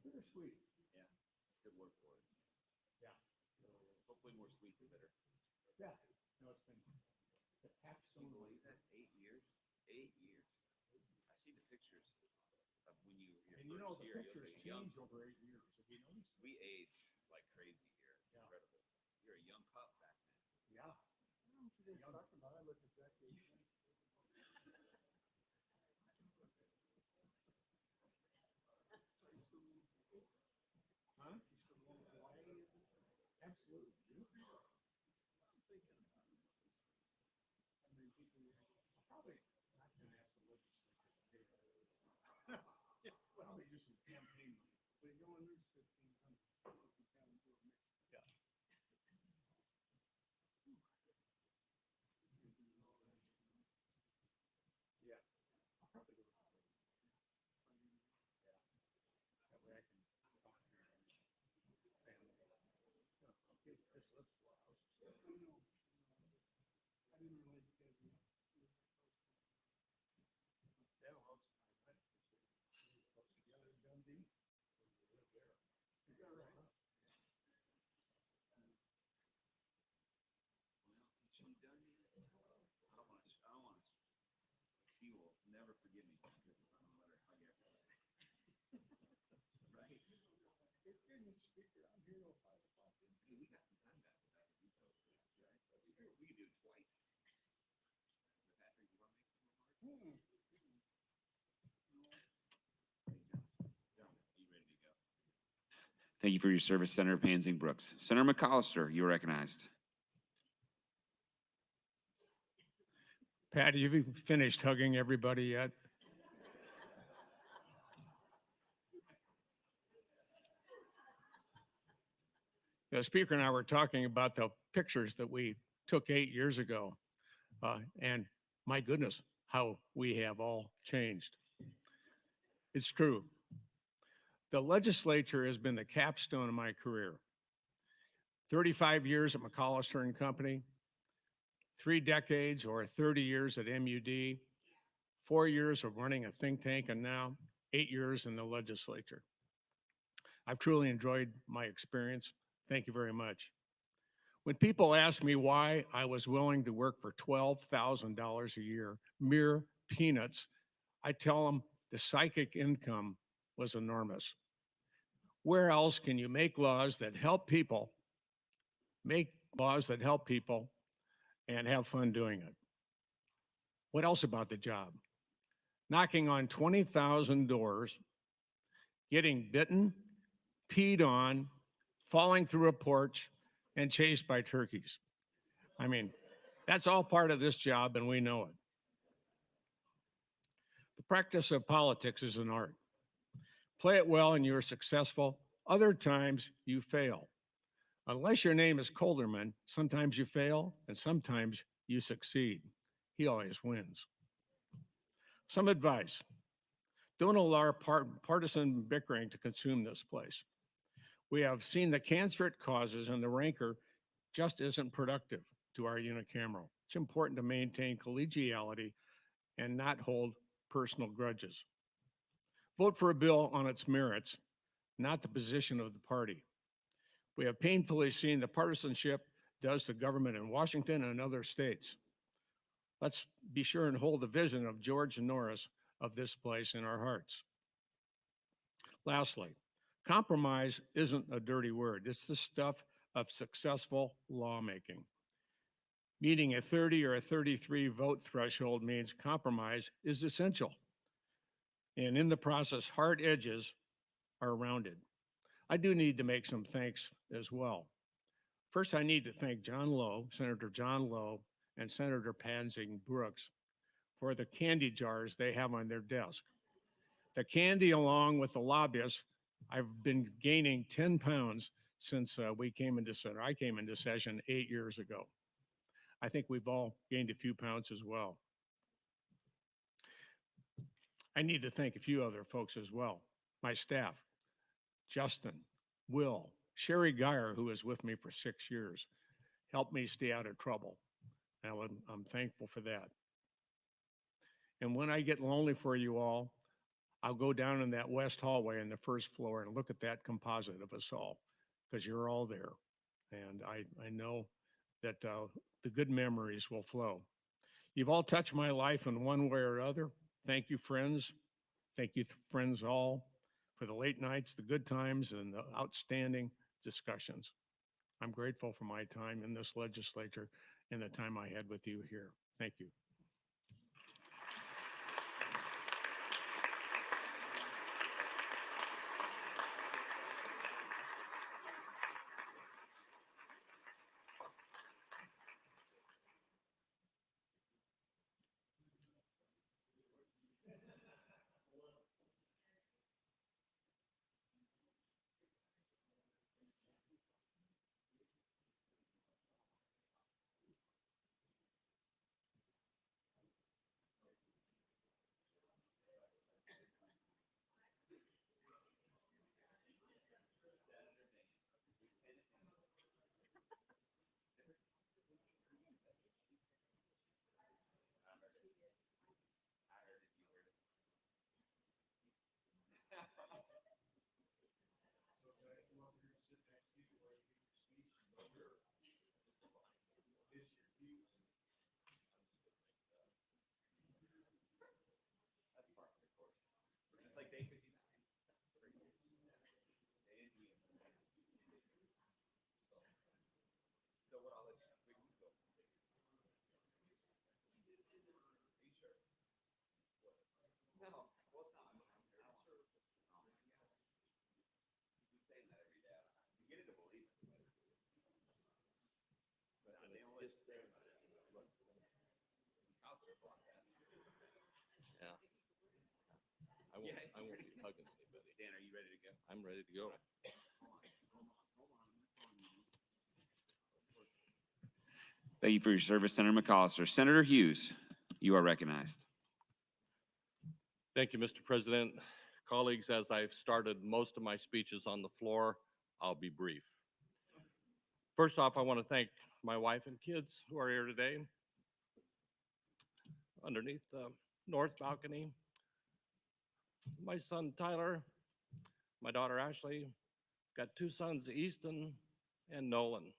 Bittersweet. Yeah, good word for it. Yeah. Hopefully more sweet than bitter. Yeah. No, it's been the capstone. Can you believe that? 8 years? 8 years. I see the pictures of when your And you know, first the year. pictures Young. change over 8 years. Have you noticed? We age like crazy here. It's incredible. You're a young pup back then. Yeah. I look at that. Huh? Absolutely. I'm thinking about it. I mean, people, probably not going to ask the legislature. Well, they do some campaign money. But you know, when there's 1,500 people kind of do a mix. Yeah. Yeah. I'll probably go. Yeah. That way I can talk to your family. Okay, Chris, let's go out. I didn't realize you guys were that house. Close together in Dundee. Is that right? She done yet? I don't want to. She will never forgive me if I don't let her hug after that. Right? Speaker, I'm here till 5 o'clock. Hey, we got some time back for that. We can do it twice. Patrick, you want to make some remarks? John, are you ready to go? Thank you for your service, Senator Pansing Brooks. Senator McAllister, you are recognized. Pat, have you finished hugging everybody yet? The speaker and I were talking about the pictures that we took 8 years ago. And my goodness, how we have all changed. It's true. The legislature has been the capstone of my career. 35 years at McAllister and Company, 3 decades or 30 years at MUD, 4 years of running a think tank, and now 8 years in the legislature. I've truly enjoyed my experience. Thank you very much. When people ask me why I was willing to work for $12,000 a year, mere peanuts, I tell them the psychic income was enormous. Where else can you make laws that help people, and have fun doing it? What else about the job? Knocking on 20,000 doors getting bitten, peed on, falling through a porch, and chased by turkeys. I mean, that's all part of this job, and we know it. The practice of politics is an art. Play it well and you're successful. Other times you fail. Unless your name is Colderman, sometimes you fail and sometimes you succeed. He always wins. Some advice. Don't allow partisan bickering to consume this place. We have seen the cancer it causes, and the rancor just isn't productive to our unicameral. It's important to maintain collegiality and not hold personal grudges. Vote for a bill on its merits, not the position of the party. We have painfully seen the partisanship does to government in Washington and other states. Let's be sure and hold the vision of George Norris of this place in our hearts. Lastly, compromise isn't a dirty word. It's the stuff of successful lawmaking. Meeting a 30 or a 33 vote threshold means compromise is essential. And in the process, hard edges are rounded. I do need to make some thanks as well. First, I need to thank John Lowe, Senator John Lowe, and Senator Pansing Brooks for the candy jars they have on their desk. The candy, along with the lobbyists, I've been gaining 10 pounds since I came into session 8 years ago. I think we've all gained a few pounds as well. I need to thank a few other folks as well. My staff, Justin, Will, Sherry Geyer, who was with me for 6 years, helped me stay out of trouble. And I'm thankful for that. And when I get lonely for you all, I'll go down in that west hallway in the first floor and look at that composite of us all, because you're all there. And I know that the good memories will flow. You've all touched my life in one way or other. Thank you, friends. Thank you, friends all, for the late nights, the good times, and the outstanding discussions. I'm grateful for my time in this legislature and the time I had with you here. Thank you. Yeah. I won't be hugging anybody. Dan, are you ready to go? I'm ready to go. Thank you for your service, Senator McAllister. Senator Hughes, you are recognized. Thank you, Mr. President. Colleagues, as I've started most of my speeches on the floor, I'll be brief. First off, I want to thank my wife and kids who are here today. Underneath the north balcony, my son Tyler, my daughter Ashley, got two sons, Easton and Nolan.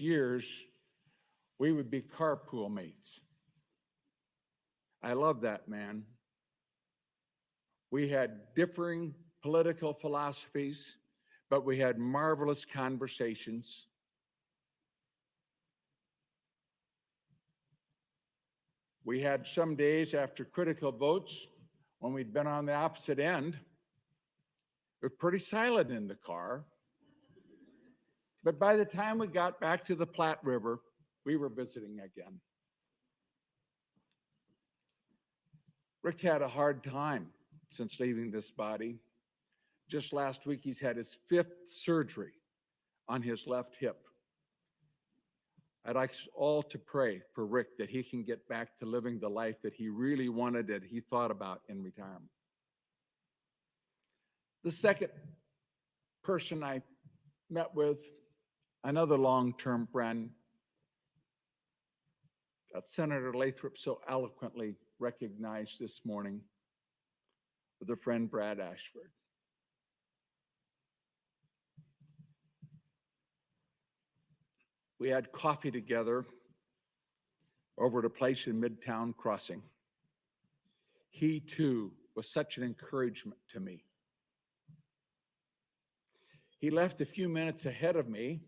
years, we would be carpool mates. I love that man. We had differing political philosophies, but we had marvelous conversations. We had some days after critical votes when we'd been on the opposite end. It was pretty silent in the car. But by the time we got back to the Platte River, we were visiting again. Rick's had a hard time since leaving this body. Just last week, he's had his 5th surgery on his left hip. I'd like us all to pray for Rick that he can get back to living the life that he really wanted, that he thought about in retirement. The second person I met with, another long-term friend, that Senator Lathrop so eloquently recognized this morning, with a friend, Brad Ashford. We had coffee together over at a place in Midtown Crossing. He too was such an encouragement to me. He left a few minutes ahead of me,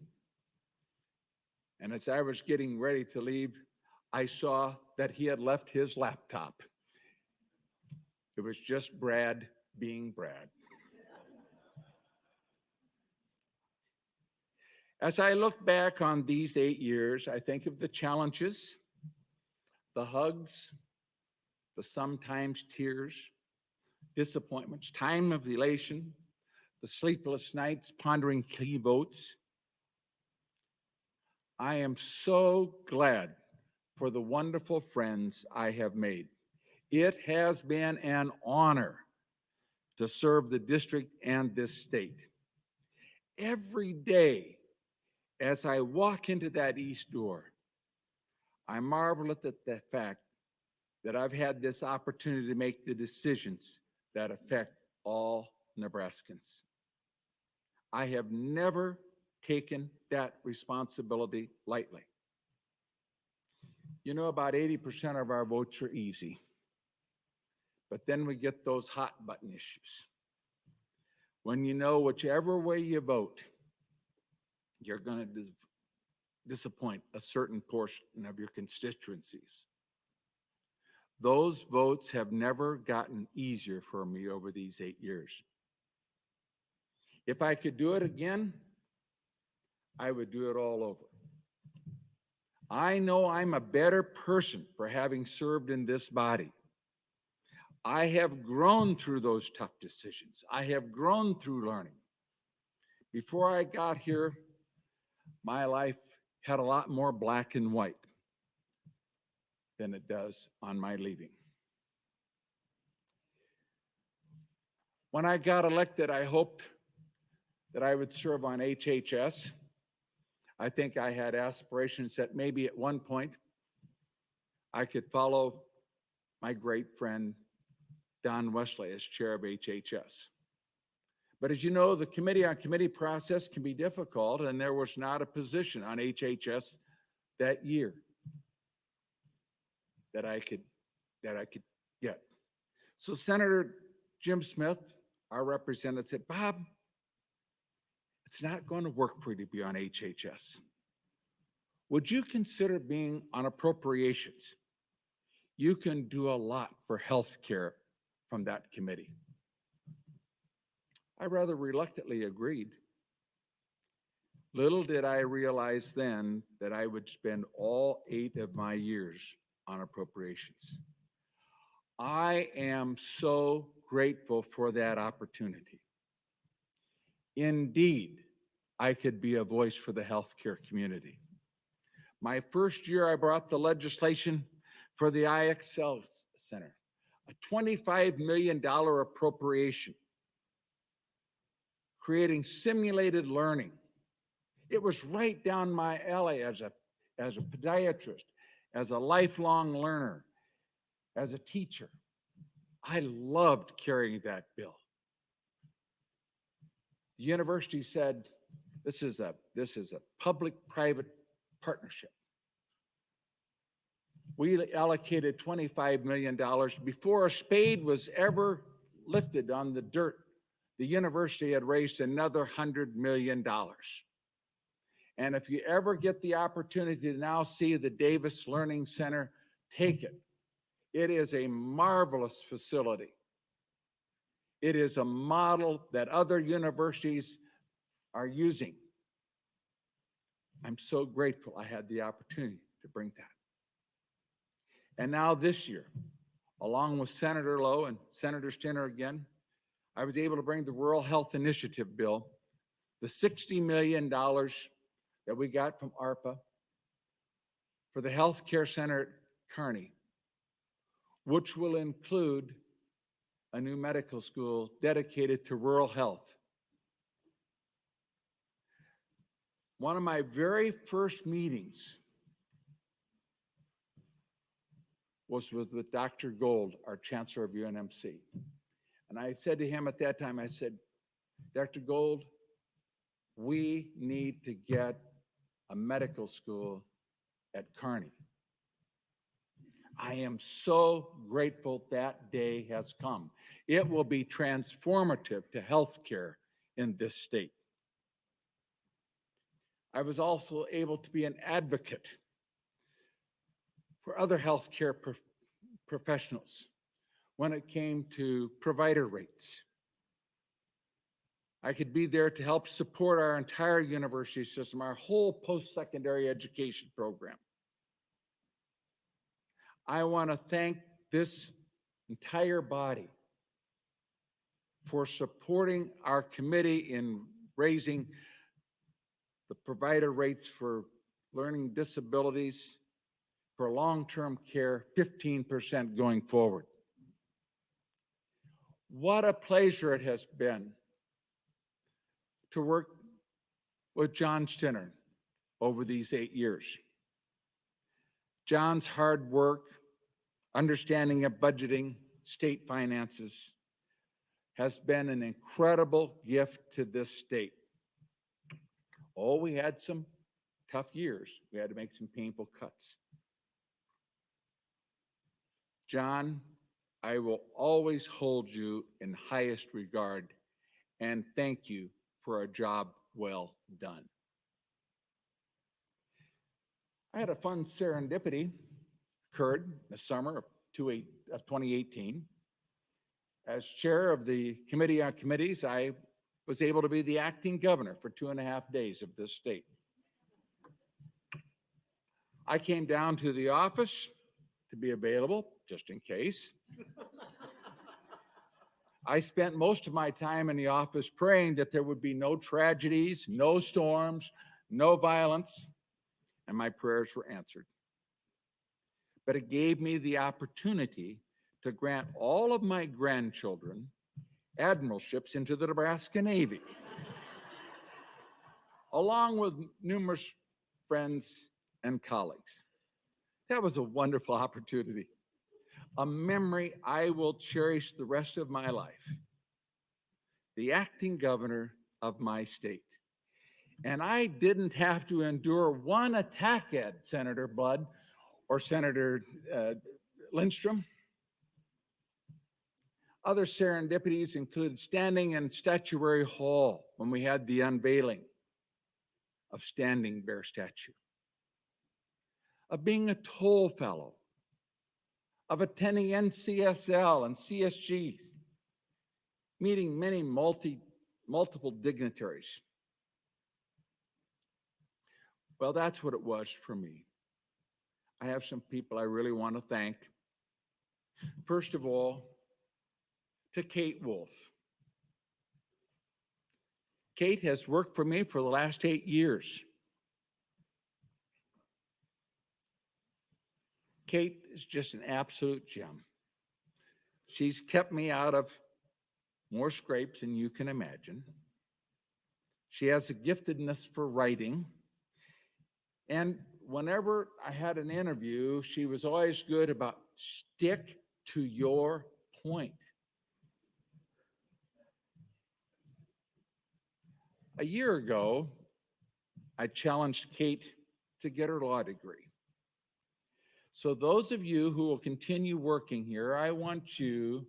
and as I was getting ready to leave, I saw that he had left his laptop. It was just Brad being Brad. As I look back on these 8 years, I think of the challenges, the hugs, the sometimes tears, disappointments, time of elation, the sleepless nights pondering key votes. I am so glad for the wonderful friends I have made. It has been an honor to serve the district and this state. Every day, as I walk into that east door, I marvel at the fact that I've had this opportunity to make the decisions that affect all Nebraskans. I have never taken that responsibility lightly. You know, about 80% of our votes are easy, but then we get those hot button issues. When you know whichever way you vote, you're going to disappoint a certain portion of your constituencies. Those votes have never gotten easier for me over these 8 years. If I could do it again, I would do it all over. I know I'm a better person for having served in this body. I have grown through those tough decisions. I have grown through learning. Before I got here, my life had a lot more black and white than it does on my leaving. When I got elected, I hoped that I would serve on HHS. I think I had aspirations that maybe at one point I could follow my great friend Don Wesley as chair of HHS. But as you know, the committee-on-committee process can be difficult, and there was not a position on HHS that year that I could get. So Senator Jim Smith, our representative, said, "Bob, it's not going to work for you to be on HHS. Would you consider being on appropriations? You can do a lot for health care from that committee." I rather reluctantly agreed. Little did I realize then that I would spend all 8 of my years on appropriations. I am so grateful for that opportunity. Indeed, I could be a voice for the healthcare community. My first year, I brought the legislation for the IXL Center, a $25 million appropriation, creating simulated learning. It was right down my alley as a podiatrist, as a lifelong learner, as a teacher. I loved carrying that bill. The university said, this is a public-private partnership. We allocated $25 million before a spade was ever lifted on the dirt. The university had raised another $100 million. And if you ever get the opportunity to now see the Davis Learning Center, take it. It is a marvelous facility. It is a model that other universities are using. I'm so grateful I had the opportunity to bring that. And now this year, along with Senator Lowe and Senator Stinner again, I was able to bring the Rural Health Initiative Bill, the $60 million that we got from ARPA for the Health Care Center at Kearney, which will include a new medical school dedicated to rural health. One of my very first meetings was with Dr. Gold, our Chancellor of UNMC. And I said to him at that time, I said, Dr. Gold, we need to get a medical school at Kearney. I am so grateful that day has come. It will be transformative to healthcare in this state. I was also able to be an advocate for other healthcare professionals when it came to provider rates. I could be there to help support our entire university system, our whole post-secondary education program. I want to thank this entire body for supporting our committee in raising the provider rates for learning disabilities for long-term care 15% going forward. What a pleasure it has been to work with John Stinner over these 8 years. John's hard work, understanding of budgeting, state finances, has been an incredible gift to this state. Oh, we had some tough years. We had to make some painful cuts. John, I will always hold you in highest regard and thank you for a job well done. I had a fun serendipity occurred in the summer of 2018. As chair of the Committee on Committees, I was able to be the acting governor for 2.5 days of this state. I came down to the office to be available, just in case. I spent most of my time in the office praying that there would be no tragedies, no storms, no violence, and my prayers were answered. But it gave me the opportunity to grant all of my grandchildren admiralships into the Nebraska Navy, along with numerous friends and colleagues. That was a wonderful opportunity, a memory I will cherish the rest of my life. The acting governor of my state. And I didn't have to endure one attack at Senator Blood or Senator Lindstrom. Other serendipities included standing in Statuary Hall when we had the unveiling of Standing Bear statue, of being a toll fellow, of attending NCSL and CSGs, meeting many multiple dignitaries. Well, that's what it was for me. I have some people I really want to thank. First of all, to Kate Wolf. Kate has worked for me for the last 8 years. Kate is just an absolute gem. She's kept me out of more scrapes than you can imagine. She has a giftedness for writing. And whenever I had an interview, she was always good about stick to your point. A year ago, I challenged Kate to get her law degree. So those of you who will continue working here, I want you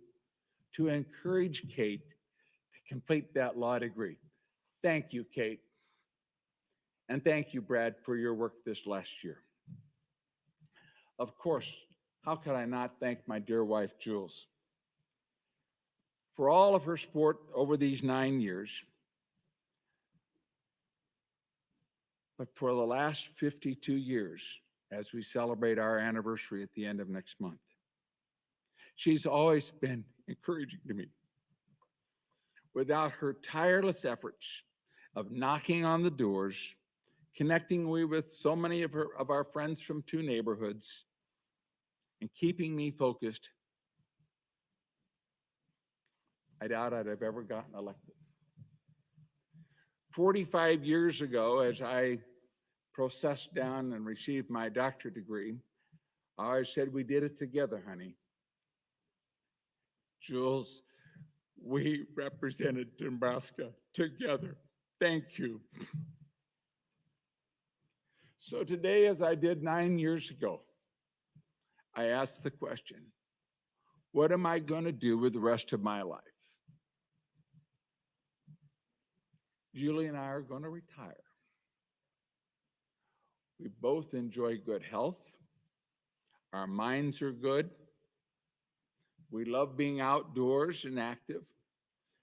to encourage Kate to complete that law degree. Thank you, Kate. And thank you, Brad, for your work this last year. Of course, how could I not thank my dear wife, Jules, for all of her support over these 9 years, but for the last 52 years, as we celebrate our anniversary at the end of next month. She's always been encouraging to me. Without her tireless efforts of knocking on the doors, connecting me with so many of our friends from 2 neighborhoods, and keeping me focused, I doubt I'd have ever gotten elected. 45 years ago, as I processed down and received my doctorate degree, I always said, we did it together, honey. Jules, we represented Nebraska together. Thank you. So today, as I did 9 years ago, I asked the question, what am I going to do with the rest of my life? Julie and I are going to retire. We both enjoy good health. Our minds are good. We love being outdoors and active.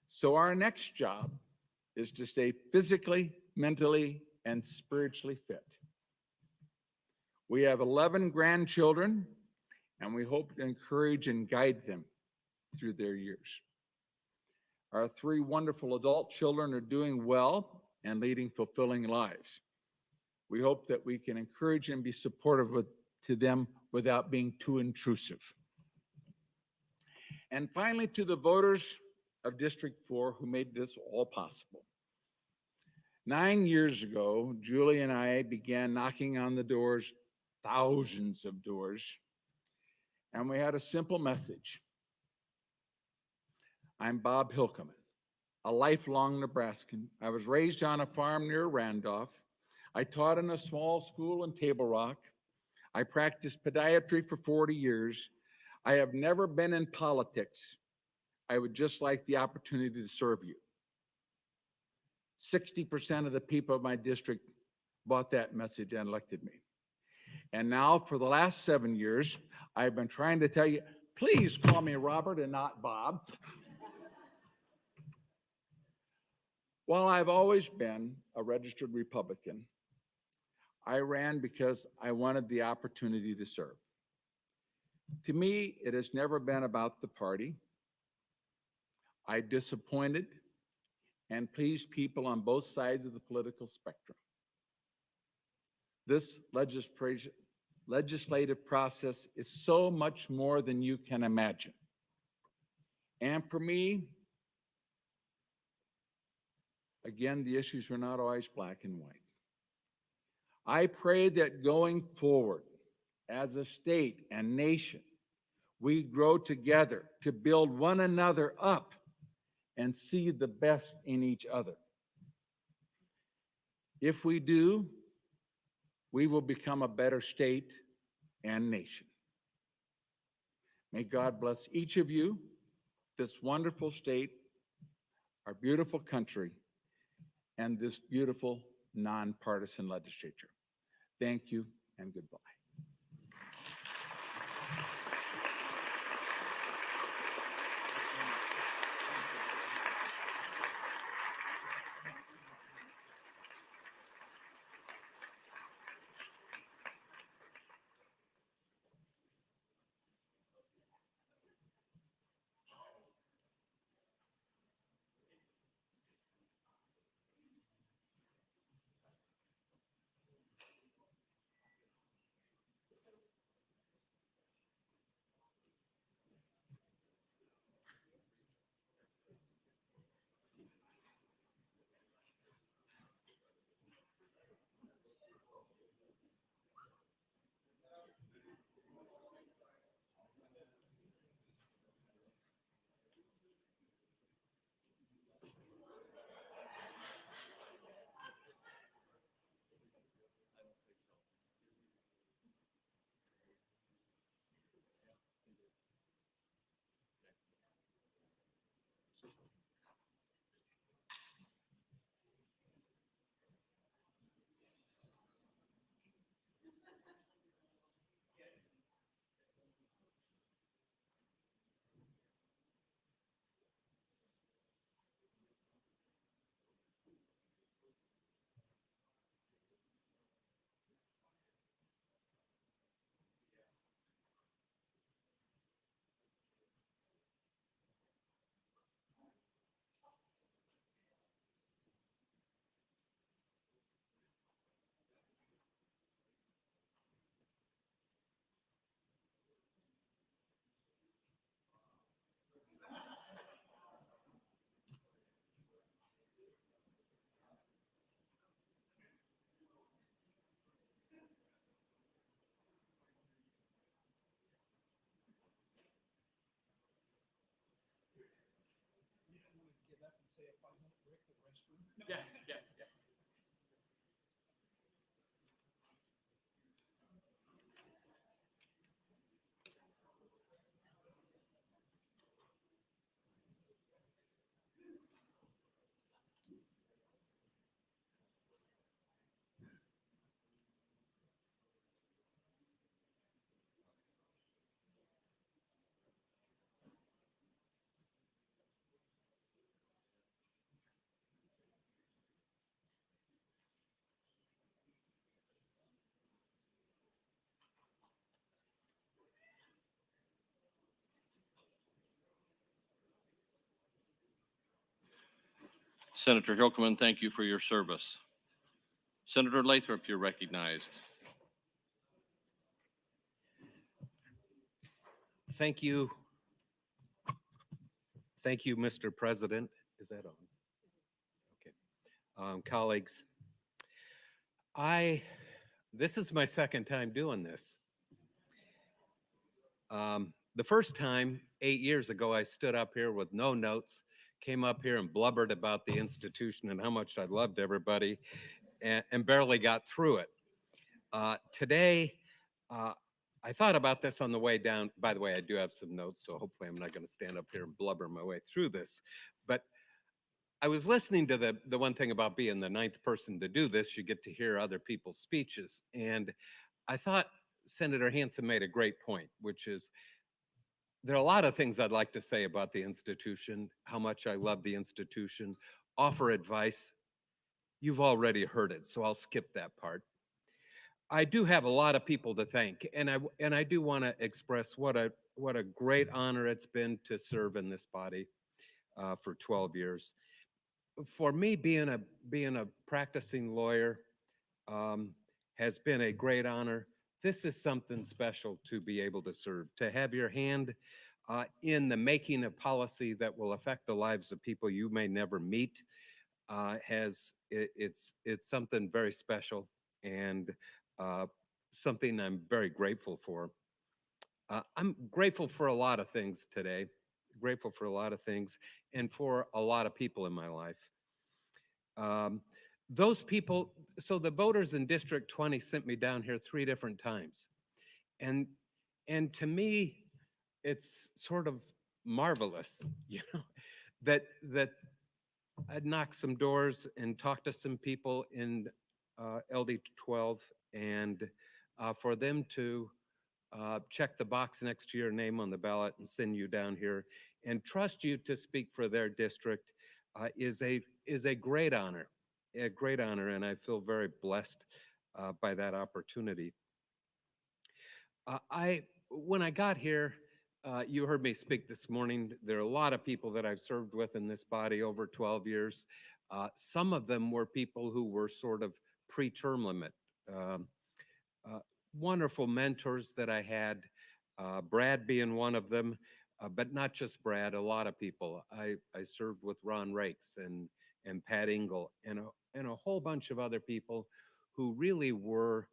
So our next job is to stay physically, mentally, and spiritually fit. We have 11 grandchildren, and we hope to encourage and guide them through their years. Our 3 wonderful adult children are doing well and leading fulfilling lives. We hope that we can encourage and be supportive to them without being too intrusive. And finally, to the voters of District 4 who made this all possible. 9 years ago, Julie and I began knocking on the doors, thousands of doors, and we had a simple message. I'm Bob Hilkeman, a lifelong Nebraskan. I was raised on a farm near Randolph. I taught in a small school in Table Rock. I practiced podiatry for 40 years. I have never been in politics. I would just like the opportunity to serve you. 60% of the people of my district bought that message and elected me. And now for the last 7 years, I've been trying to tell you, please call me Robert and not Bob. While I've always been a registered Republican, I ran because I wanted the opportunity to serve. To me, it has never been about the party. I disappointed and pleased people on both sides of the political spectrum. This legislative process is so much more than you can imagine. And for me, again, the issues are not always black and white. I pray that going forward, as a state and nation, we grow together to build one another up and see the best in each other. If we do, we will become a better state and nation. May God bless each of you, this wonderful state, our beautiful country, and this beautiful nonpartisan legislature. Thank you and goodbye. Senator Hilkeman, thank you for your service. Senator Lathrop, you're recognized. Thank you. Thank you, Mr. President. Is that on? Okay. Colleagues, this is my second time doing this. The first time, 8 years ago, I stood up here with no notes, came up here and blubbered about the institution and how much I loved everybody, and barely got through it. Today, I thought about this on the way down. By the way, I do have some notes, so hopefully I'm not going to stand up here and blubber my way through this. But I was listening to the one thing about being the ninth person to do this, you get to hear other people's speeches. And I thought Senator Hansen made a great point, which is there are a lot of things I'd like to say about the institution, how much I love the institution, offer advice. You've already heard it, so I'll skip that part. I do have a lot of people to thank, and I do want to express what a great honor it's been to serve in this body for 12 years. For me, being a practicing lawyer has been a great honor. This is something special to be able to serve, to have your hand in the making of policy that will affect the lives of people you may never meet. It's something very special and something I'm very grateful for. I'm grateful for a lot of things today, grateful for a lot of things and for a lot of people in my life. Those people, so the voters in District 20 sent me down here 3 different times. And to me, it's sort of marvelous, you know, that I'd knock some doors and talk to some people in LD 12 and for them to check the box next to your name on the ballot and send you down here and trust you to speak for their district is a great honor, and I feel very blessed by that opportunity. When I got here, you heard me speak this morning. There are a lot of people that I've served with in this body over 12 years. Some of them were people who were sort of pre-term limit. Wonderful mentors that I had, Brad being one of them, but not just Brad, a lot of people. I served with Ron Rakes and Pat Engel and a whole bunch of other people who really were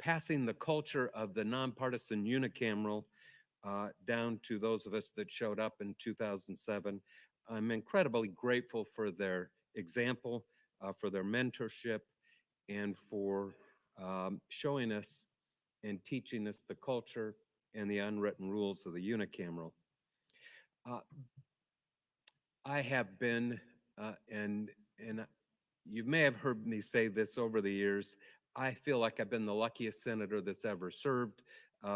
passing the culture of the nonpartisan unicameral down to those of us that showed up in 2007. I'm incredibly grateful for their example, for their mentorship, and for showing us and teaching us the culture and the unwritten rules of the unicameral. I have been, and you may have heard me say this over the years, I feel like I've been the luckiest senator that's ever served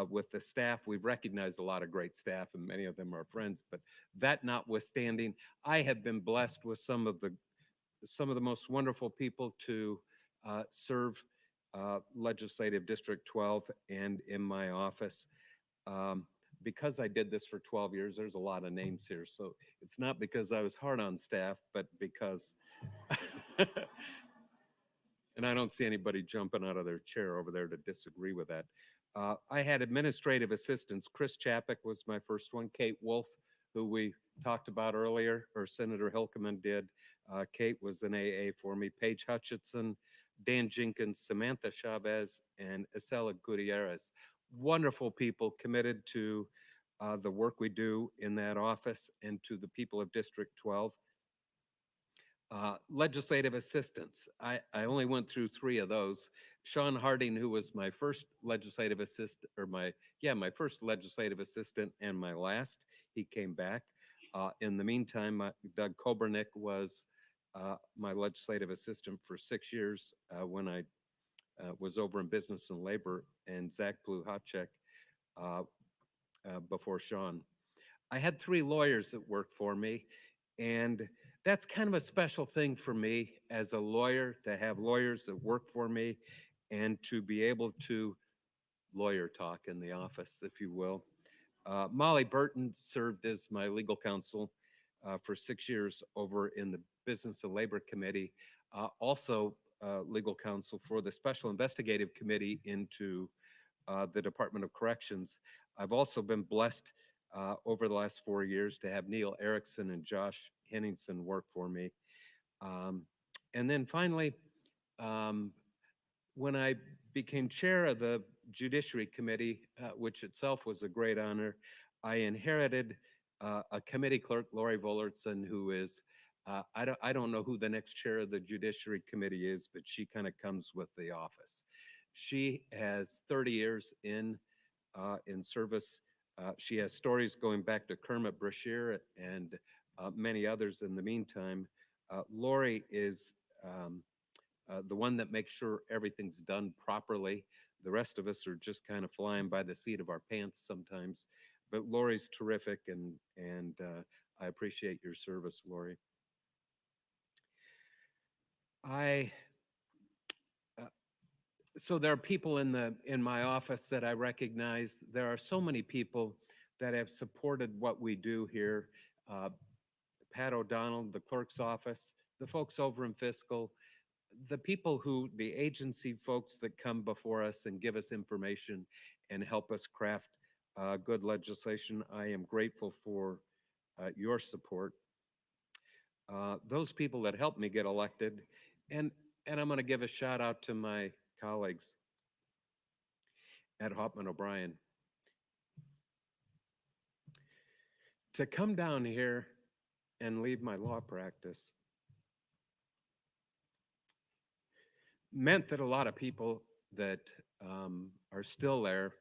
with the staff. We've recognized a lot of great staff, and many of them are friends, but that notwithstanding, I have been blessed with some of the most wonderful people to serve Legislative District 12 and in my office. Because I did this for 12 years, there's a lot of names here. So it's not because I was hard on staff, but because, and I don't see anybody jumping out of their chair over there to disagree with that. I had administrative assistants. Chris Chapek was my first one. Kate Wolf, who we talked about earlier, or Senator Hilkeman did. Kate was an AA for me. Paige Hutchinson, Dan Jenkins, Samantha Chavez, and Isela Gutierrez. Wonderful people committed to the work we do in that office and to the people of District 12. Legislative assistants. I only went through 3 of those. Sean Harding, who was my first legislative assistant, or my first legislative assistant and my last, he came back. In the meantime, Doug Kobernick was my legislative assistant for 6 years when I was over in Business and Labor, and Zach Pluhacek before Sean. I had 3 lawyers that worked for me, and that's kind of a special thing for me as a lawyer, to have lawyers that work for me and to be able to lawyer talk in the office, if you will. Molly Burton served as my legal counsel for 6 years over in the Business and Labor Committee, also legal counsel for the Special Investigative Committee into the Department of Corrections. I've also been blessed over the last 4 years to have Neil Erickson and Josh Henningsen work for me. And then finally, when I became chair of the Judiciary Committee, which itself was a great honor, I inherited a committee clerk, Lori Vollertson, who is, I don't know who the next chair of the Judiciary Committee is, but she kind of comes with the office. She has 30 years in service. She has stories going back to Kermit Brashear and many others in the meantime. Lori is the one that makes sure everything's done properly. The rest of us are just kind of flying by the seat of our pants sometimes. But Lori's terrific, and I appreciate your service, Lori. So there are people in my office that I recognize. There are so many people that have supported what we do here. Pat O'Donnell, the clerk's office, the folks over in fiscal, the people the agency folks that come before us and give us information and help us craft good legislation. I am grateful for your support. Those people that helped me get elected, and I'm going to give a shout out to my colleagues at Hoffman O'Brien. To come down here and leave my law practice meant that a lot of people that are still there,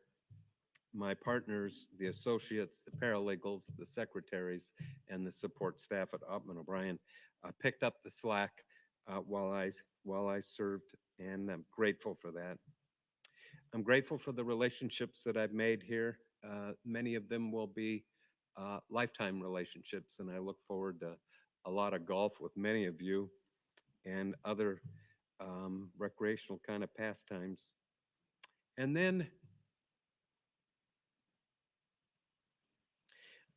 my partners, the associates, the paralegals, the secretaries, and the support staff at Hoffman O'Brien picked up the slack while I served, and I'm grateful for that. I'm grateful for the relationships that I've made here. Many of them will be lifetime relationships, and I look forward to a lot of golf with many of you and other recreational kind of pastimes. And then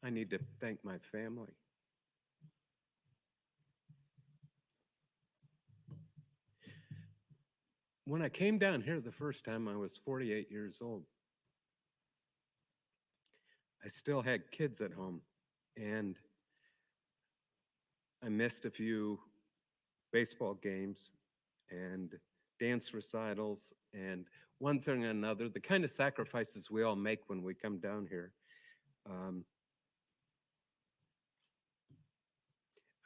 I need to thank my family. When I came down here the first time, I was 48 years old. I still had kids at home, and I missed a few baseball games and dance recitals and one thing and another, the kind of sacrifices we all make when we come down here.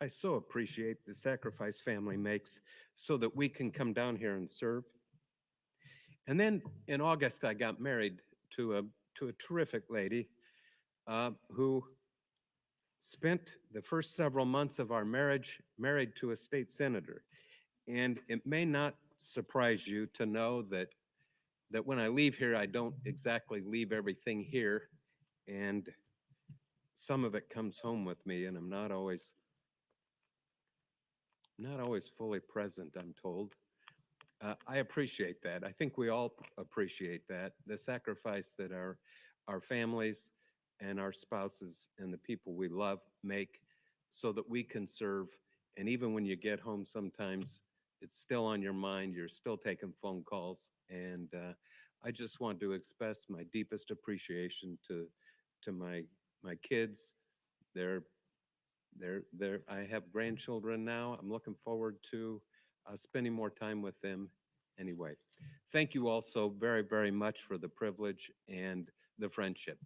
I so appreciate the sacrifice family makes so that we can come down here and serve. And then in August, I got married to a terrific lady who spent the first several months of our marriage married to a state senator. And it may not surprise you to know that when I leave here, I don't exactly leave everything here, and some of it comes home with me, and I'm not always fully present, I'm told. I appreciate that. I think we all appreciate that, the sacrifice that our families and our spouses and the people we love make so that we can serve. And even when you get home, sometimes it's still on your mind, you're still taking phone calls. And I just want to express my deepest appreciation to my kids. I have grandchildren now. I'm looking forward to spending more time with them anyway. Thank you all so very, very much for the privilege and the friendship.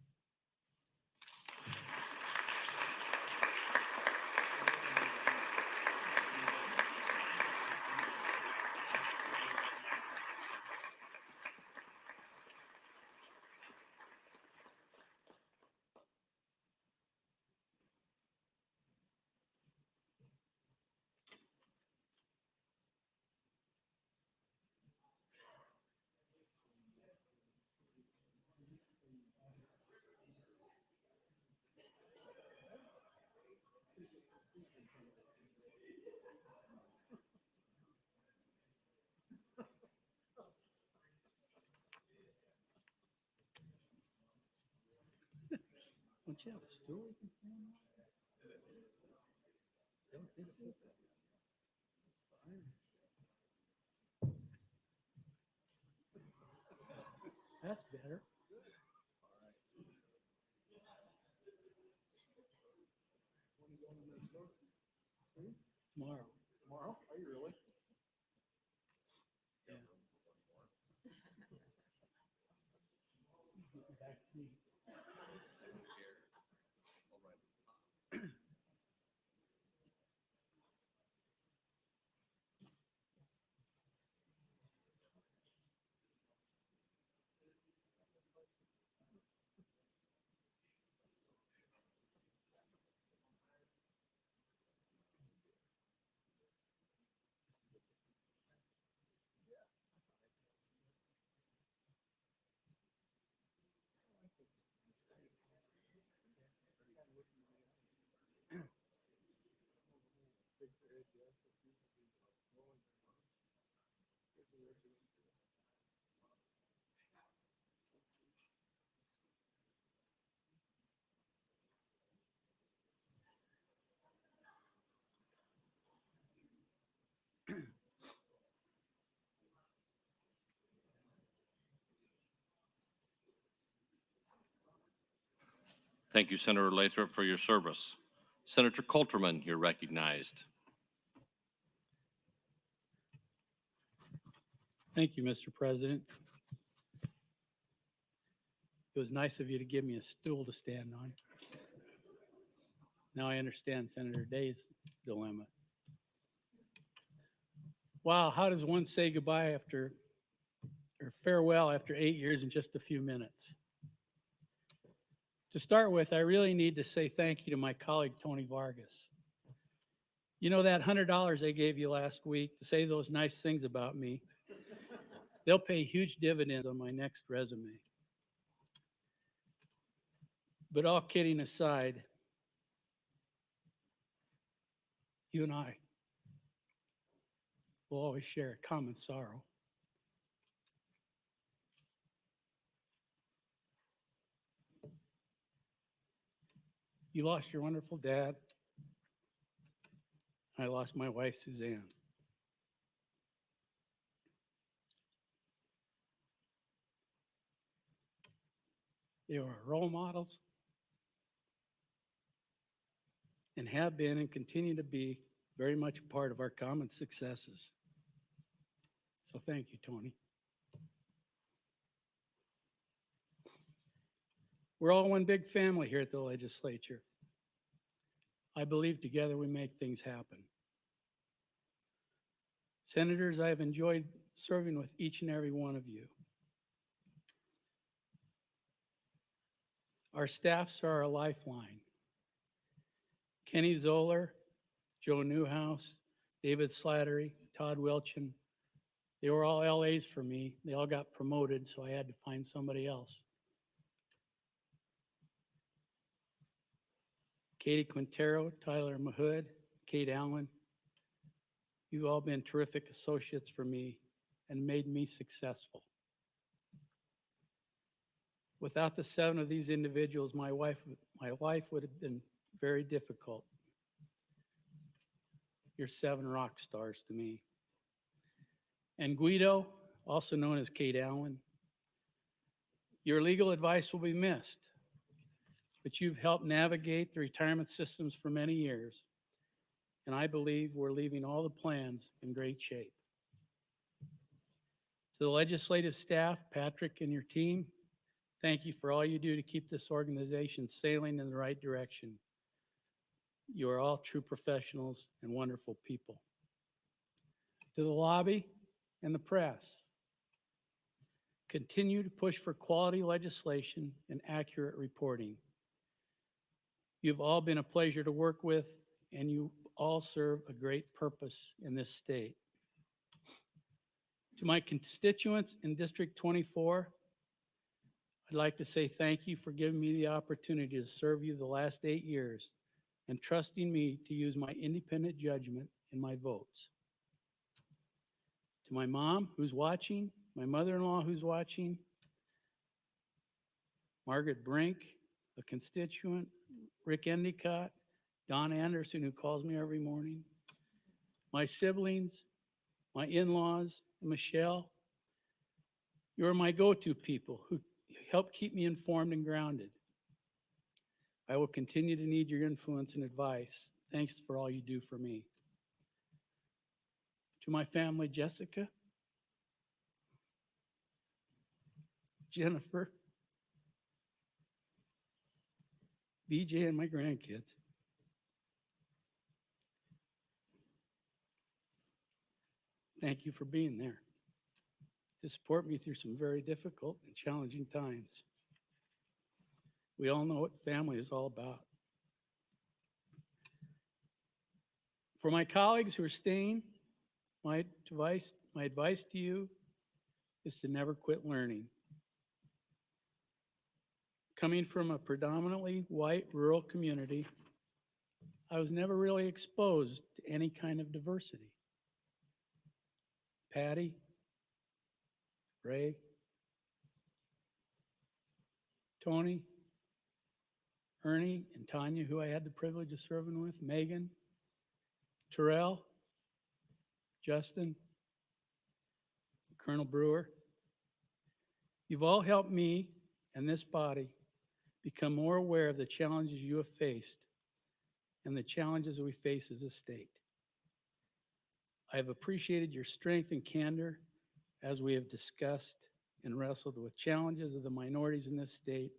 Don't you have a stool you can stand on? Don't think so. That's better. Tomorrow. Tomorrow? Are you really? Yeah. Back seat. Thank you, Senator Lathrop, for your service. Senator Coulterman, you're recognized. Thank you, Mr. President. It was nice of you to give me a stool to stand on. Now I understand Senator Day's dilemma. Wow, how does one say goodbye after, or farewell after 8 years in just a few minutes? To start with, I really need to say thank you to my colleague, Tony Vargas. You know that $100 I gave you last week to say those nice things about me? They'll pay huge dividends on my next resume. But all kidding aside, you and I will always share a common sorrow. You lost your wonderful dad. I lost my wife, Suzanne. They were role models and have been and continue to be very much a part of our common successes. So thank you, Tony. We're all one big family here at the legislature. I believe together we make things happen. Senators, I have enjoyed serving with each and every one of you. Our staffs are our lifeline. Kenny Zoller, Joe Newhouse, David Slattery, Todd Wilchin. They were all LAs for me. They all got promoted, so I had to find somebody else. Katie Quintero, Tyler Mahood, Kate Allen. You've all been terrific associates for me and made me successful. Without the 7 of these individuals, my life would have been very difficult. You're 7 rock stars to me. And Guido, also known as Kate Allen, your legal advice will be missed, but you've helped navigate the retirement systems for many years, and I believe we're leaving all the plans in great shape. To the legislative staff, Patrick and your team, thank you for all you do to keep this organization sailing in the right direction. You are all true professionals and wonderful people. To the lobby and the press, continue to push for quality legislation and accurate reporting. You've all been a pleasure to work with, and you all serve a great purpose in this state. To my constituents in District 24, I'd like to say thank you for giving me the opportunity to serve you the last 8 years and trusting me to use my independent judgment in my votes. To my mom who's watching, my mother-in-law who's watching, Margaret Brink, a constituent, Rick Endicott, Don Anderson, who calls me every morning, my siblings, my in-laws, Michelle. You're my go-to people who help keep me informed and grounded. I will continue to need your influence and advice. Thanks for all you do for me. To my family, Jessica, Jennifer, BJ, and my grandkids. Thank you for being there to support me through some very difficult and challenging times. We all know what family is all about. For my colleagues who are staying, my advice to you is to never quit learning. Coming from a predominantly white rural community, I was never really exposed to any kind of diversity. Patty, Ray, Tony, Ernie, and Tanya, who I had the privilege of serving with, Megan, Terrell, Justin, Colonel Brewer. You've all helped me and this body become more aware of the challenges you have faced and the challenges we face as a state. I have appreciated your strength and candor as we have discussed and wrestled with challenges of the minorities in this state,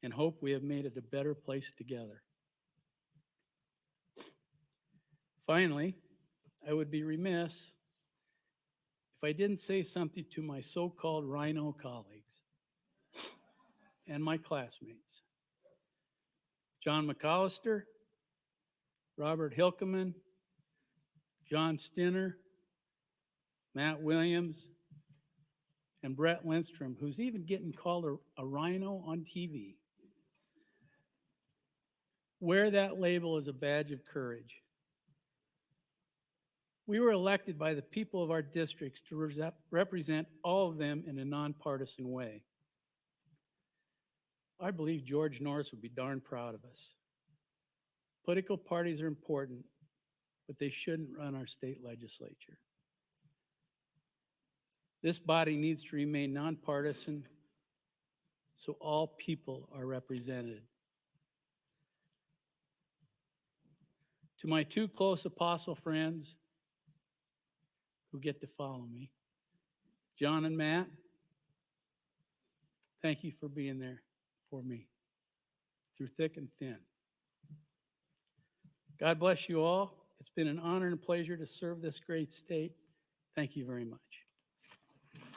and hope we have made it a better place together. Finally, I would be remiss if I didn't say something to my so-called rhino colleagues and my classmates. John McAllister, Robert Hilkeman, John Stinner, Matt Williams, and Brett Lindstrom, who's even getting called a rhino on TV. Wear that label as a badge of courage. We were elected by the people of our districts to represent all of them in a nonpartisan way. I believe George Norris would be darn proud of us. Political parties are important, but they shouldn't run our state legislature. This body needs to remain nonpartisan so all people are represented. To my two close apostle friends who get to follow me, John and Matt, thank you for being there for me through thick and thin. God bless you all. It's been an honor and a pleasure to serve this great state. Thank you very much. Thank you.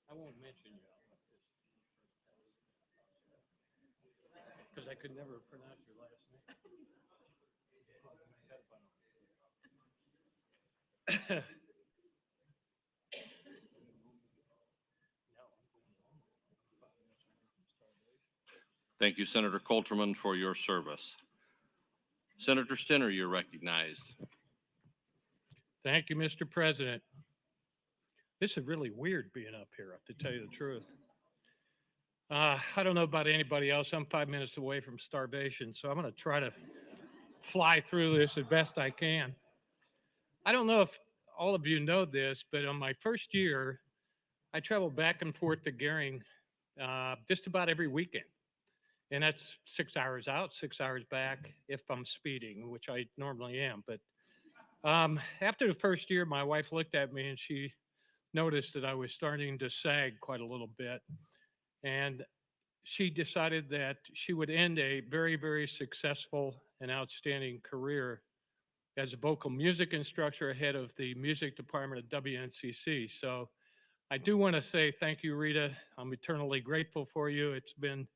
I won't mention you because I could never pronounce your last name. Thank you, Senator Coulterman, for your service. Senator Stinner, you're recognized. Thank you, Mr. President. This is really weird being up here, to tell you the truth. I don't know about anybody else. I'm 5 minutes away from starvation, so I'm going to try to fly through this as best I can. I don't know if all of you know this, but on my first year, I traveled back and forth to Gering just about every weekend. And that's 6 hours out, 6 hours back if I'm speeding, which I normally am. But after the first year, my wife looked at me and she noticed that I was starting to sag quite a little bit. And she decided that she would end a very, very successful and outstanding career as a vocal music instructor, head of the music department at WNCC. So I do want to say thank you, Rita. I'm eternally grateful for you. It's been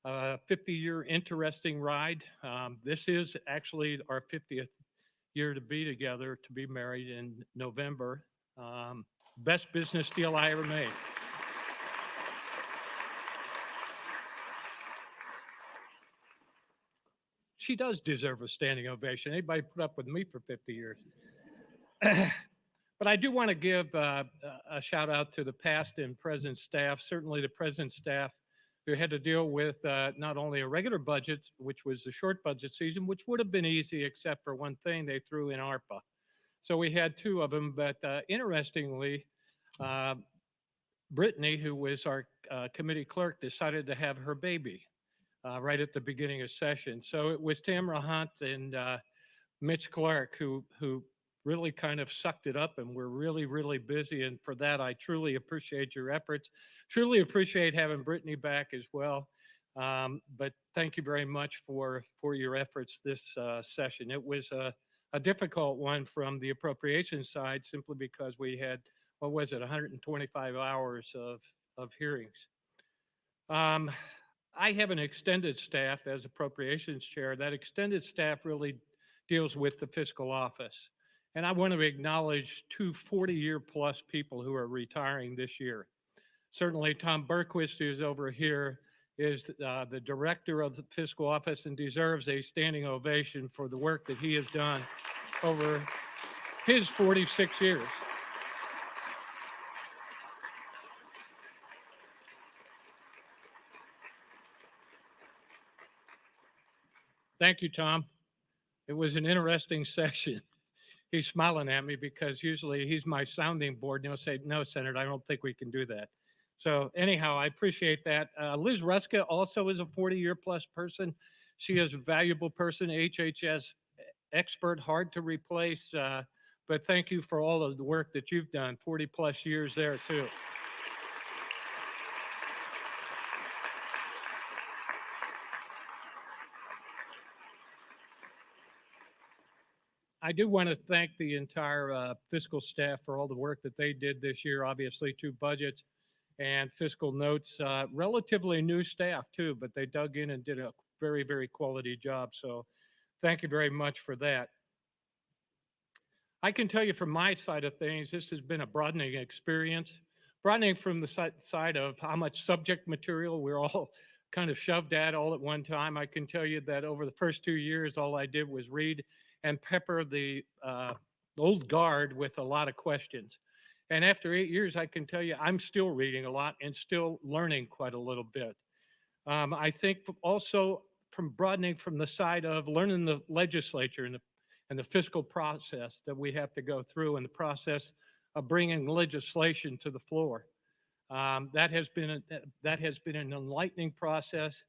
a 50-year interesting ride. This is actually our 50th year to be together, to be married in November. Best business deal I ever made. She does deserve a standing ovation. Anybody put up with me for 50 years? But I do want to give a shout out to the past and present staff, certainly the present staff who had to deal with not only a regular budget, which was the short budget season, which would have been easy except for one thing, they threw in ARPA. So we had two of them, but interestingly, Brittany, who was our committee clerk, decided to have her baby right at the beginning of session. So it was Tamara Hunt and Mitch Clark who really kind of sucked it up, and we're really, really busy. And for that, I truly appreciate your efforts. Truly appreciate having Brittany back as well. But thank you very much for your efforts this session. It was a difficult one from the appropriation side, simply because we had, what was it, 125 hours of hearings. I have an extended staff as appropriations chair. That extended staff really deals with the fiscal office. And I want to acknowledge two 40-year plus people who are retiring this year. Certainly Tom Berquist, who's over here, is the director of the fiscal office and deserves a standing ovation for the work that he has done over his 46 years. Thank you, Tom. It was an interesting session. He's smiling at me because usually he's my sounding board and he'll say, no, Senator, I don't think we can do that. So anyhow, I appreciate that. Liz Ruska also is a 40-year plus person. She is a valuable person, HHS expert, hard to replace. But thank you for all of the work that you've done, 40 plus years there too. I do want to thank the entire fiscal staff for all the work that they did this year. Obviously, two budgets and fiscal notes. Relatively new staff too, but they dug in and did a very, very quality job. So thank you very much for that. I can tell you from my side of things, this has been a broadening experience. Broadening from the side of how much subject material we're all kind of shoved at all at one time. I can tell you that over the first 2 years, all I did was read and pepper the old guard with a lot of questions. And after 8 years, I can tell you I'm still reading a lot and still learning quite a little bit. I think also from broadening from the side of learning the legislature and the fiscal process that we have to go through and the process of bringing legislation to the floor. That has been an enlightening process,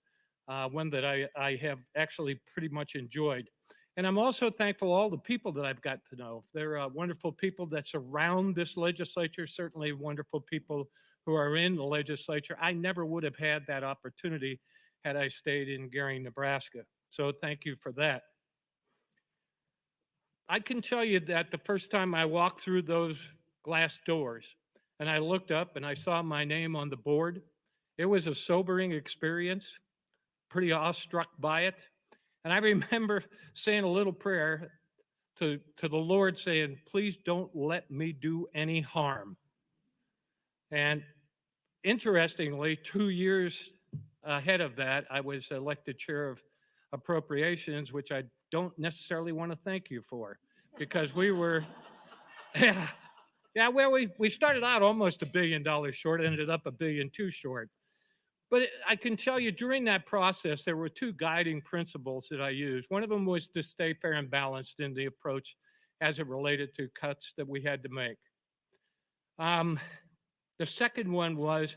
one that I have actually pretty much enjoyed. And I'm also thankful for all the people that I've got to know. There are wonderful people that surround this legislature, certainly wonderful people who are in the legislature. I never would have had that opportunity had I stayed in Gering, Nebraska. So thank you for that. I can tell you that the first time I walked through those glass doors and I looked up and I saw my name on the board, it was a sobering experience, pretty awestruck by it. And I remember saying a little prayer to the Lord saying, please don't let me do any harm. And interestingly, 2 years ahead of that, I was elected chair of appropriations, which I don't necessarily want to thank you for, because we were, yeah, well, we started out almost $1 billion short, ended up $1.2 billion short. But I can tell you during that process, there were two guiding principles that I used. One of them was to stay fair and balanced in the approach as it related to cuts that we had to make. The second one was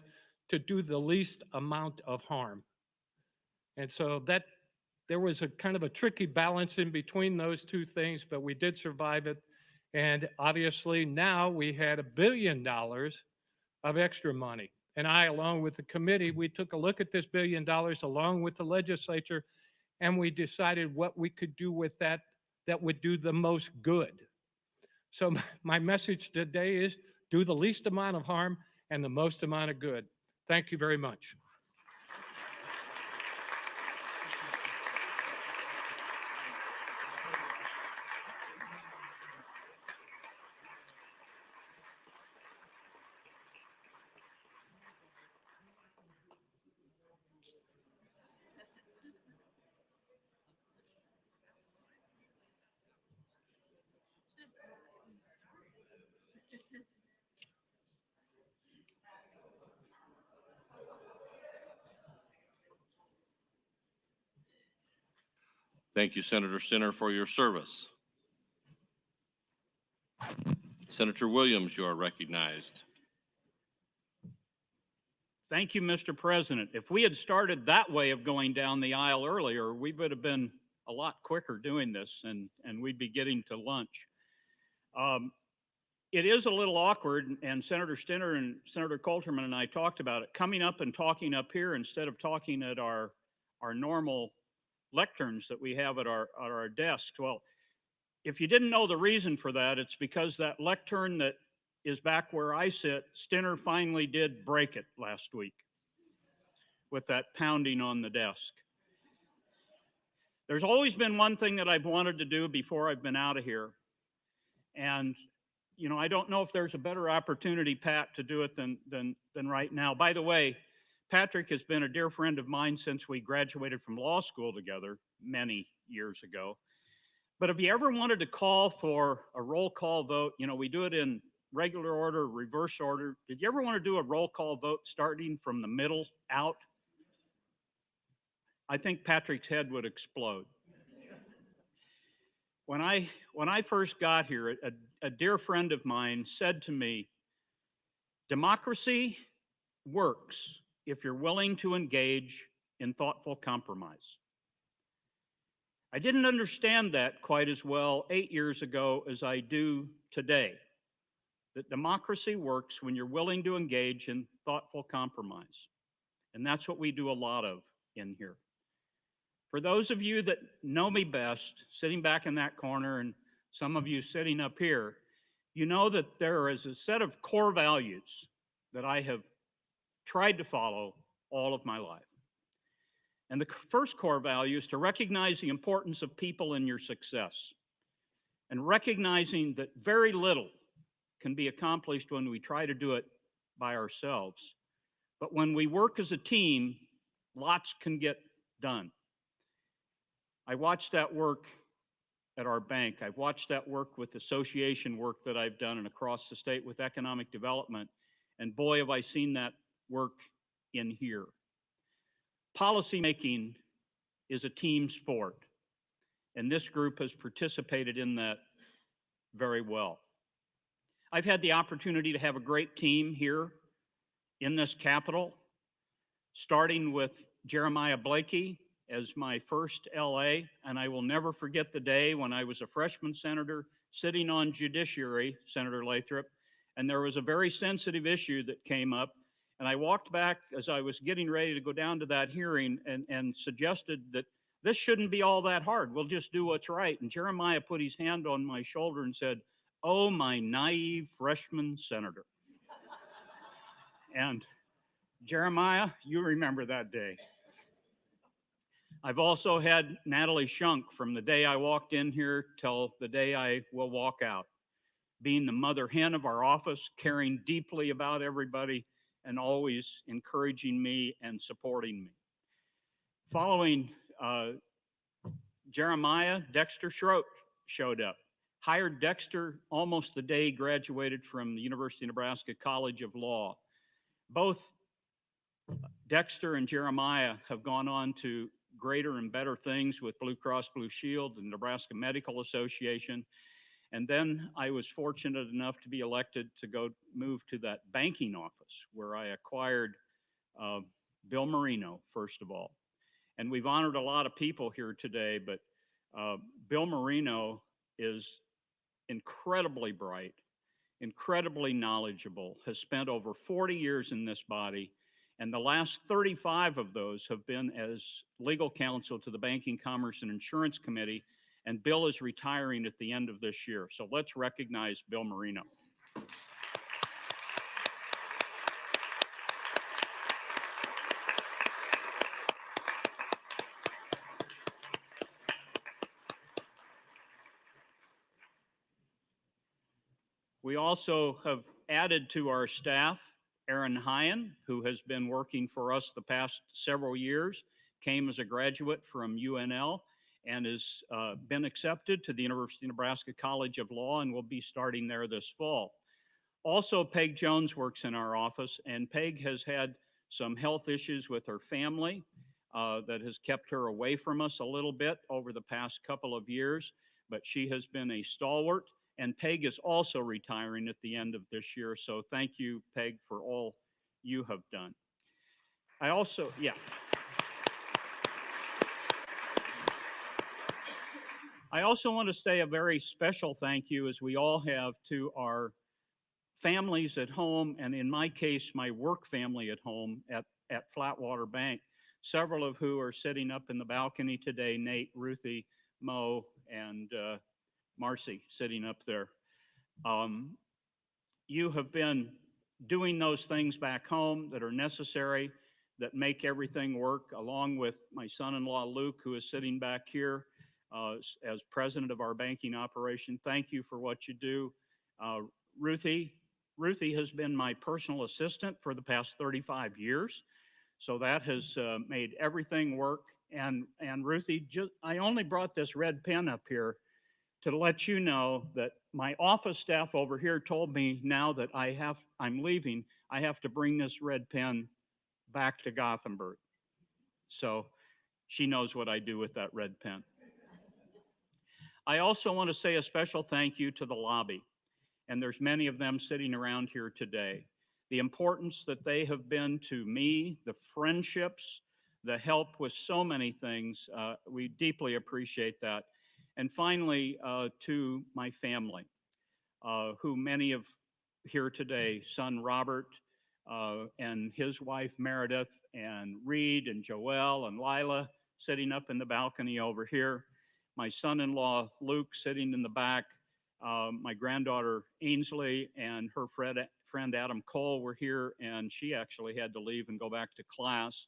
to do the least amount of harm. And so that there was a kind of a tricky balance in between those two things, but we did survive it. And obviously now we had $1 billion of extra money. And I, along with the committee, we took a look at this $1 billion along with the legislature, and we decided what we could do with that that would do the most good. So my message today is do the least amount of harm and the most amount of good. Thank you very much. Thank you, Senator Sinner, for your service. Senator Williams, you are recognized. Thank you, Mr. President. If we had started that way of going down the aisle earlier, we would have been a lot quicker doing this and we'd be getting to lunch. It is a little awkward, and Senator Stinner and Senator Coulterman and I talked about it, coming up and talking up here instead of talking at our normal lecterns that we have at our desks. Well, if you didn't know the reason for that, it's because that lectern that is back where I sit, Stinner finally did break it last week with that pounding on the desk. There's always been one thing that I've wanted to do before I've been out of here. And, you know, I don't know if there's a better opportunity, Pat, to do it than right now. By the way, Patrick has been a dear friend of mine since we graduated from law school together many years ago. But if you ever wanted to call for a roll call vote, you know, we do it in regular order, reverse order. Did you ever want to do a roll call vote starting from the middle out? I think Patrick's head would explode. When I first got here, a dear friend of mine said to me, democracy works if you're willing to engage in thoughtful compromise. I didn't understand that quite as well 8 years ago as I do today, that democracy works when you're willing to engage in thoughtful compromise. And that's what we do a lot of in here. For those of you that know me best, sitting back in that corner, and some of you sitting up here, you know that there is a set of core values that I have tried to follow all of my life. And the first core value is to recognize the importance of people in your success, and recognizing that very little can be accomplished when we try to do it by ourselves. But when we work as a team, lots can get done. I watched that work at our bank. I've watched that work with association work that I've done and across the state with economic development. And boy, have I seen that work in here. Policymaking is a team sport, and this group has participated in that very well. I've had the opportunity to have a great team here in this Capitol, starting with Jeremiah Blakey as my first LA, and I will never forget the day when I was a freshman senator sitting on Judiciary, Senator Lathrop, and there was a very sensitive issue that came up. And I walked back as I was getting ready to go down to that hearing and suggested that this shouldn't be all that hard. We'll just do what's right. And Jeremiah put his hand on my shoulder and said, "Oh, my naive freshman senator." And Jeremiah, you remember that day. I've also had Natalie Shunk from the day I walked in here till the day I will walk out, being the mother hen of our office, caring deeply about everybody, and always encouraging me and supporting me. Following Jeremiah, Dexter Schroet showed up. Hired Dexter almost the day he graduated from the University of Nebraska College of Law. Both Dexter and Jeremiah have gone on to greater and better things with Blue Cross Blue Shield and Nebraska Medical Association. And then I was fortunate enough to be elected to move to that banking office where I acquired Bill Marino, first of all. And we've honored a lot of people here today, but Bill Marino is incredibly bright, incredibly knowledgeable, has spent over 40 years in this body, and the last 35 of those have been as legal counsel to the Banking, Commerce, and Insurance Committee, and Bill is retiring at the end of this year. So let's recognize Bill Marino. We also have added to our staff Aaron Hyen, who has been working for us the past several years, came as a graduate from UNL and has been accepted to the University of Nebraska College of Law and will be starting there this fall. Also, Peg Jones works in our office, and Peg has had some health issues with her family that has kept her away from us a little bit over the past couple of years, but she has been a stalwart. And Peg is also retiring at the end of this year. So thank you, Peg, for all you have done. I also, yeah. I also want to say a very special thank you, as we all have, to our families at home, and in my case, my work family at home at Flatwater Bank, several of who are sitting up in the balcony today, Nate, Ruthie, Mo, and Marcy sitting up there. You have been doing those things back home that are necessary, that make everything work, along with my son-in-law, Luke, who is sitting back here as president of our banking operation. Thank you for what you do. Ruthie has been my personal assistant for the past 35 years. So that has made everything work. And Ruthie, I only brought this red pen up here to let you know that my office staff over here told me now that I'm leaving, I have to bring this red pen back to Gothenburg. So she knows what I do with that red pen. I also want to say a special thank you to the lobby, and there's many of them sitting around here today. The importance that they have been to me, the friendships, the help with so many things, we deeply appreciate that. And finally, to my family, who many of here today, son Robert and his wife Meredith, and Reed and Joelle and Lila sitting up in the balcony over here, my son-in-law Luke sitting in the back, my granddaughter Ainsley and her friend Adam Cole were here, and she actually had to leave and go back to class.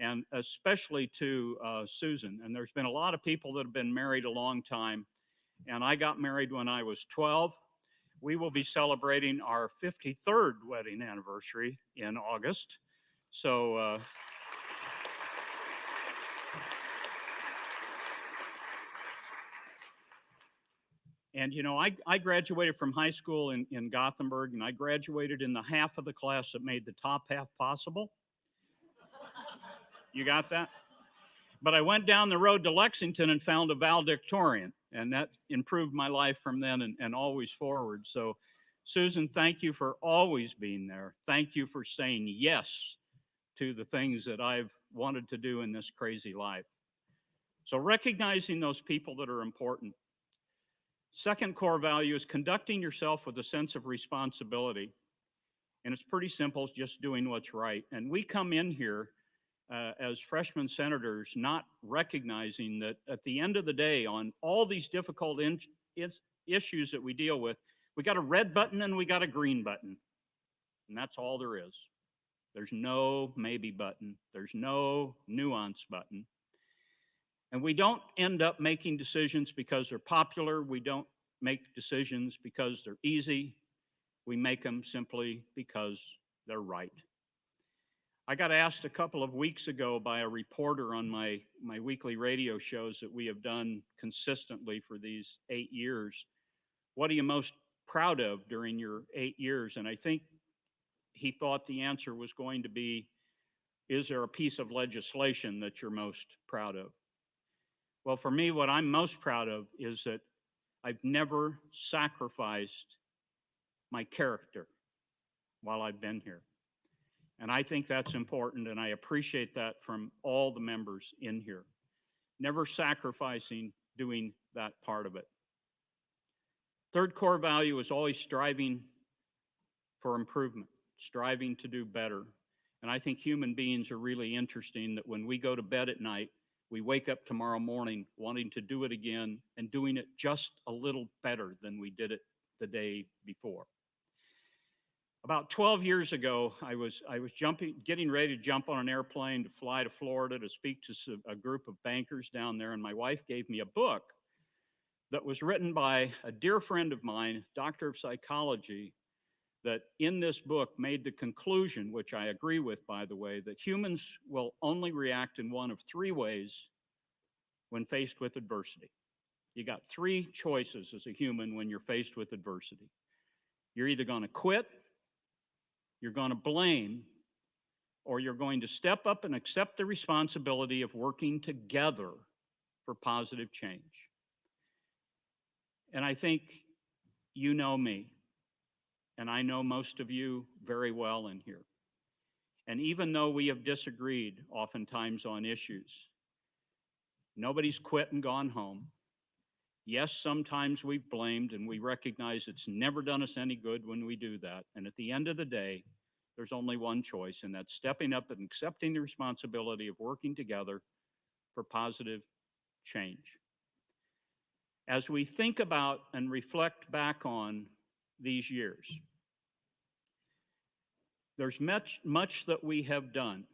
And especially to Susan. And there's been a lot of people that have been married a long time. And I got married when I was 12. We will be celebrating our 53rd wedding anniversary in August. So, and you know, I graduated from high school in Gothenburg, and I graduated in the half of the class that made the top half possible. You got that? But I went down the road to Lexington and found a valedictorian, and that improved my life from then and always forward. So, Susan, thank you for always being there. Thank you for saying yes to the things that I've wanted to do in this crazy life. So, recognizing those people that are important. Second core value is conducting yourself with a sense of responsibility. And it's pretty simple, it's just doing what's right. And we come in here as freshman senators, not recognizing that at the end of the day, on all these difficult issues that we deal with, we got a red button and we got a green button. And that's all there is. There's no maybe button. There's no nuance button. And we don't end up making decisions because they're popular. We don't make decisions because they're easy. We make them simply because they're right. I got asked a couple of weeks ago by a reporter on my weekly radio shows that we have done consistently for these 8 years, what are you most proud of during your 8 years? And I think he thought the answer was going to be, is there a piece of legislation that you're most proud of? Well, for me, what I'm most proud of is that I've never sacrificed my character while I've been here. And I think that's important, and I appreciate that from all the members in here. Never sacrificing doing that part of it. Third core value is always striving for improvement, striving to do better. And I think human beings are really interesting that when we go to bed at night, we wake up tomorrow morning wanting to do it again and doing it just a little better than we did it the day before. About 12 years ago, I was getting ready to jump on an airplane to fly to Florida to speak to a group of bankers down there, and my wife gave me a book that was written by a dear friend of mine, doctor of psychology, that in this book made the conclusion, which I agree with, by the way, that humans will only react in one of three ways when faced with adversity. You got three choices as a human when you're faced with adversity. You're either going to quit, you're going to blame, or you're going to step up and accept the responsibility of working together for positive change. And I think you know me, and I know most of you very well in here. And even though we have disagreed oftentimes on issues, nobody's quit and gone home. Yes, sometimes we've blamed, and we recognize it's never done us any good when we do that. And at the end of the day, there's only one choice, and that's stepping up and accepting the responsibility of working together for positive change. As we think about and reflect back on these years, there's much that we have done.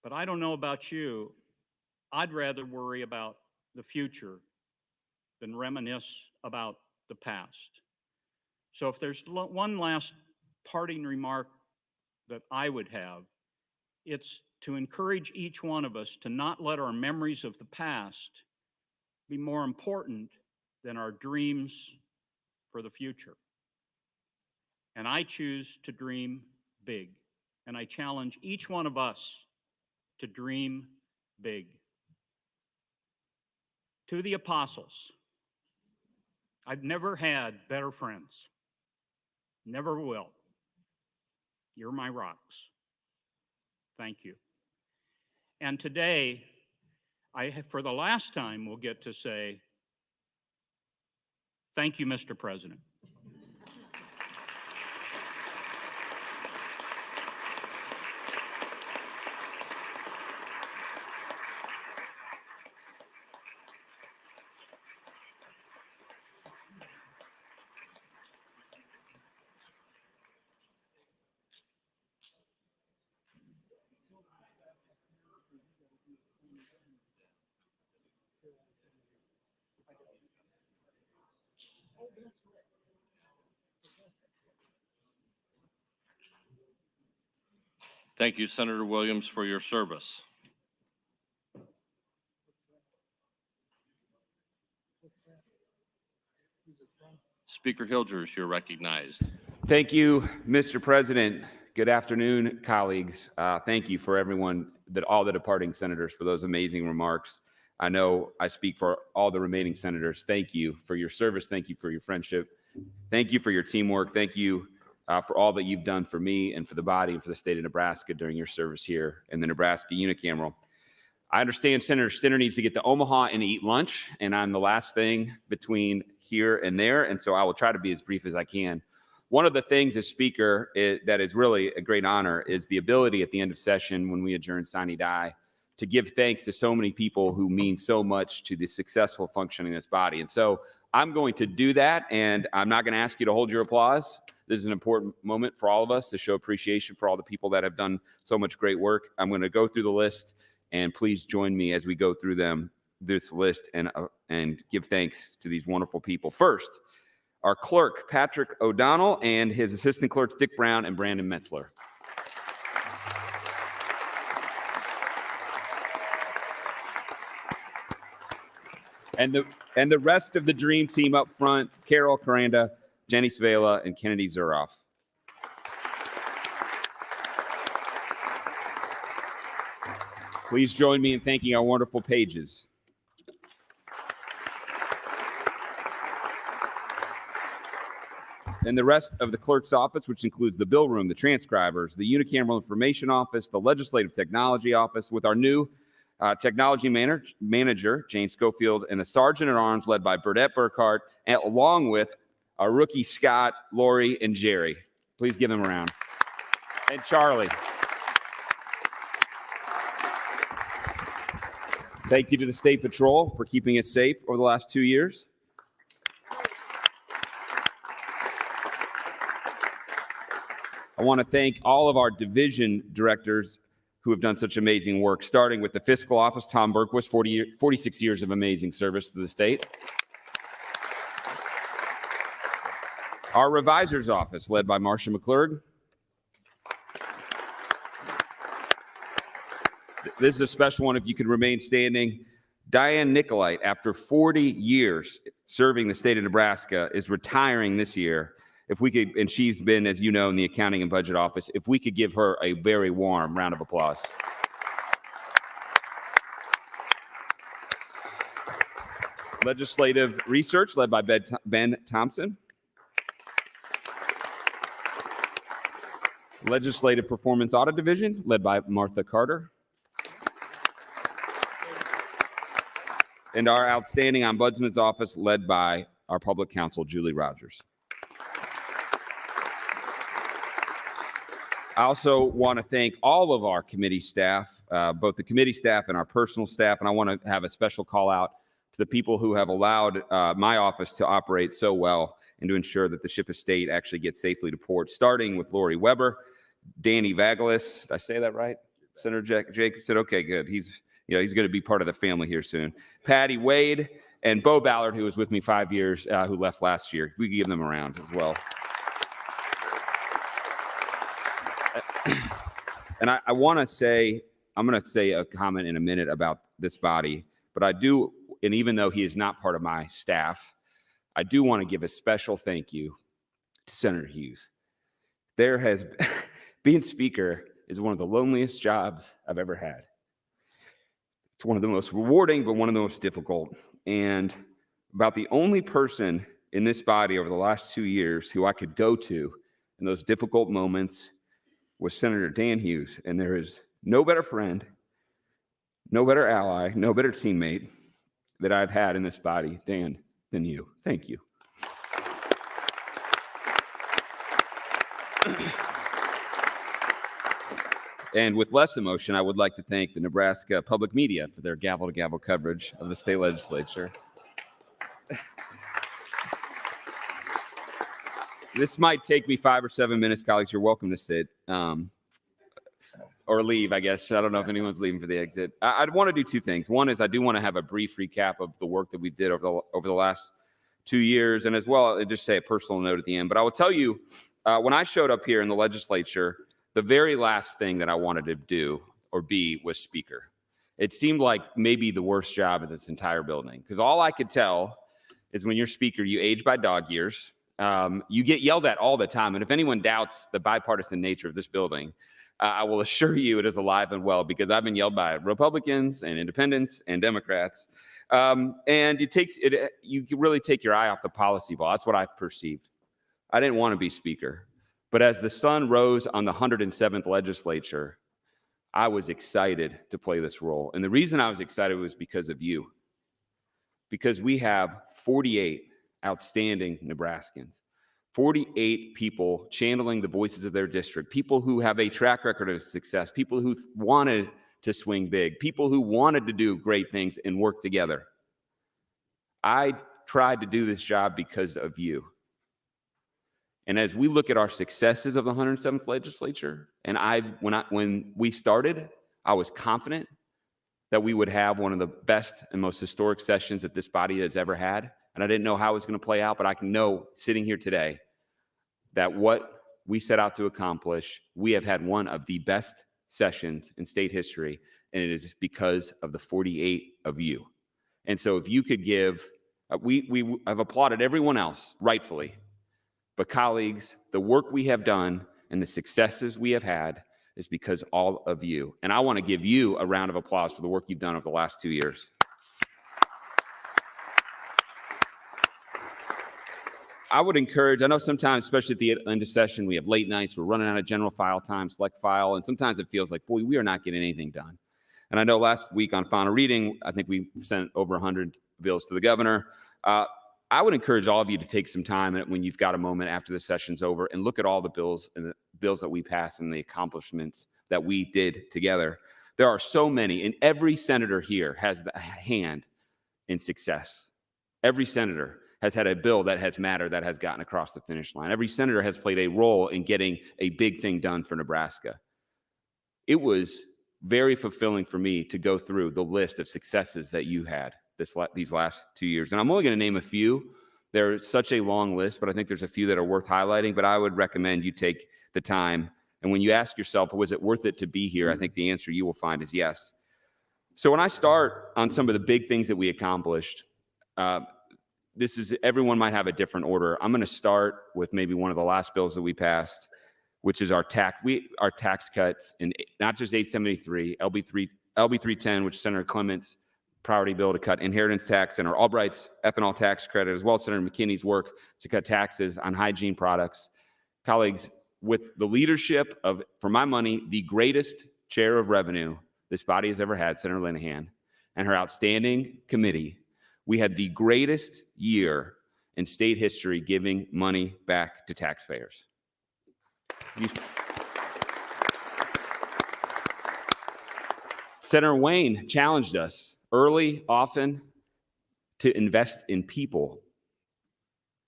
But I don't know about you, I'd rather worry about the future than reminisce about the past. So if there's one last parting remark that I would have, it's to encourage each one of us to not let our memories of the past be more important than our dreams for the future. And I choose to dream big. And I challenge each one of us to dream big. To the apostles, I've never had better friends. Never will. You're my rocks. Thank you. And today, for the last time, will get to say, thank you, Mr. President. Thank you, Senator Williams, for your service. Speaker Hilgers, you're recognized. Thank you, Mr. President. Good afternoon, colleagues. Thank you for everyone, all the departing senators, for those amazing remarks. I know I speak for all the remaining senators. Thank you for your service. Thank you for your friendship. Thank you for your teamwork. Thank you for all that you've done for me and for the body and for the state of Nebraska during your service here in the Nebraska Unicameral. I understand Senator Stinner needs to get to Omaha and eat lunch, and I'm the last thing between here and there, and so I will try to be as brief as I can. One of the things as Speaker that is really a great honor is the ability at the end of session when we adjourn sine die to give thanks to so many people who mean so much to the successful functioning of this body. And so I'm going to do that, and I'm not going to ask you to hold your applause. This is an important moment for all of us to show appreciation for all the people that have done so much great work. I'm going to go through the list, and please join me as we go through this list and give thanks to these wonderful people. First, our clerk, Patrick O'Donnell, and his assistant clerks, Dick Brown and Brandon Metzler. And the rest of the dream team up front, Carol Caranda, Jenny Svela, and Kennedy Zuroff. Please join me in thanking our wonderful pages. and the rest of the clerk's office, which includes the bill room, the transcribers, the unicameral information office, the legislative technology office, with our new technology manager, Jane Schofield, and the sergeant at arms led by Burdette Burkhart, along with our rookie Scott, Lori, and Jerry. Please give them a round. And Charlie. Thank you to the State Patrol for keeping us safe over the last 2 years. I want to thank all of our division directors who have done such amazing work, starting with the fiscal office, Tom Berquist, 46 years of amazing service to the state. Our revisor's office, led by Marcia McClurg. This is a special one if you could remain standing. Diane Nicolite, after 40 years serving the state of Nebraska, is retiring this year. If we could, and she's been, as you know, in the accounting and budget office, if we could give her a very warm round of applause. Legislative research led by Ben Thompson. Legislative performance audit division led by Martha Carter. And our outstanding ombudsman's office led by our public counsel, Julie Rogers. I also want to thank all of our committee staff, both the committee staff and our personal staff. And I want to have a special call out to the people who have allowed my office to operate so well and to ensure that the ship of state actually gets safely to port, starting with Lori Weber, Danny Vagalis. Did I say that right? Senator Jacob said, okay, good. He's going to be part of the family here soon. Patty Wade and Bo Ballard, who was with me 5 years, who left last year. If we could give them a round as well. And I want to say, I'm going to say a comment in a minute about this body, but I do, and even though he is not part of my staff, I do want to give a special thank you to Senator Hughes. Being Speaker is one of the loneliest jobs I've ever had. It's one of the most rewarding, but one of the most difficult. And about the only person in this body over the last 2 years who I could go to in those difficult moments was Senator Dan Hughes. And there is no better friend, no better ally, no better teammate that I've had in this body, Dan, than you. Thank you. And with less emotion, I would like to thank the Nebraska Public Media for their gavel-to-gavel coverage of the state legislature. This might take me 5 or 7 minutes, colleagues. You're welcome to sit or leave, I guess. I don't know if anyone's leaving for the exit. I'd want to do two things. One is I do want to have a brief recap of the work that we did over the last 2 years, and as well, I'll just say a personal note at the end. But I will tell you, when I showed up here in the legislature, the very last thing that I wanted to do or be was speaker. It seemed like maybe the worst job in this entire building, because all I could tell is when you're speaker, you age by dog years. You get yelled at all the time. And if anyone doubts the bipartisan nature of this building, I will assure you it is alive and well, because I've been yelled by Republicans and independents and Democrats. And you really take your eye off the policy ball. That's what I perceived. I didn't want to be speaker. But as the sun rose on the 107th legislature, I was excited to play this role. And the reason I was excited was because of you. Because we have 48 outstanding Nebraskans, 48 people channeling the voices of their district, people who have a track record of success, people who wanted to swing big, people who wanted to do great things and work together. I tried to do this job because of you. And as we look at our successes of the 107th legislature, and when we started, I was confident that we would have one of the best and most historic sessions that this body has ever had. And I didn't know how it was going to play out, but I can know sitting here today that what we set out to accomplish, we have had one of the best sessions in state history, and it is because of the 48 of you. And so if you could give, we have applauded everyone else, rightfully. But colleagues, the work we have done and the successes we have had is because all of you. And I want to give you a round of applause for the work you've done over the last 2 years. I would encourage, I know sometimes, especially at the end of session, we have late nights, we're running out of general file time, select file, and sometimes it feels like, boy, we are not getting anything done. And I know last week on final reading, I think we sent over 100 bills to the governor. I would encourage all of you to take some time when you've got a moment after the session's over and look at all the bills and the bills that we passed and the accomplishments that we did together. There are so many, and every senator here has a hand in success. Every senator has had a bill that has mattered, that has gotten across the finish line. Every senator has played a role in getting a big thing done for Nebraska. It was very fulfilling for me to go through the list of successes that you had these last 2 years. And I'm only going to name a few. There's such a long list, but I think there's a few that are worth highlighting. But I would recommend you take the time. And when you ask yourself, was it worth it to be here? I think the answer you will find is yes. So when I start on some of the big things that we accomplished, everyone might have a different order. I'm going to start with maybe one of the last bills that we passed, which is our tax cuts, in not just 873, LB 310, which is Senator Clement's priority bill to cut inheritance tax, Senator Albright's ethanol tax credit, as well as Senator McKinney's work to cut taxes on hygiene products. Colleagues, with the leadership of, for my money, the greatest chair of revenue this body has ever had, Senator Linehan, and her outstanding committee, we had the greatest year in state history giving money back to taxpayers. Senator Wayne challenged us early, often, to invest in people.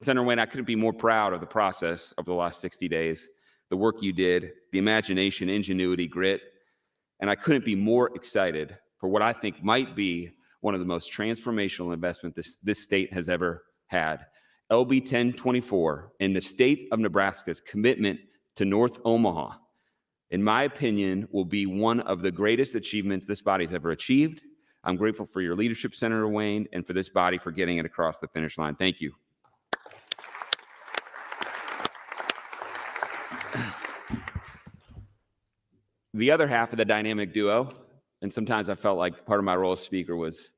Senator Wayne, I couldn't be more proud of the process of the last 60 days, the work you did, the imagination, ingenuity, grit, and I couldn't be more excited for what I think might be one of the most transformational investments this state has ever had. LB 1024 and the state of Nebraska's commitment to North Omaha, in my opinion, will be one of the greatest achievements this body has ever achieved. I'm grateful for your leadership, Senator Wayne, and for this body for getting it across the finish line. Thank you. The other half of the dynamic duo, and sometimes I felt like part of my role as speaker was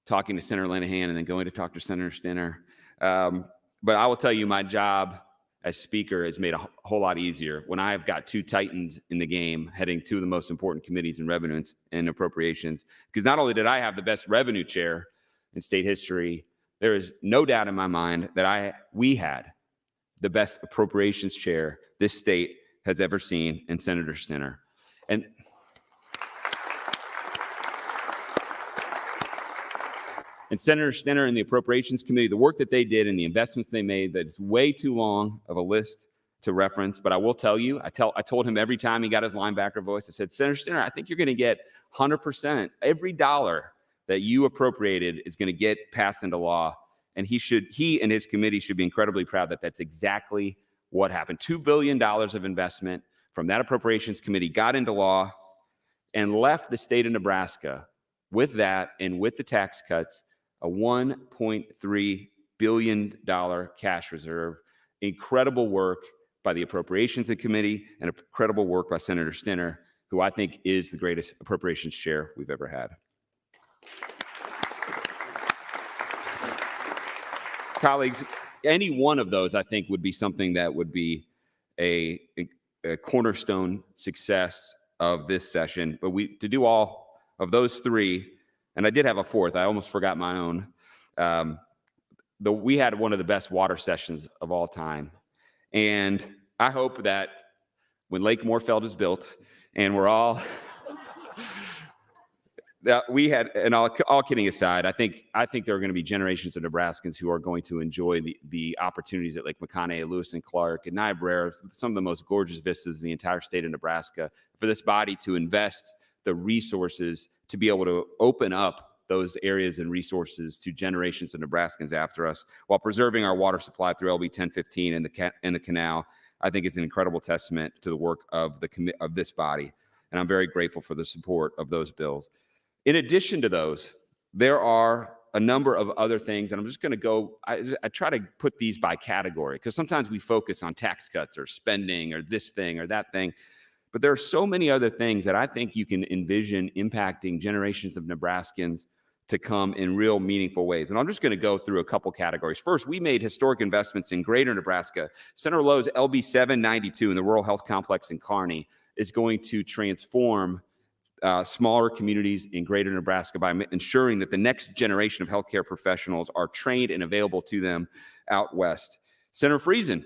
talking to Senator Linehan and then going to talk to Senator Stinner. But I will tell you, my job as speaker is made a whole lot easier when I've got two titans in the game heading two of the most important committees in revenue and appropriations. Because not only did I have the best revenue chair in state history, there is no doubt in my mind that we had the best appropriations chair this state has ever seen in Senator Stinner. And Senator Stinner and the Appropriations Committee, the work that they did and the investments they made, that is way too long of a list to reference. But I will tell you, I told him every time he got his linebacker voice, I said, Senator Stinner, I think you're going to get 100%. Every dollar that you appropriated is going to get passed into law. And he and his committee should be incredibly proud that that's exactly what happened. $2 billion of investment from that Appropriations Committee got into law and left the state of Nebraska with that and with the tax cuts, a $1.3 billion cash reserve. Incredible work by the Appropriations Committee and incredible work by Senator Stinner, who I think is the greatest appropriations chair we've ever had. Colleagues, any one of those, I think, would be something that would be a cornerstone success of this session. But to do all of those three, and I did have a fourth, I almost forgot my own. We had one of the best water sessions of all time. And I hope that when Lake Moorfeld is built and we're all, that we had, and all kidding aside, I think there are going to be generations of Nebraskans who are going to enjoy the opportunities at Lake McConaughey, Lewis and Clark, and Niobrara, some of the most gorgeous vistas in the entire state of Nebraska, for this body to invest the resources to be able to open up those areas and resources to generations of Nebraskans after us, while preserving our water supply through LB 1015 and the canal. I think is an incredible testament to the work of this body, and I'm very grateful for the support of those bills. In addition to those, there are a number of other things, and I'm just going to go, I try to put these by category, because sometimes we focus on tax cuts or spending or this thing or that thing, but there are so many other things that I think you can envision impacting generations of Nebraskans to come in real meaningful ways. And I'm just going to go through a couple categories. First, we made historic investments in greater Nebraska. Senator Lowe's LB 792 in the Rural Health Complex in Kearney is going to transform smaller communities in greater Nebraska by ensuring that the next generation of healthcare professionals are trained and available to them out west. Senator Friesen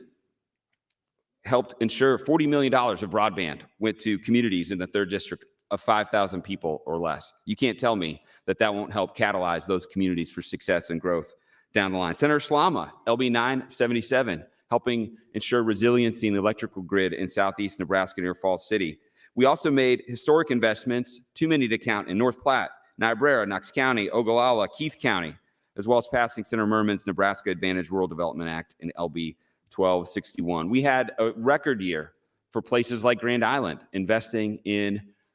helped ensure $40 million of broadband went to communities in the 3rd District of 5,000 people or less. You can't tell me that that won't help catalyze those communities for success and growth down the line. Senator Slama, LB 977, helping ensure resiliency in the electrical grid in southeast Nebraska near Falls City. We also made historic investments, too many to count, in North Platte, Niobrara, Knox County, Ogallala, Keith County, as well as passing Senator Merman's Nebraska Advantage Rural Development Act in LB 1261. We had a record year for places like Grand Island,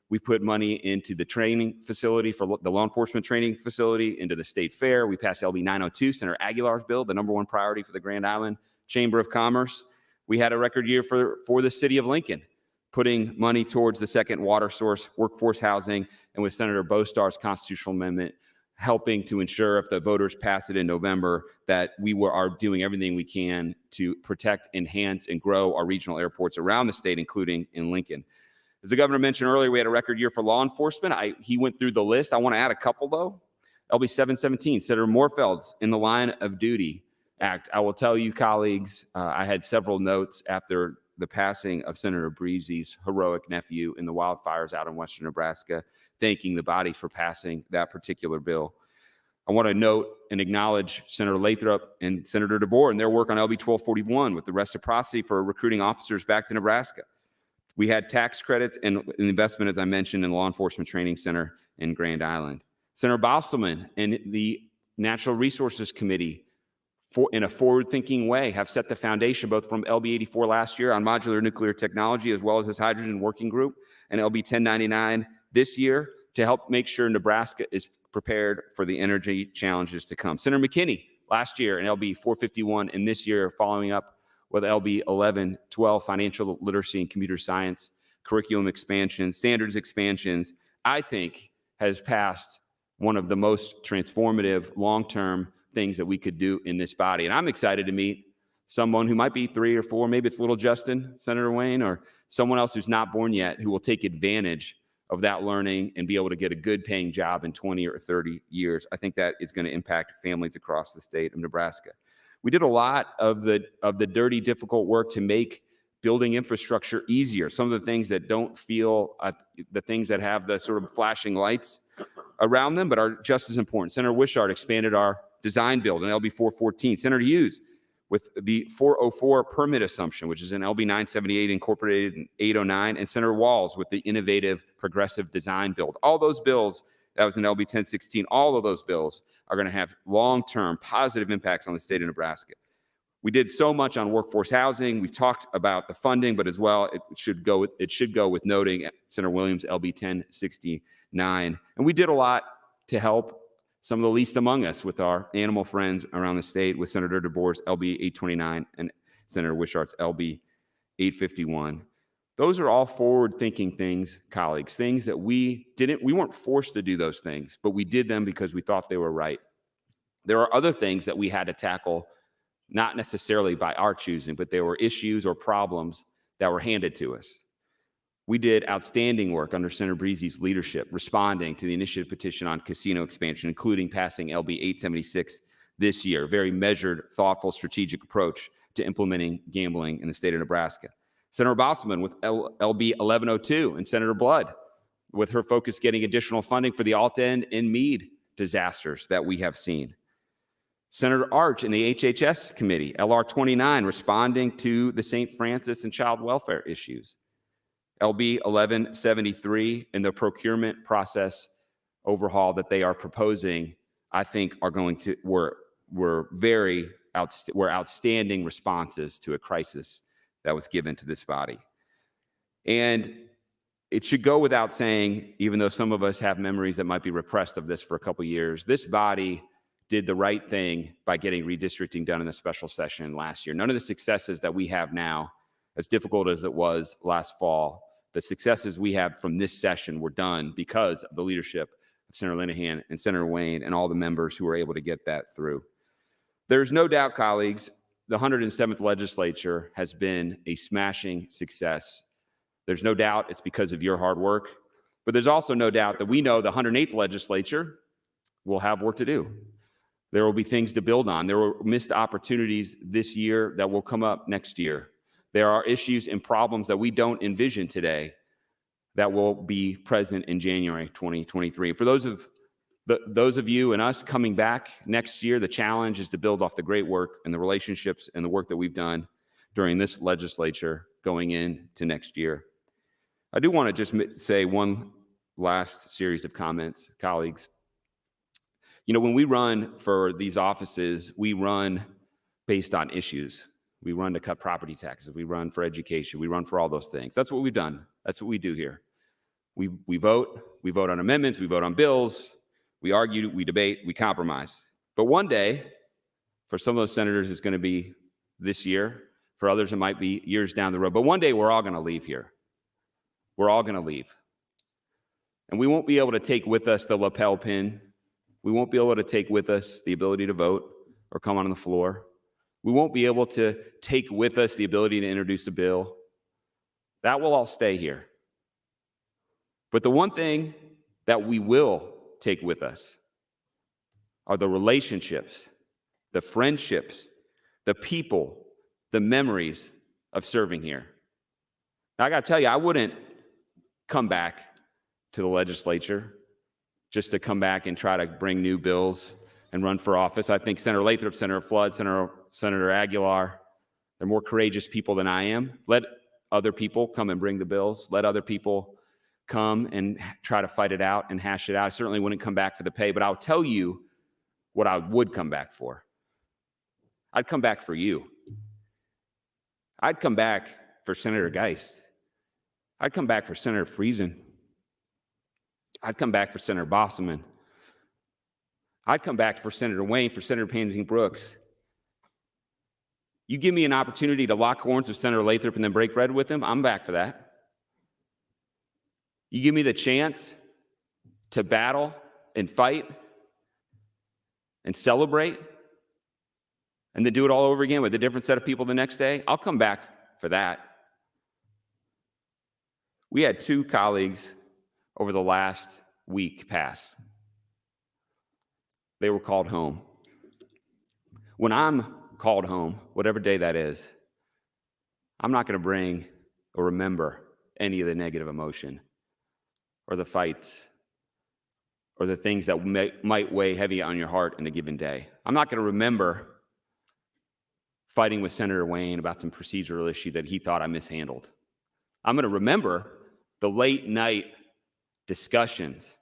we put money into the training facility for the law enforcement training facility, into the state fair. We passed LB 902, Senator Aguilar's bill, the #1 priority for the Grand Island Chamber of Commerce. We had a record year for the city of Lincoln, putting money towards the second water source, workforce housing, and with Senator Bostar's constitutional amendment, helping to ensure if the voters pass it in November that we are doing everything we can to protect, enhance, and grow our regional airports around the state, including in Lincoln. As the governor mentioned earlier, we had a record year for law enforcement. He went through the list. I want to add a couple, though. LB 717, Senator Moorfeld's In the Line of Duty Act. I will tell you, colleagues, I had several notes after the passing of Senator Breezy's heroic nephew in the wildfires out in western Nebraska, thanking the body for passing that particular bill. I want to note and acknowledge Senator Lathrop and Senator DeBoer and their work on LB 1241 with the reciprocity for recruiting officers back to Nebraska. We had tax credits and an investment, as I mentioned, in the Law Enforcement Training Center in Grand Island. Senator Bosselman and the Natural Resources Committee, in a forward-thinking way, have set the foundation both from LB 84 last year on modular nuclear technology, as well as his hydrogen working group, and LB 1099 this year to help make sure Nebraska is prepared for the energy challenges to come. Senator McKinney last year in LB 451, and this year following up with LB 1112, financial literacy and computer science, curriculum expansion, standards expansions, I think has passed one of the most transformative long-term things that we could do in this body. And I'm excited to meet someone who might be 3 or 4, maybe it's little Justin, Senator Wayne, or someone else who's not born yet, who will take advantage of that learning and be able to get a good paying job in 20 or 30 years. I think that is going to impact families across the state of Nebraska. We did a lot of the dirty, difficult work to make building infrastructure easier. Some of the things that don't feel, the things that have the sort of flashing lights around them, but are just as important. Senator Wishart expanded our design build in LB 414. Senator Hughes with the 404 permit assumption, which is in LB 978 incorporated in 809, and Senator Walls with the innovative progressive design build. All those bills, that was in LB 1016, all of those bills are going to have long-term positive impacts on the state of Nebraska. We did so much on workforce housing. We've talked about the funding, but as well, it should go with noting Senator Williams' LB 1069. And we did a lot to help some of the least among us with our animal friends around the state, with Senator DeBoer's LB 829 and Senator Wishart's LB 851. Those are all forward-thinking things, colleagues, things that we weren't forced to do those things, but we did them because we thought they were right. There are other things that we had to tackle, not necessarily by our choosing, but there were issues or problems that were handed to us. We did outstanding work under Senator Breezy's leadership, responding to the initiative petition on casino expansion, including passing LB 876 this year, a very measured, thoughtful, strategic approach to implementing gambling in the state of Nebraska. Senator Bosselman with LB 1102, and Senator Blood with her focus getting additional funding for the Alton and Meade disasters that we have seen. Senator Arch in the HHS committee, LR 29, responding to the St. Francis and child welfare issues. LB 1173 and the procurement process overhaul that they are proposing, I think are going to, were outstanding responses to a crisis that was given to this body. And it should go without saying, even though some of us have memories that might be repressed of this for a couple of years, this body did the right thing by getting redistricting done in the special session last year. None of the successes that we have now, as difficult as it was last fall, the successes we have from this session were done because of the leadership of Senator Linehan and Senator Wayne and all the members who were able to get that through. There's no doubt, colleagues, the 107th legislature has been a smashing success. There's no doubt it's because of your hard work, but there's also no doubt that we know the 108th legislature will have work to do. There will be things to build on. There were missed opportunities this year that will come up next year. There are issues and problems that we don't envision today that will be present in January 2023. For those of you and us coming back next year, the challenge is to build off the great work and the relationships and the work that we've done during this legislature going into next year. I do want to just say one last series of comments, colleagues. You know, when we run for these offices, we run based on issues. We run to cut property taxes. We run for education. We run for all those things. That's what we've done. That's what we do here. We vote on amendments. We vote on bills. We argue, we debate, we compromise. But one day, for some of those senators, it's going to be this year. For others, it might be years down the road. But one day, we're all going to leave here. We're all going to leave. And we won't be able to take with us the lapel pin. We won't be able to take with us the ability to vote or come on the floor. We won't be able to take with us the ability to introduce a bill. That will all stay here. But the one thing that we will take with us are the relationships, the friendships, the people, the memories of serving here. Now, I got to tell you, I wouldn't come back to the legislature just to come back and try to bring new bills and run for office. I think Senator Lathrop, Senator Flood, Senator Aguilar, they're more courageous people than I am. Let other people come and bring the bills. Let other people come and try to fight it out and hash it out. I certainly wouldn't come back for the pay, but I'll tell you what I would come back for. I'd come back for you. I'd come back for Senator Geist. I'd come back for Senator Friesen. I'd come back for Senator Bosselman. I'd come back for Senator Wayne, for Senator Pansy Brooks. You give me an opportunity to lock horns with Senator Lathrop and then break bread with him, I'm back for that. You give me the chance to battle and fight and celebrate and then do it all over again with a different set of people the next day, I'll come back for that. We had 2 colleagues over the last week pass. They were called home. When I'm called home, whatever day that is, I'm not going to bring or remember any of the negative emotion or the fights or the things that might weigh heavy on your heart in a given day. I'm not going to remember fighting with Senator Wayne about some procedural issue that he thought I mishandled. I'm going to remember the late night discussions,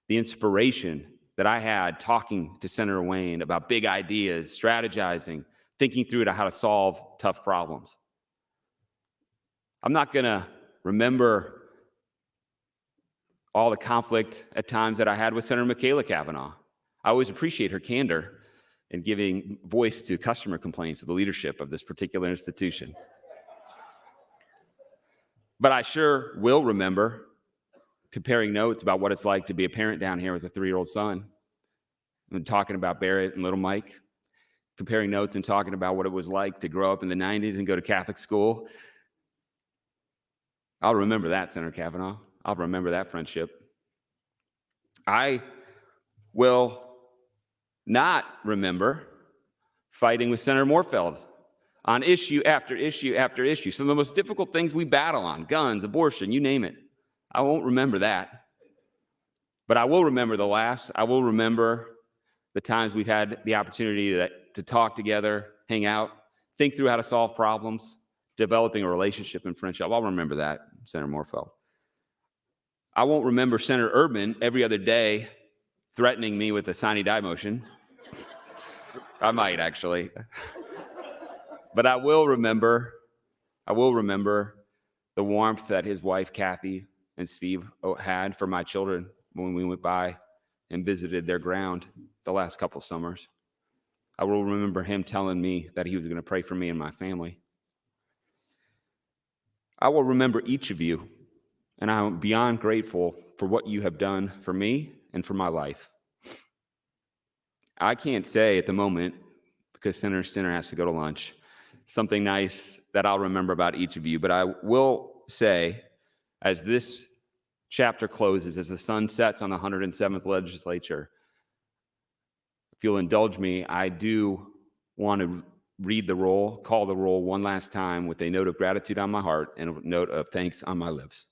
the inspiration that I had talking to Senator Wayne about big ideas, strategizing, thinking through how to solve tough problems. I'm not going to remember all the conflict at times that I had with Senator Michaela Cavanaugh. I always appreciate her candor in giving voice to customer complaints of the leadership of this particular institution. But I sure will remember comparing notes about what it's like to be a parent down here with a 3-year-old son and talking about Barrett and little Mike, comparing notes and talking about what it was like to grow up in the 90s and go to Catholic school. I'll remember that, Senator Cavanaugh. I'll remember that friendship. I will not remember fighting with Senator Moorfeld on issue after issue after issue. Some of the most difficult things we battle on, guns, abortion, you name it. I won't remember that. But I will remember the laughs. I will remember the times we've had the opportunity to talk together, hang out, think through how to solve problems, developing a relationship and friendship. I'll remember that, Senator Moorfeld. I won't remember Senator Urban every other day threatening me with a sine die motion. I might, actually. But I will remember the warmth that his wife, Kathy, and Steve had for my children when we went by and visited their ground the last couple summers. I will remember him telling me that he was going to pray for me and my family. I will remember each of you, and I'm beyond grateful for what you have done for me and for my life. I can't say at the moment, because Senator Stinner has to go to lunch, something nice that I'll remember about each of you, but I will say, as this chapter closes, as the sun sets on the 107th legislature, if you'll indulge me, I do want to read the roll, call the roll one last time with a note of gratitude on my heart and a note of thanks on my lips.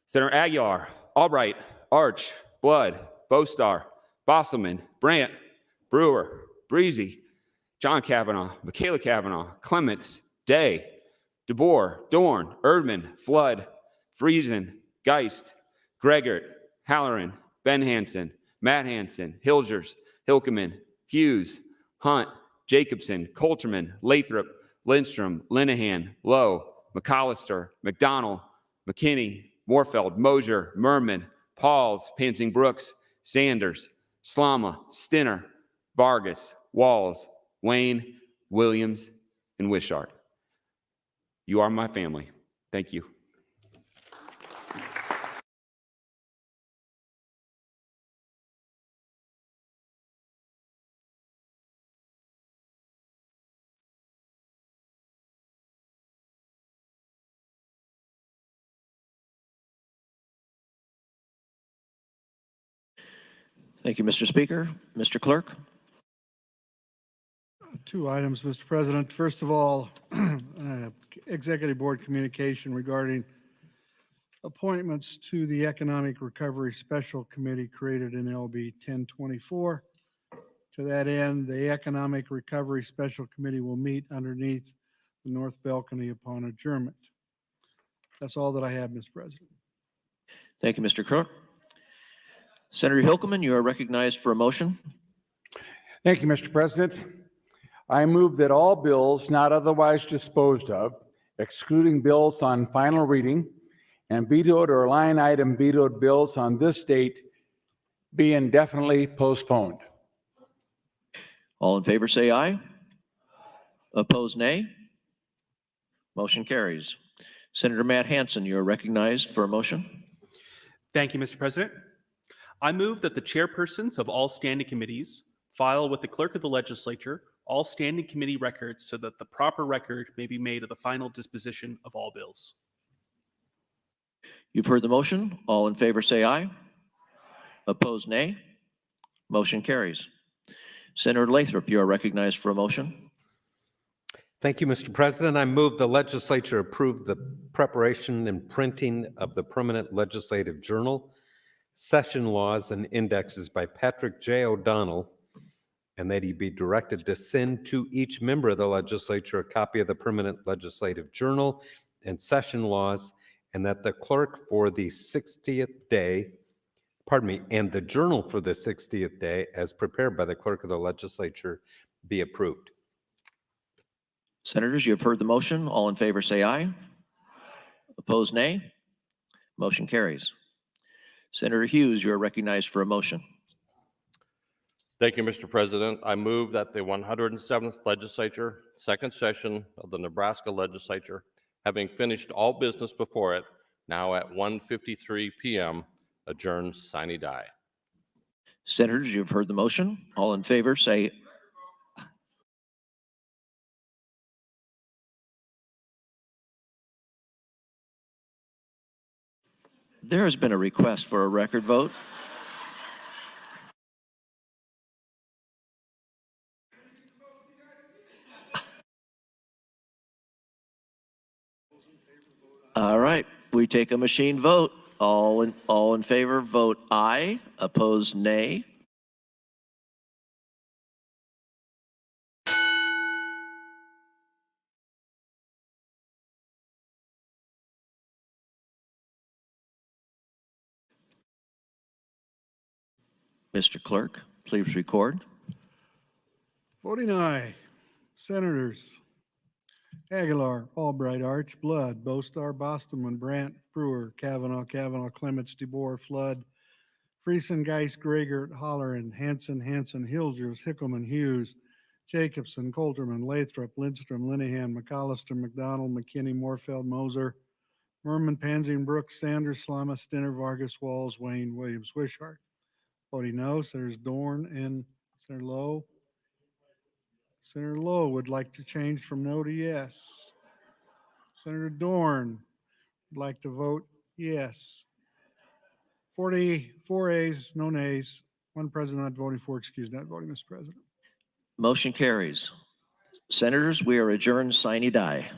Senator Aguilar, Albright, Arch, Blood, Bostar, Bosselman, Brandt, Brewer, Breezy, John Kavanaugh, Michaela Kavanaugh, Clements, Day, DeBoer, Dorn, Erdman, Flood, Friesen, Geist, Gregert, Halloran, Ben Hansen, Matt Hansen, Hilgers, Hilkeman, Hughes, Hunt, Jacobson, Coulterman, Lathrop, Lindstrom, Linehan, Lowe, McAllister, McDonald, McKinney, Moorfeld, Mosier, Merman, Pauls, Pansing Brooks, Sanders, Slama, Stinner, Vargas, Walls, Wayne, Williams, and Wishart. You are my family. Thank you. Thank you, Mr. Speaker. Mr. Clerk. Two items, Mr. President. First of all, Executive Board communication regarding appointments to the Economic Recovery Special Committee created in LB 1024. To that end, the Economic Recovery Special Committee will meet underneath the north balcony upon adjournment. That's all that I have, Mr. President. Thank you, Mr. Clerk. Senator Hilkeman, you are recognized for a motion. Thank you, Mr. President. I move that all bills not otherwise disposed of, excluding bills on final reading and vetoed or line item vetoed bills on this date, be indefinitely postponed. All in favor say aye. Opposed, nay. Motion carries. Senator Matt Hansen, you are recognized for a motion. Thank you, Mr. President. I move that the chairpersons of all standing committees file with the clerk of the legislature all standing committee records so that the proper record may be made of the final disposition of all bills. You've heard the motion. All in favor say aye. Opposed, nay. Motion carries. Senator Lathrop, you are recognized for a motion. Thank you, Mr. President. I move the legislature approve the preparation and printing of the permanent legislative journal, session laws, and indexes by Patrick J. O'Donnell, and that he be directed to send to each member of the legislature a copy of the permanent legislative journal and session laws, and that the clerk for the 60th day, and the journal for the 60th day, as prepared by the clerk of the legislature, be approved. Senators, you have heard the motion. All in favor say aye. Opposed, nay. Motion carries. Senator Hughes, you are recognized for a motion. Thank you, Mr. President. I move that the 107th Legislature, second session of the Nebraska Legislature, having finished all business before it, now at 1:53 p.m., adjourn sine die. Senators, you have heard the motion. All in favor say there has been a request for a record vote. All right, we take a machine vote. All in favor, vote aye. Opposed, nay. Mr. Clerk, please record. Voting aye. Senators Aguilar, Albright, Arch, Blood, Bostar, Bostelman, Brandt, Brewer, Kavanaugh, Clements, DeBoer, Flood, Friesen, Geist, Gregert, Holleran, Hansen, Hilgers, Hickelman, Hughes, Jacobson, Coulterman, Lathrop, Lindstrom, Linehan, McAllister, McDonald, McKinney, Moorfeld, Moser, Merman, Panzine, Brooks, Sanders, Slama, Stinner, Vargas, Walls, Wayne, Williams, Wishart. Voting no. Senators Dorn and Senator Lowe. Senator Lowe would like to change from no to yes. Senator Dorn would like to vote yes. 44 ayes, no nays, one president not voting for, excuse not voting, Mr. President. Motion carries. Senators, we are adjourned sine die.